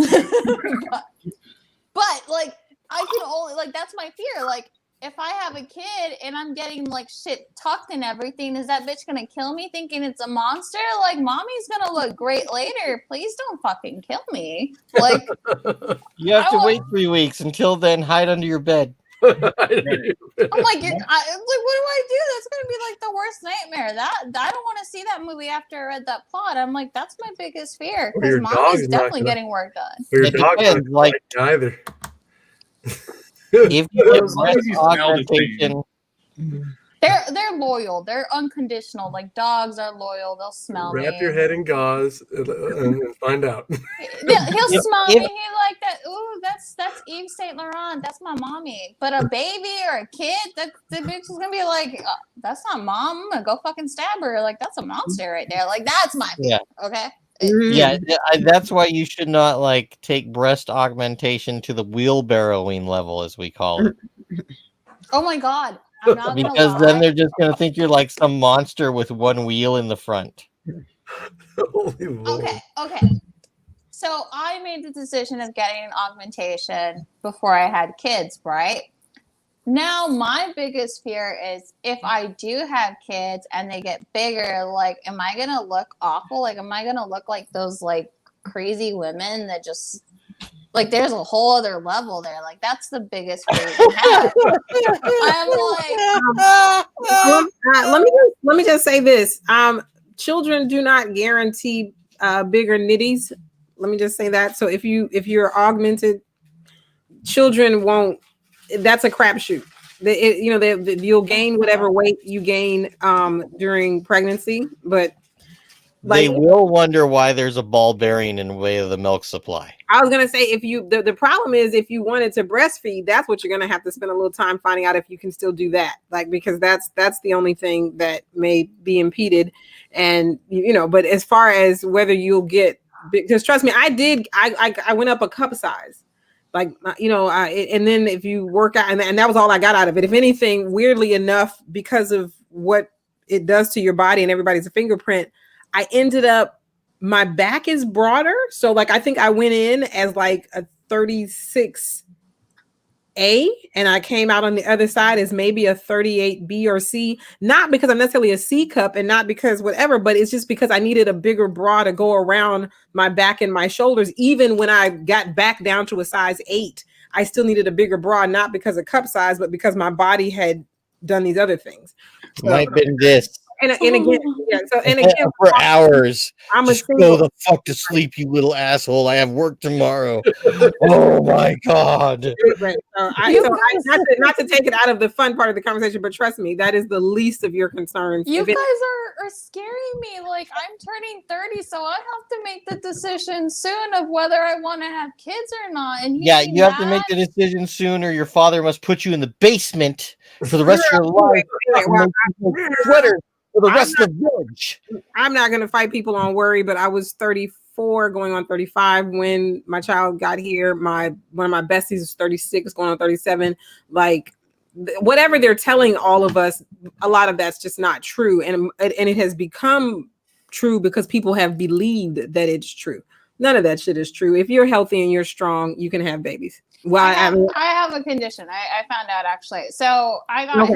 Speaker 1: But like, I can only, like, that's my fear. Like, if I have a kid and I'm getting like shit tucked and everything, is that bitch gonna kill me thinking it's a monster? Like, mommy's gonna look great later. Please don't fucking kill me. Like,
Speaker 2: you have to wait 3 weeks. Until then, hide under your bed.
Speaker 1: I'm like, what do I do? That's gonna be like the worst nightmare. That I don't want to see that movie after I read that plot. I'm like, that's my biggest fear, because mommy's definitely getting work done.
Speaker 3: Your dog's not like either.
Speaker 2: If you get breast augmentation,
Speaker 1: They're loyal. They're unconditional. Like, dogs are loyal. They'll smell me.
Speaker 3: Wrap your head in gauze and find out.
Speaker 1: He'll smell me. He like that. Ooh, that's Yves Saint Laurent. That's my mommy. But a baby or a kid, the bitch is gonna be like, that's not mom. I'm gonna go fucking stab her. Like, that's a monster right there. Like, that's my fear. Okay.
Speaker 2: Yeah, that's why you should not like take breast augmentation to the wheelbarrowing level, as we call it.
Speaker 1: Oh my god. I'm not gonna
Speaker 2: Because
Speaker 1: lie.
Speaker 2: then they're just gonna think you're like some monster with one wheel in the front.
Speaker 1: Okay. So I made the decision of getting an augmentation before I had kids, right? Now my biggest fear is if I do have kids and they get bigger, like, am I gonna look awful? Like, am I gonna look like those like crazy women that just, like, there's a whole other level there. Like, that's the biggest fear I have. I'm like,
Speaker 4: let me just say this. Children do not guarantee bigger nitties. Let me just say that. So if you're augmented, children won't. That's a crapshoot. You'll gain whatever weight you gain during pregnancy, but
Speaker 2: They will wonder why there's a ball bearing in the way of the milk supply.
Speaker 4: I was gonna say, the problem is, if you wanted to breastfeed, that's what you're gonna have to spend a little time finding out if you can still do that. Like, because that's the only thing that may be impeded. And but as far as whether you'll get, because trust me, I went up a cup size. Like, and then if you work out, and that was all I got out of it. If anything, weirdly enough, because of what it does to your body and everybody's fingerprint, I ended up my back is broader. So like I think I went in as like a 36A and I came out on the other side as maybe a 38B or C, not because I'm necessarily a C cup and not because whatever, but it's just because I needed a bigger bra to go around my back and my shoulders. Even when I got back down to a size 8, I still needed a bigger bra, not because of cup size, but because my body had done these other things. So,
Speaker 2: Might have been this.
Speaker 4: and again, yeah. So and again,
Speaker 2: for hours.
Speaker 4: I'm a
Speaker 2: Just go the fuck to sleep, you little asshole. I have work tomorrow. Oh my god.
Speaker 4: Right. Not to take it out of the fun part of the conversation, but trust me, that is the least of your concerns.
Speaker 1: You guys are scaring me. Like, I'm turning 30, so I have to make the decision soon of whether I want to have kids or not. And
Speaker 2: Yeah, you have to make the decision soon, or your father must put you in the basement for the rest of your life. Sweater for the rest of the village.
Speaker 4: I'm not going to fight people on worry, but I was 34 going on 35 when my child got here. One of my besties is 36 going on 37. Like whatever they're telling all of us, a lot of that's just not true. And it has become true because people have believed that it's true. None of that shit is true. If you're healthy and you're strong, you can have babies. Well,
Speaker 1: I have a condition. I found out actually. So I got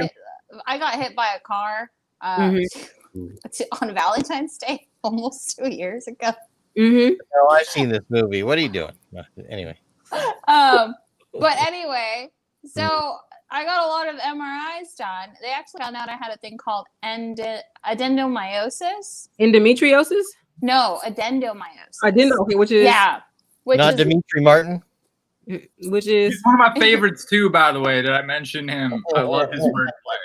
Speaker 1: hit by a car on Valentine's Day almost 2 years ago.
Speaker 2: Oh, I've seen this movie. What are you doing? Anyway.
Speaker 1: But anyway, so I got a lot of MRIs done. They actually found out I had a thing called adenomyosis.
Speaker 4: Endometriosis?
Speaker 1: No, adenomyosis.
Speaker 4: Okay, which is
Speaker 2: not Dimitri Martin.
Speaker 4: Which is
Speaker 6: he's one of my favorites too, by the way. Did I mention him? I love his wordplay.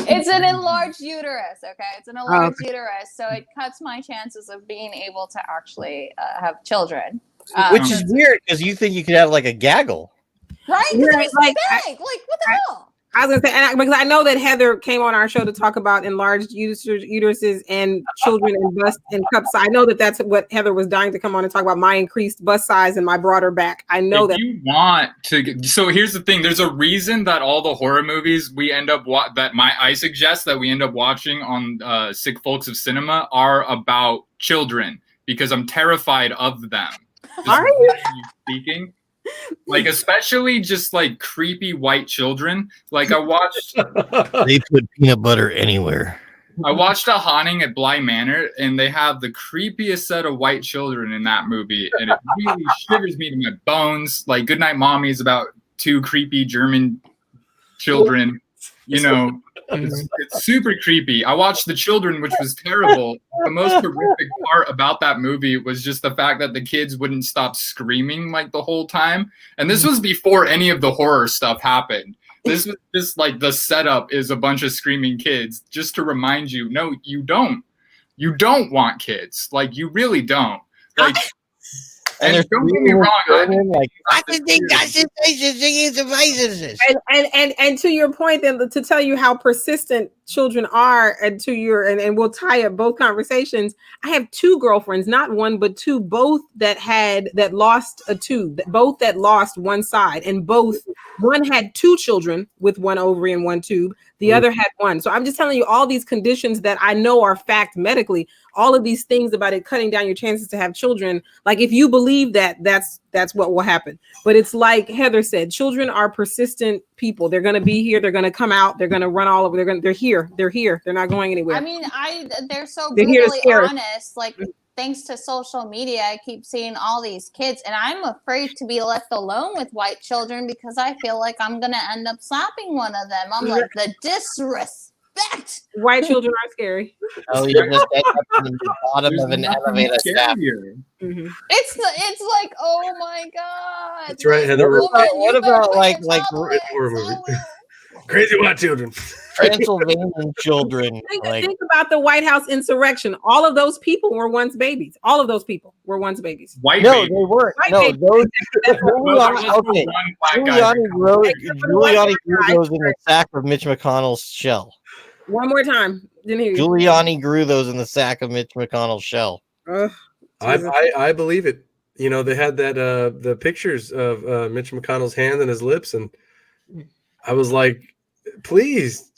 Speaker 1: It's an enlarged uterus. Okay, it's an enlarged uterus, so it cuts my chances of being able to actually have children.
Speaker 2: Which is weird because you think you could have like a gaggle,
Speaker 1: right? It's like big. Like what the hell?
Speaker 4: I was gonna say, because I know that Heather came on our show to talk about enlarged uteruses and children and bust and cup size. I know that that's what Heather was dying to come on and talk about, my increased bust size and my broader back. I know that
Speaker 6: you want to. So here's the thing: there's a reason that all the horror movies we end up I suggest that we end up watching on Sick Folks of Cinema are about children because I'm terrified of them.
Speaker 4: Are you
Speaker 6: speaking? Like, especially just like creepy white children. Like I watched
Speaker 2: they put peanut butter anywhere.
Speaker 6: I watched A Haunting at Bly Manor, and they have the creepiest set of white children in that movie, and it really shivers me to my bones. Like Goodnight Mommy is about 2 creepy German children, you know. It's super creepy. I watched The Children, which was terrible. The most horrific part about that movie was just the fact that the kids wouldn't stop screaming like the whole time. And this was before any of the horror stuff happened. This was just like the setup is a bunch of screaming kids just to remind you, no, you don't. You don't want kids. Like, you really don't. Like, and don't get me wrong.
Speaker 4: And to your point, then to tell you how persistent children are, and and we'll tie up both conversations. I have 2 girlfriends, not one but 2, both that lost a tube, both that lost one side, and one had 2 children with 1 ovary and 1 tube. The other had 1. So I'm just telling you all these conditions that I know are fact medically. All of these things about it cutting down your chances to have children. Like if you believe that, that's what will happen. But it's like Heather said, children are persistent people. They're going to be here. They're going to come out. They're going to run all over. They're here. They're here. They're not going anywhere.
Speaker 1: I mean, they're so brutally honest. Like, thanks to social media, I keep seeing all these kids, and I'm afraid to be left alone with white children because I feel like I'm going to end up slapping one of them. I'm like, the disrespect.
Speaker 4: White children are scary.
Speaker 2: Oh, you just end up in the bottom of an elevator shaft.
Speaker 1: It's like, oh my god.
Speaker 3: That's right, Heather.
Speaker 2: What about like
Speaker 3: horror movie? Crazy white children.
Speaker 2: Transylvanian children.
Speaker 4: Think about the White House insurrection. All of those people were once babies. All of those people were once babies.
Speaker 6: White
Speaker 2: no,
Speaker 6: babies.
Speaker 2: They weren't.
Speaker 4: White
Speaker 2: no,
Speaker 4: babies.
Speaker 2: those.
Speaker 6: Okay.
Speaker 2: Giuliani grew those in the sack of Mitch McConnell's shell.
Speaker 4: One more time. Didn't hear you.
Speaker 2: Giuliani grew those in the sack of Mitch McConnell's shell.
Speaker 3: I believe it. You know, they had that the pictures of Mitch McConnell's hand and his lips, and I was like, please,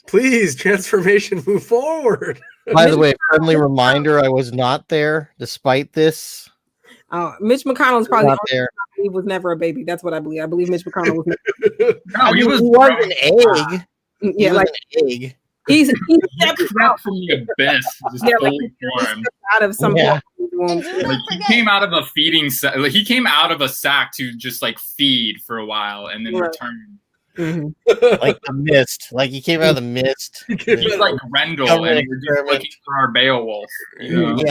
Speaker 3: transformation, move forward.
Speaker 2: By the way, friendly reminder: I was not there, despite this.
Speaker 4: Mitch McConnell's probably
Speaker 2: Not there.
Speaker 4: he was never a baby. That's what I believe. I believe Mitch McConnell was never.
Speaker 6: No, he was
Speaker 2: an egg. He
Speaker 4: Yeah,
Speaker 2: was
Speaker 4: like
Speaker 2: an egg.
Speaker 4: he
Speaker 6: he
Speaker 4: stepped
Speaker 6: crept from the abyss, just
Speaker 4: Yeah, like,
Speaker 6: fully formed.
Speaker 4: out of some
Speaker 2: Yeah.
Speaker 4: womb.
Speaker 1: And do
Speaker 6: Like,
Speaker 1: not
Speaker 6: he
Speaker 1: forget,
Speaker 6: came out of a feeding sack. Like, he came out of a sack to just like feed for a while and then
Speaker 4: Right.
Speaker 6: return.
Speaker 4: Mhm.
Speaker 2: Like the mist. Like he came out of the mist.
Speaker 6: He's like Grendel,
Speaker 2: Government
Speaker 6: and we're just
Speaker 2: experiment.
Speaker 6: looking for our Beowulf. You know?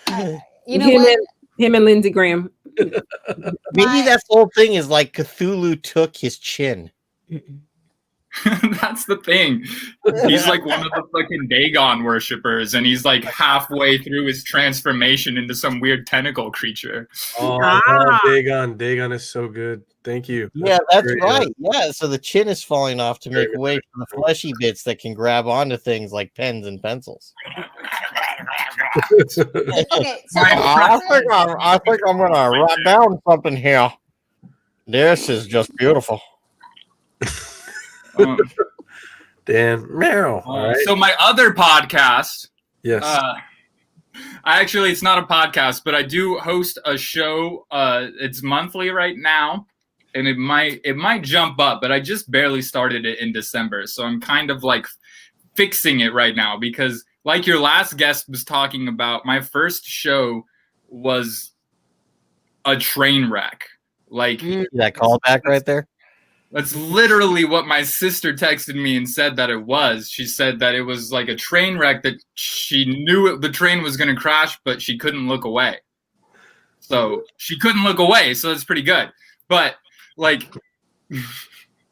Speaker 2: Yeah.
Speaker 1: you know
Speaker 4: him
Speaker 1: what?
Speaker 4: him and Lindsey Graham.
Speaker 2: Maybe that's the whole thing is like Cthulhu took his chin.
Speaker 6: That's the thing. He's like one of the fucking Dagon worshippers, and he's like halfway through his transformation into some weird tentacle creature.
Speaker 3: Oh, I love Dagon. Dagon is so good. Thank you.
Speaker 2: Yeah, that's
Speaker 3: great,
Speaker 2: right. Yeah, so the chin is falling off to
Speaker 3: Very
Speaker 2: make
Speaker 3: good.
Speaker 2: way for the fleshy bits that can grab onto things like pens and pencils.
Speaker 1: Okay, so
Speaker 2: I think I'm gonna write down something here. This is just beautiful.
Speaker 6: Um,
Speaker 3: Dan, meow. All right.
Speaker 6: So my other podcast,
Speaker 3: Yes.
Speaker 6: it's not a podcast, but I do host a show. It's monthly right now, and it might jump up, but I just barely started it in December, so I'm kind of like fixing it right now because, like your last guest was talking about, my first show was a train wreck. Like
Speaker 2: That callback right there.
Speaker 6: that's literally what my sister texted me and said that it was. She said that it was like a train wreck that she knew the train was going to crash, but she couldn't look away. So she couldn't look away. So that's pretty good. But like,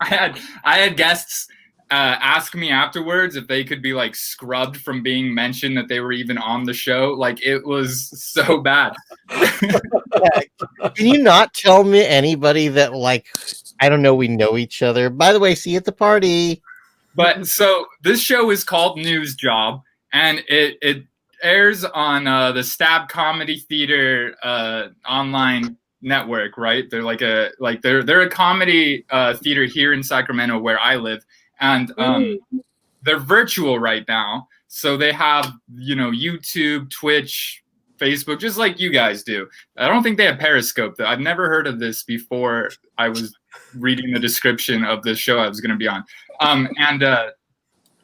Speaker 6: I had guests ask me afterwards if they could be like scrubbed from being mentioned that they were even on the show. Like, it was so bad.
Speaker 2: Can you not tell me anybody that like I don't know we know each other? By the way, see you at the party.
Speaker 6: But so this show is called News Job, and it airs on the Stab Comedy Theater online network, right? They're they're a comedy theater here in Sacramento where I live, and they're virtual right now. So they have, YouTube, Twitch, Facebook, just like you guys do. I don't think they have Periscope though. I've never heard of this before I was reading the description of the show I was going to be on.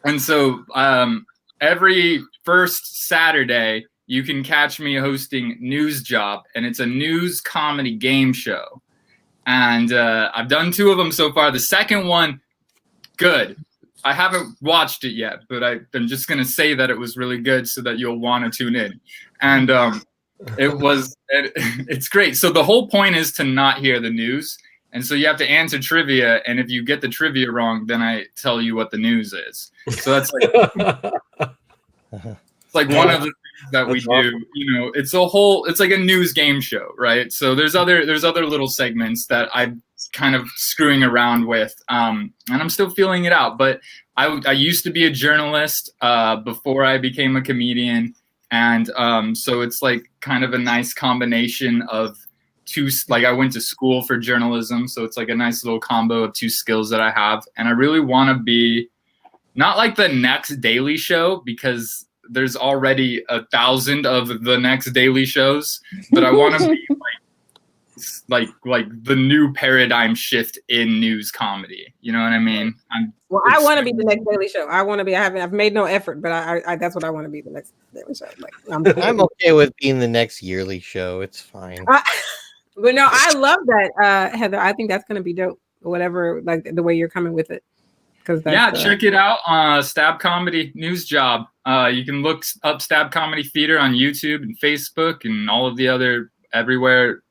Speaker 6: And so every first Saturday you can catch me hosting News Job, and it's a news comedy game show. And I've done 2 of them so far. The second one, good. I haven't watched it yet, but I'm just going to say that it was really good so that you'll want to tune in. And it's great. So the whole point is to not hear the news. And so you have to answer trivia. And if you get the trivia wrong, then I tell you what the news is. So that's like, it's like one of the things that we do, it's like a news game show, right? So there's other little segments that I'm kind of screwing around with, and I'm still feeling it out. But I used to be a journalist before I became a comedian, and so it's like kind of a nice combination of 2. Like, I went to school for journalism, so it's like a nice little combo of 2 skills that I have, and I really want to be not like the next Daily Show because there's already 1,000 of the next Daily Shows, but I want to be like the new paradigm shift in news comedy. You know what I mean?
Speaker 4: I want to be the next Daily Show. I want to be. I've made no effort, but I that's what I want to be, the next Daily Show. Like,
Speaker 2: I'm okay with being the next yearly show. It's fine.
Speaker 4: But no, I love that, Heather. I think that's going to be dope. Whatever, like the way you're coming with it.
Speaker 6: Check it out. Stab Comedy News Job. You can look up Stab Comedy Theater on YouTube and Facebook and all of the other everywhere.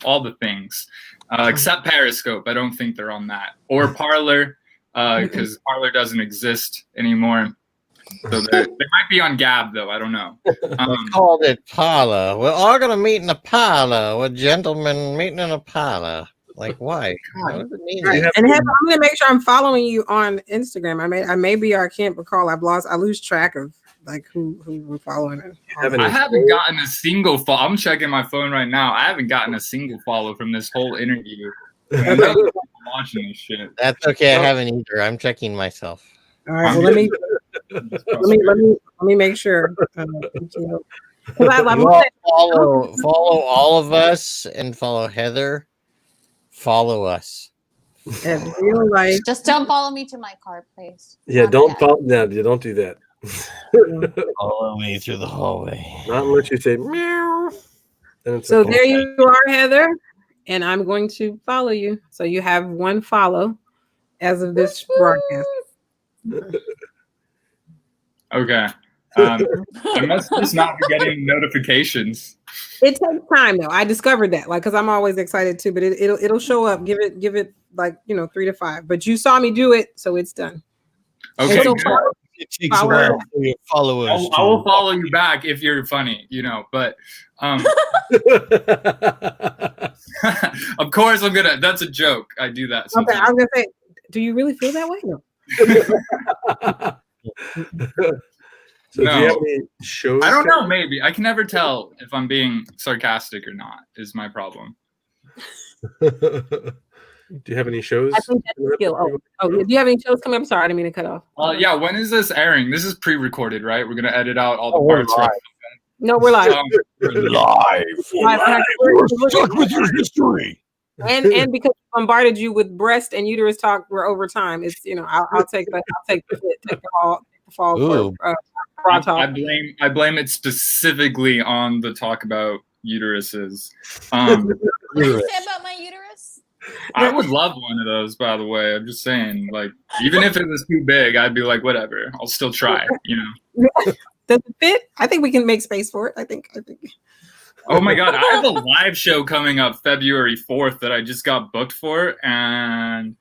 Speaker 6: All the things, except Periscope. I don't think they're on that, or Parler, because Parler doesn't exist anymore. So they might be on Gab though. I don't know.
Speaker 2: They called it parlor. We're all gonna meet in a parlor. We're gentlemen meeting in a parlor. Like, why? What does it mean?
Speaker 4: Right. And Heather, I'm gonna make sure I'm following you on Instagram. I can't recall. I lose track of like who we're following.
Speaker 6: I haven't gotten a single follow. I'm checking my phone right now. I haven't gotten a single follow from this whole interview. I'm watching this shit.
Speaker 2: That's okay. I haven't either. I'm checking myself.
Speaker 4: All right. Well, let me me make sure.
Speaker 2: Follow all of us and follow Heather. Follow us.
Speaker 4: In real life.
Speaker 1: Just don't follow me to my car, please.
Speaker 3: Yeah,
Speaker 1: Not
Speaker 3: don't
Speaker 1: yet.
Speaker 3: follow. No, you don't do that.
Speaker 2: Follow me through the hallway.
Speaker 3: Not unless you say meow. Then it's
Speaker 4: So
Speaker 3: okay.
Speaker 4: there you are, Heather, and I'm going to follow you. So you have one follow as of this broadcast.
Speaker 6: Okay. I must just not be getting notifications.
Speaker 4: It takes time though. I discovered that, like, because I'm always excited too. But it'll show up. Give it like 3 to 5. But you saw me do it, so it's done.
Speaker 6: Okay.
Speaker 4: So
Speaker 6: Good.
Speaker 2: It takes a while for your followers.
Speaker 6: I will follow you back if you're funny, but of course I'm gonna. That's a joke. I do that sometimes.
Speaker 4: Okay, I was gonna say, do you really feel that way? No.
Speaker 3: So do you have any shows?
Speaker 6: I don't know. Maybe I can never tell if I'm being sarcastic or not. Is my problem.
Speaker 3: Do you have any shows?
Speaker 4: I think that's a skill. Do you have any shows coming up? I'm sorry, I didn't mean to cut off.
Speaker 6: Yeah. When is this airing? This is pre-recorded, right? We're gonna edit out all the parts.
Speaker 2: We're live.
Speaker 4: No, we're live.
Speaker 2: We're live. We're stuck with your history.
Speaker 4: And because I bombarded you with breast and uterus talk, we're over time. It's I'll take the fall for raw talk.
Speaker 6: I blame it specifically on the talk about uteruses.
Speaker 1: What did you say about my uterus?
Speaker 6: I would love one of those, by the way. I'm just saying, like, even if it was too big, I'd be like, whatever. I'll still try,
Speaker 4: Does it fit? I think we can make space for it. I think.
Speaker 6: Oh my God. I have a live show coming up February 4th that I just got booked for. And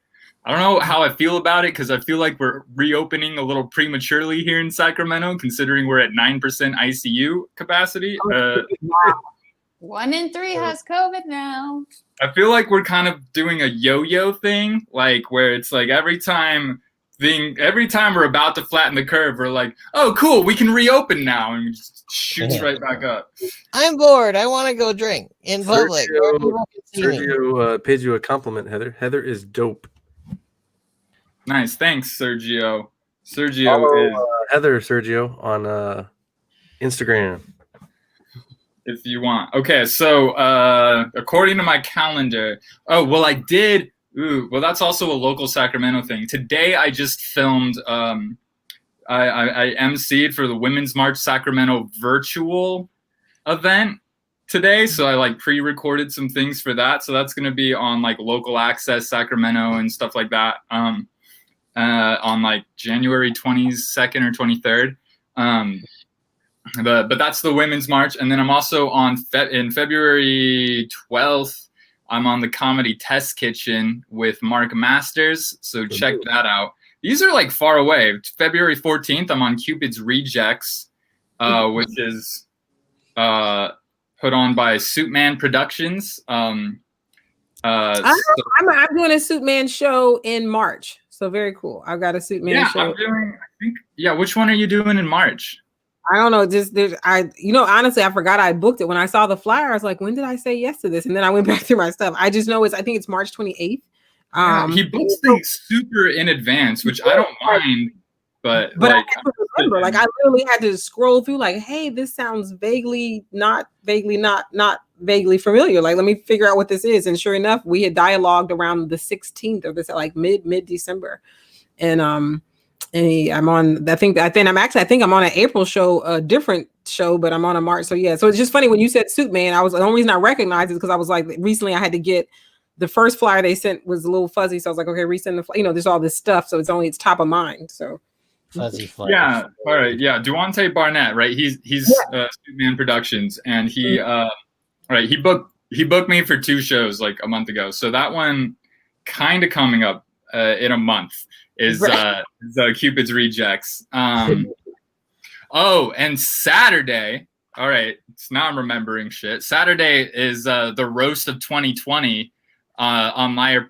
Speaker 6: I don't know how I feel about it because I feel like we're reopening a little prematurely here in Sacramento, considering we're at 9% ICU capacity.
Speaker 1: 1 in 3 has COVID now.
Speaker 6: I feel like we're kind of doing a yo-yo thing, like where it's like every time we're about to flatten the curve, we're like, oh, cool, we can reopen now, and it just shoots right back up.
Speaker 2: I'm bored. I want to go drink in public.
Speaker 3: Sergio paid you a compliment, Heather. Heather is dope.
Speaker 6: Nice, thanks, Sergio.
Speaker 3: Heather Sergio on Instagram.
Speaker 6: If you want. Okay, so according to my calendar, I did. Well, that's also a local Sacramento thing. Today, I just filmed. I emceed for the Women's March Sacramento virtual event today, so I pre-recorded some things for that. So that's going to be on Local Access Sacramento and stuff like that. On January 22nd or 23rd. But that's the Women's March, and then I'm also on in February 12th. I'm on the Comedy Test Kitchen with Mark Masters, so check that out. These are far away. February 14th, I'm on Cupid's Rejects, which is put on by Suitman Productions.
Speaker 4: I'm doing a Suitman show in March, so very cool. I've got a Suitman show.
Speaker 6: Which one are you doing in March?
Speaker 4: I don't know. Honestly, I forgot I booked it. When I saw the flyer, I was like, when did I say yes to this? And then I went back through my stuff. I just know I think it's March 28th.
Speaker 6: He books things super in advance, which I don't mind. But
Speaker 4: I remember, I literally had to scroll through, hey, this sounds not vaguely familiar. Let me figure out what this is. And sure enough, we had dialogued around the 16th of this, mid December. And I'm on. I think I'm on an April show, a different show, but I'm on a March. So yeah. So it's just funny when you said Suitman. The only reason I recognized it because I was recently I had to get the first flyer they sent was a little fuzzy, so I was like, okay, resend the flyer. There's all this stuff, so it's top of mind. So
Speaker 2: fuzzy flyer.
Speaker 6: Yeah. All right. Yeah. Duante Barnett, right? He's Suitman Productions, and he he booked me for 2 shows a month ago. So that one kind of coming up in a month. Is Cupid's Rejects. And Saturday. All right, so now I'm remembering shit. Saturday is the roast of 2020 on the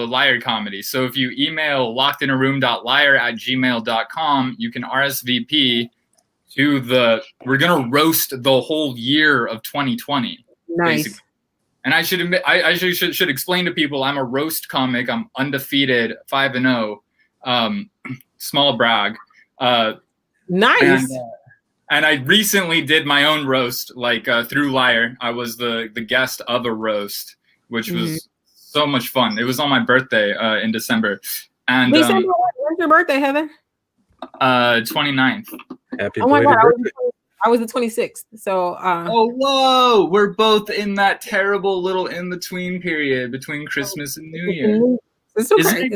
Speaker 6: Liar Comedy. So if you email lockedinaroom.liar@gmail.com, you can RSVP to we're gonna roast the whole year of 2020.
Speaker 4: Nice.
Speaker 6: Basically. And I should admit, I should explain to people I'm a roast comic. I'm undefeated, 5-0. Small brag.
Speaker 4: Nice.
Speaker 6: And I recently did my own roast, like through Liar. I was the guest of a roast, which was so much fun. It was on my birthday in December. And
Speaker 4: December, when's your birthday, Heather?
Speaker 6: 29th.
Speaker 3: Happy
Speaker 4: Oh my God,
Speaker 3: birthday.
Speaker 4: I was the 26th. So
Speaker 6: oh, whoa, we're both in that terrible little in-between period between Christmas and New Year.
Speaker 4: It's okay.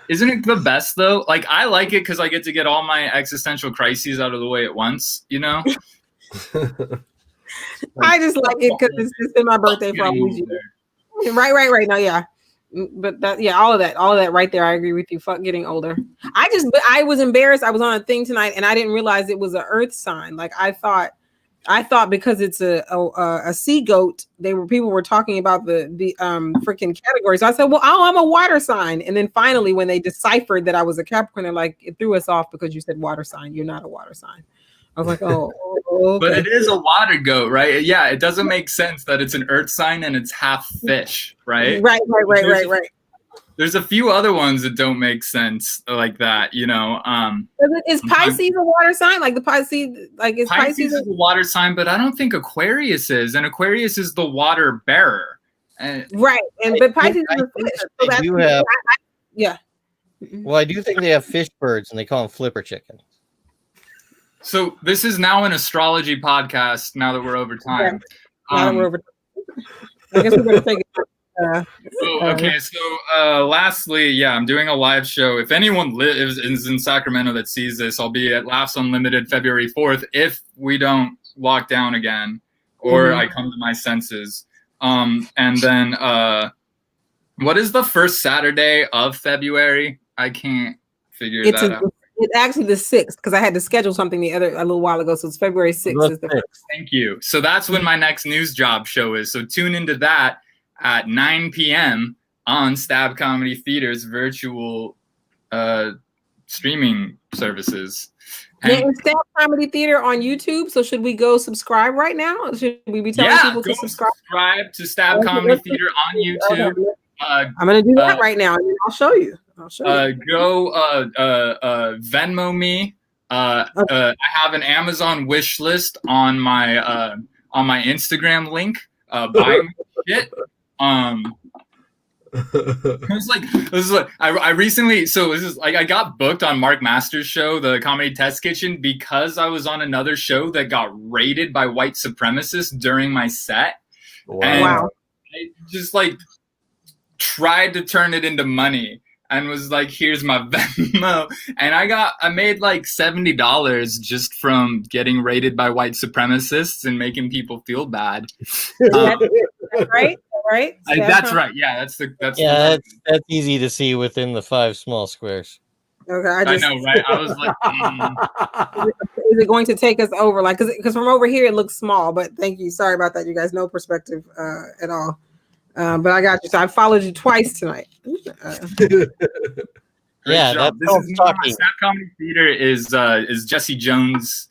Speaker 6: Isn't it the best though? Like, I like it because I get to get all my existential crises out of the way at once, you know?
Speaker 4: I just like it because it's just been my birthday for all these years. Right. No, yeah. But all of that right there. I agree with you. Fuck getting older. I was embarrassed. I was on a thing tonight and I didn't realize it was an earth sign. Like I thought because it's a sea goat, people were talking about the freaking category. So I said, well, I'm a water sign. And then finally, when they deciphered that I was a Capricorn, they're like, it threw us off because you said water sign. You're not a water sign. I was like, oh, okay.
Speaker 6: But it is a water goat, right? Yeah, it doesn't make sense that it's an earth sign and it's half fish, right?
Speaker 4: Right.
Speaker 6: There's a few other ones that don't make sense like that, you know.
Speaker 4: Is Pisces a water sign? Like the Pisces, like is Pisces
Speaker 6: is a water sign, but I don't think Aquarius is. And Aquarius is the water bearer.
Speaker 4: Right, but Pisces is a fish. So that's yeah.
Speaker 2: Well, I do think they have fish birds, and they call them flipper chicken.
Speaker 6: So this is now an astrology podcast. Now that we're over time,
Speaker 4: now that we're over time. I guess we're gonna take it.
Speaker 6: Okay, so lastly, yeah, I'm doing a live show. If anyone is in Sacramento that sees this, I'll be at Laughs Unlimited February 4th if we don't lock down again or I come to my senses. And then what is the first Saturday of February? I can't figure that out.
Speaker 4: It's actually the 6th because I had to schedule something a little while ago. So it's February 6th. Is the first.
Speaker 6: Thank you. So that's when my next news job show is. So tune into that at 9 p.m. on Stab Comedy Theater's virtual streaming services.
Speaker 4: And Stab Comedy Theater on YouTube. So should we go subscribe right now? Should we be telling people to subscribe?
Speaker 6: Subscribe to Stab Comedy Theater on YouTube.
Speaker 4: I'm going to do that right now, and then I'll show you.
Speaker 6: Go Venmo me. I have an Amazon wish list on my Instagram link. Buy me shit. I recently, so this is like I got booked on Mark Master's show, the Comedy Test Kitchen, because I was on another show that got raided by white supremacists during my set.
Speaker 3: Wow.
Speaker 6: I just like tried to turn it into money and was like, here's my Venmo. And I made like $70 just from getting raided by white supremacists and making people feel bad.
Speaker 4: Right?
Speaker 6: That's right. Yeah, that's
Speaker 2: easy to see within the 5 small squares.
Speaker 4: Okay,
Speaker 6: I know, right? I was like,
Speaker 4: is it going to take us over? Like, because from over here it looks small, but thank you. Sorry about that, you guys. No perspective at all. But I got you. So I followed you twice tonight.
Speaker 2: Yeah, that's
Speaker 6: talking. Snap Comedy Theater is Jesse Jones,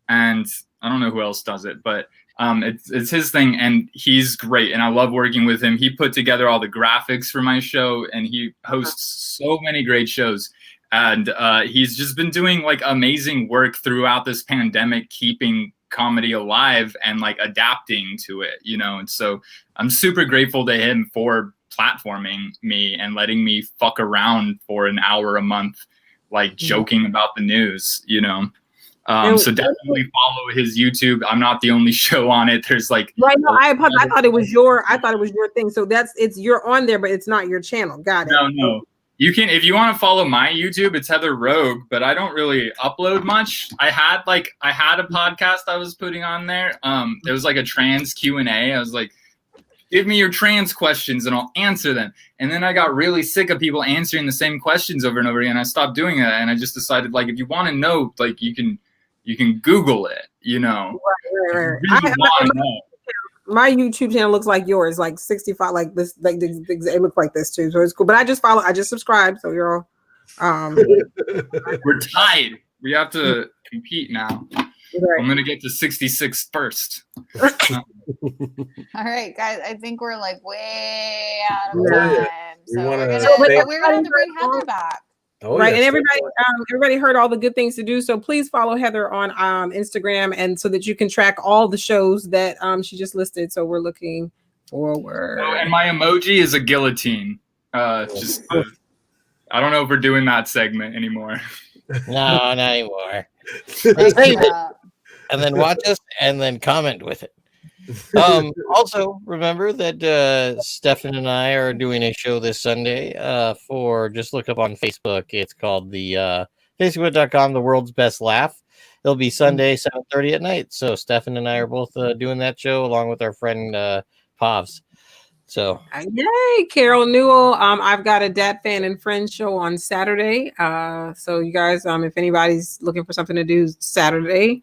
Speaker 6: and I don't know who else does it, but it's his thing, and he's great, and I love working with him. He put together all the graphics for my show, and he hosts so many great shows. And he's just been doing like amazing work throughout this pandemic, keeping comedy alive and like adapting to it, you know. And so I'm super grateful to him for platforming me and letting me fuck around for an hour a month, like joking about the news, you know. So definitely follow his YouTube. I'm not the only show on it. There's like
Speaker 4: I thought it was your thing. So you're on there, but it's not your channel. Got it.
Speaker 6: No. You can, if you want to follow my YouTube, it's Heather Rogue, but I don't really upload much. I had a podcast I was putting on there. There was like a trans Q&A. I was like, give me your trans questions and I'll answer them. And then I got really sick of people answering the same questions over and over again. I stopped doing that. And I just decided, like, if you want to know, like, you can Google it, you know.
Speaker 4: Right. My YouTube channel looks like yours, like 65, like this, like it looks like this too. So it's cool. But I just subscribed. So you're all
Speaker 6: we're tied. We have to compete now. Right. I'm gonna get to 66 first.
Speaker 1: All right, guys. I think we're like way out of time. So we're gonna have to bring Heather back.
Speaker 3: Oh,
Speaker 4: right.
Speaker 3: yes.
Speaker 4: And everybody heard all the good things to do. So please follow Heather on Instagram, and so that you can track all the shows that she just listed. So we're looking forward.
Speaker 6: Oh, and my emoji is a guillotine. I don't know if we're doing that segment anymore.
Speaker 2: No, not anymore. And save it, and then watch us, and then comment with it. Also, remember that Stefan and I are doing a show this Sunday. Just look up on Facebook. It's called the Facebook.com The World's Best Laugh. It'll be Sunday, 7:30 at night. So Stefan and I are both doing that show along with our friend Pavs. So
Speaker 4: yay, Carol Newell. I've got a Dat Fan and Friends show on Saturday. So you guys, if anybody's looking for something to do Saturday,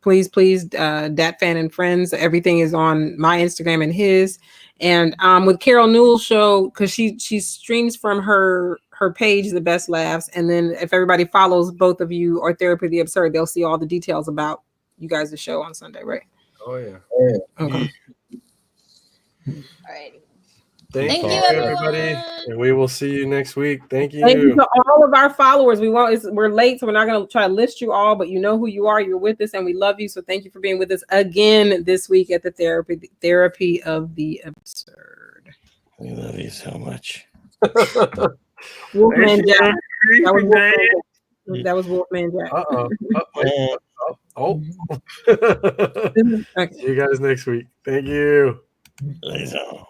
Speaker 4: please, Dat Fan and Friends. Everything is on my Instagram and his. And with Carol Newell's show, because she streams from her page, The Best Laughs. And then if everybody follows both of you or Therapy the Absurd, they'll see all the details about you guys' show on Sunday, right?
Speaker 3: Oh, yeah.
Speaker 4: Okay.
Speaker 1: All right.
Speaker 3: Thank you,
Speaker 1: everybody.
Speaker 3: And we will see you next week. Thank you.
Speaker 4: Thank you to all of our followers. We're late, so we're not going to try to list you all, but you know who you are. You're with us, and we love you. So thank you for being with us again this week at the Therapy of the Absurd.
Speaker 2: we love you so much.
Speaker 4: Wolfman Jack. That was Wolfman Jack.
Speaker 3: See you guys next week. Thank you.
Speaker 2: Liaison.